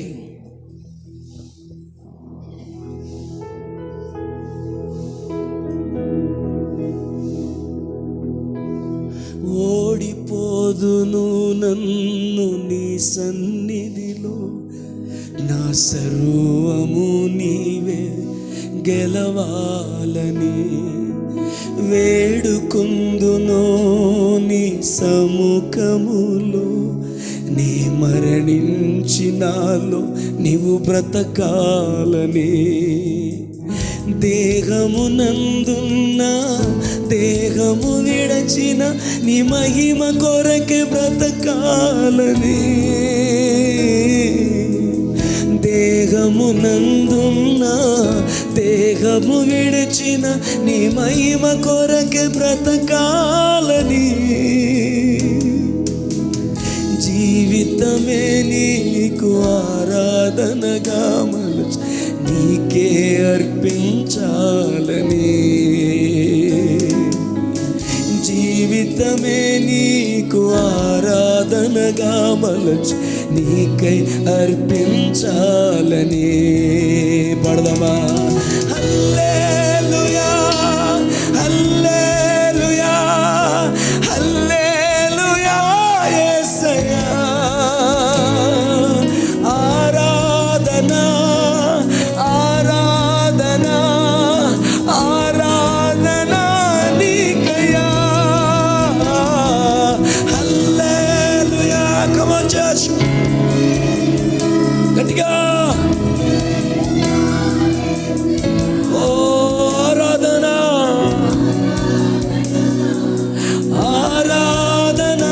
ఓడిపోదును నన్ను నీ సన్నిధిలో, నా సర్వము నీవే గెలవాలని వేడుకుందునో నీ సముఖములో. నీ మరణించినాలో నీవు బ్రతకాలని, దేహమునందున్న దేహము విడచిన నీ మహిమ కొరకే బ్రతకాలని, దేహమునందున్న దేహము విడిచిన నీ మహిమ కొరకే బ్రతకాలని, జీవితమే నీకు ఆరాధనగా మలచి నీకే అర్పించాలని, జీవితమే నీకు ఆరాధనగా మలచి నీకై అర్పించాలని. పడదామా? హల్లెలూయా, హల్లెలూయా, హల్లెలూయా యేసయ్యా. ఆరాధన, ఆరాధన, ఆరాధన నీకయ్యా. హల్లెలూయా. కమ్ ఆన్ చర్చ్, గట్టిగా. ఓ ఆరాధన, ఆరాధన,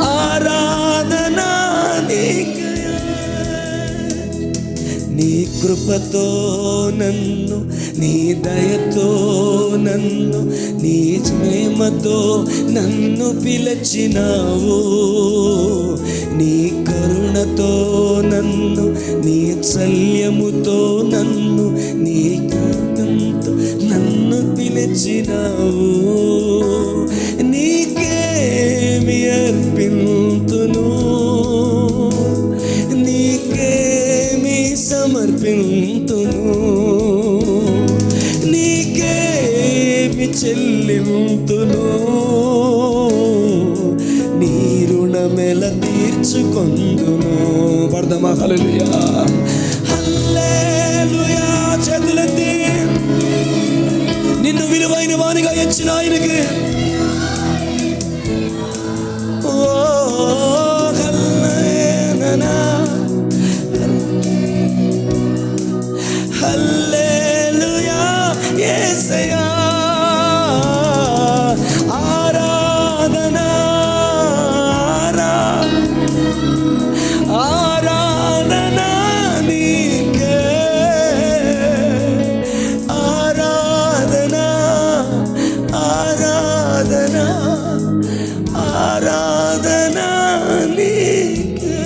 ఆరాధన నీకయ్యా. నీ కృపతో నన్ను, నీ దయతో నన్ను, నీ ప్రేమతో నన్ను పిలిచినావు, నీ కరుణతో నన్ను, నీ చల్యముతో నన్ను, నీ కరుణతో నన్ను పిలిచినావు. నీకేమి అర్పింతును, నీకేమి సమర్పింతును, నీకేమి చెల్లింతును, నీ రుణమెల తీర్చుకొందును. పడదామా? హల్లెలూయా, హల్లెలూయా. చేతులెత్తి నిన్ను విలువైన వానిగా ఎంచిన ఆయనకి ఓ హల్లెలూయా, హల్లెలూయా యేసయ్యా. ఆరాధన, ఆరాధన నీకే, ఆరాధన, ఆరాధన, ఆరాధన నీకే.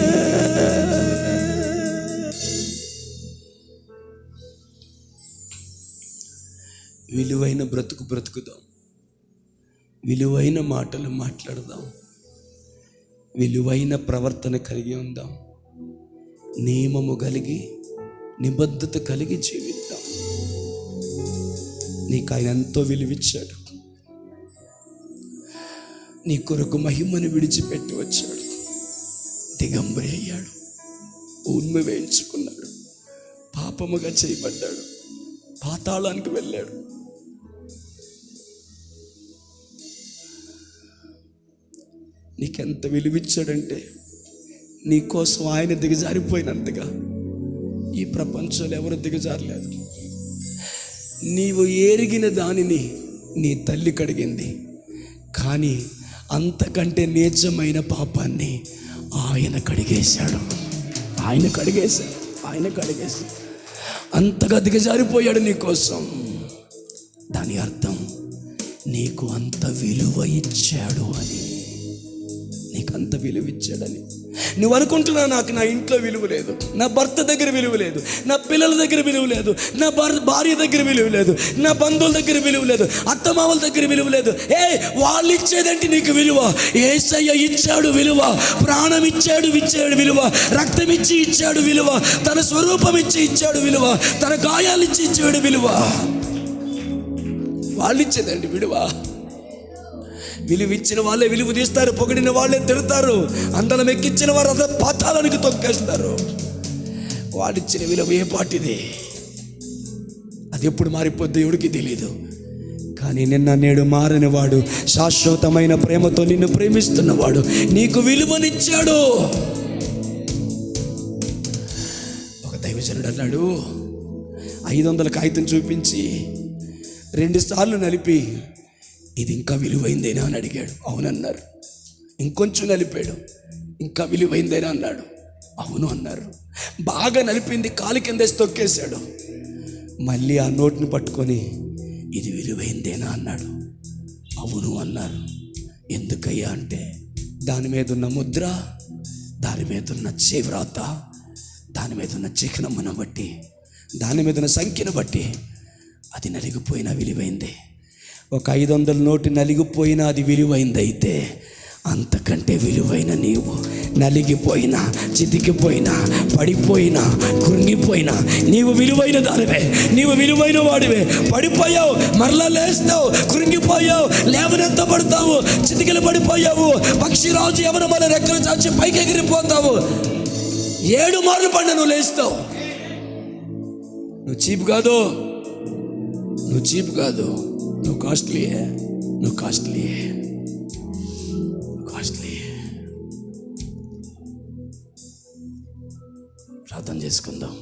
విలువైన బ్రతుకుదాం, విలువైన మాటలు మాట్లాడదాం, విలువైన ప్రవర్తన కలిగి ఉందాం, నియమము కలిగి నిబద్ధత కలిగి జీవిద్దాం. నీకు ఆయన ఎంతో విలువిచ్చాడు, నీ కొరకు మహిమను విడిచిపెట్టి వచ్చాడు, దిగంబరి అయ్యాడు, ఊన్మి వేయించుకున్నాడు, పాపముగా చేయబడ్డాడు, పాతాళానికి వెళ్ళాడు. నీకెంత విలువిచ్చాడంటే నీ కోసం ఆయన దిగజారిపోయినంతగా ఈ ప్రపంచంలో ఎవరు దిగజారలేదు. నీవు ఎరిగిన దానిని నీ తల్లి కడిగింది, కానీ అంతకంటే నీచమైన పాపాన్ని ఆయన కడిగేశాడు. అంతగా దిగజారిపోయాడు నీ కోసం. దాని అర్థం నీకు అంత విలువ ఇచ్చాడు అని, నీకు అంత విలువ ఇచ్చాడని. నువ్వు అనుకుంటున్నావు నాకు నా ఇంట్లో విలువ లేదు, నా భర్త దగ్గర విలువ లేదు, నా పిల్లల దగ్గర విలువ లేదు, నా భార్య దగ్గర విలువ లేదు, నా బంధువుల దగ్గర విలువ లేదు, అత్తమామల దగ్గర విలువ లేదు. వాళ్ళు ఇచ్చేదంటే నీకు విలువ. యేసయ్య ఇచ్చాడు విలువ, ప్రాణం ఇచ్చాడు విలువ, రక్తం ఇచ్చి ఇచ్చాడు విలువ, తన స్వరూపం ఇచ్చి ఇచ్చాడు విలువ, తన గాయాలు ఇచ్చి ఇచ్చాడు విలువ. వాళ్ళు ఇచ్చేదండి విలువ. విలువ ఇచ్చిన వాళ్ళే విలువ తీస్తారు, పొగిడిన వాళ్ళే తిడతారు, అందరం ఎక్కించిన వారు అదే పాతాళానికి తొక్కేస్తారు. వాడిచ్చిన విలువ ఏ పాటిది, అది ఎప్పుడు మారిపోద్ది దేవుడికి తెలియదు. కానీ నిన్న నేడు మారని వాడు, శాశ్వతమైన ప్రేమతో నిన్ను ప్రేమిస్తున్నవాడు నీకు విలువనిచ్చాడు. ఒక దైవజనుడు అన్నాడు, 500 కాగితం చూపించి 2 సార్లు నలిపి ఇది ఇంకా విలువైందేనా అని అడిగాడు. అవునన్నారు. ఇంకొంచెం నలిపాడు, ఇంకా విలువైందేనా అన్నాడు. అవును అన్నారు. బాగా నలిపింది కాలు కిందేసి తొక్కేశాడు. మళ్ళీ ఆ నోట్ని పట్టుకొని ఇది విలువైందేనా అన్నాడు. అవును అన్నారు. ఎందుకయ్యా అంటే దాని మీద ఉన్న ముద్ర, దాని మీద ఉన్న చేవ్రాత, దాని మీద ఉన్న చిహ్నమును బట్టి, దాని మీద ఉన్న సంఖ్యను బట్టి అది నలిగిపోయినా విలువైందే. ఒక 500 నోటు నలిగిపోయినా అది విలువైందైతే, అంతకంటే విలువైన నీవు నలిగిపోయినా, చితికిపోయినా, పడిపోయినా, కృంగిపోయినా నీవు విలువైన దానివే, నీవు విలువైన వాడివే. పడిపోయావు, మరలా లేస్తావు, కృంగిపోయావు, లేవనెత్తబడతావు, చితికిలు పడిపోయావు, పక్షిరాజు ఎవరు మన రెక్కలు చాచి పైకి ఎగిరిపోతావు. 7 మార్లు పడిన నువ్వు లేస్తావు. నువ్వు చీప్ కాదు, నువ్వు కాస్ట్లీయే. ప్రార్థన చేసుకుందాం.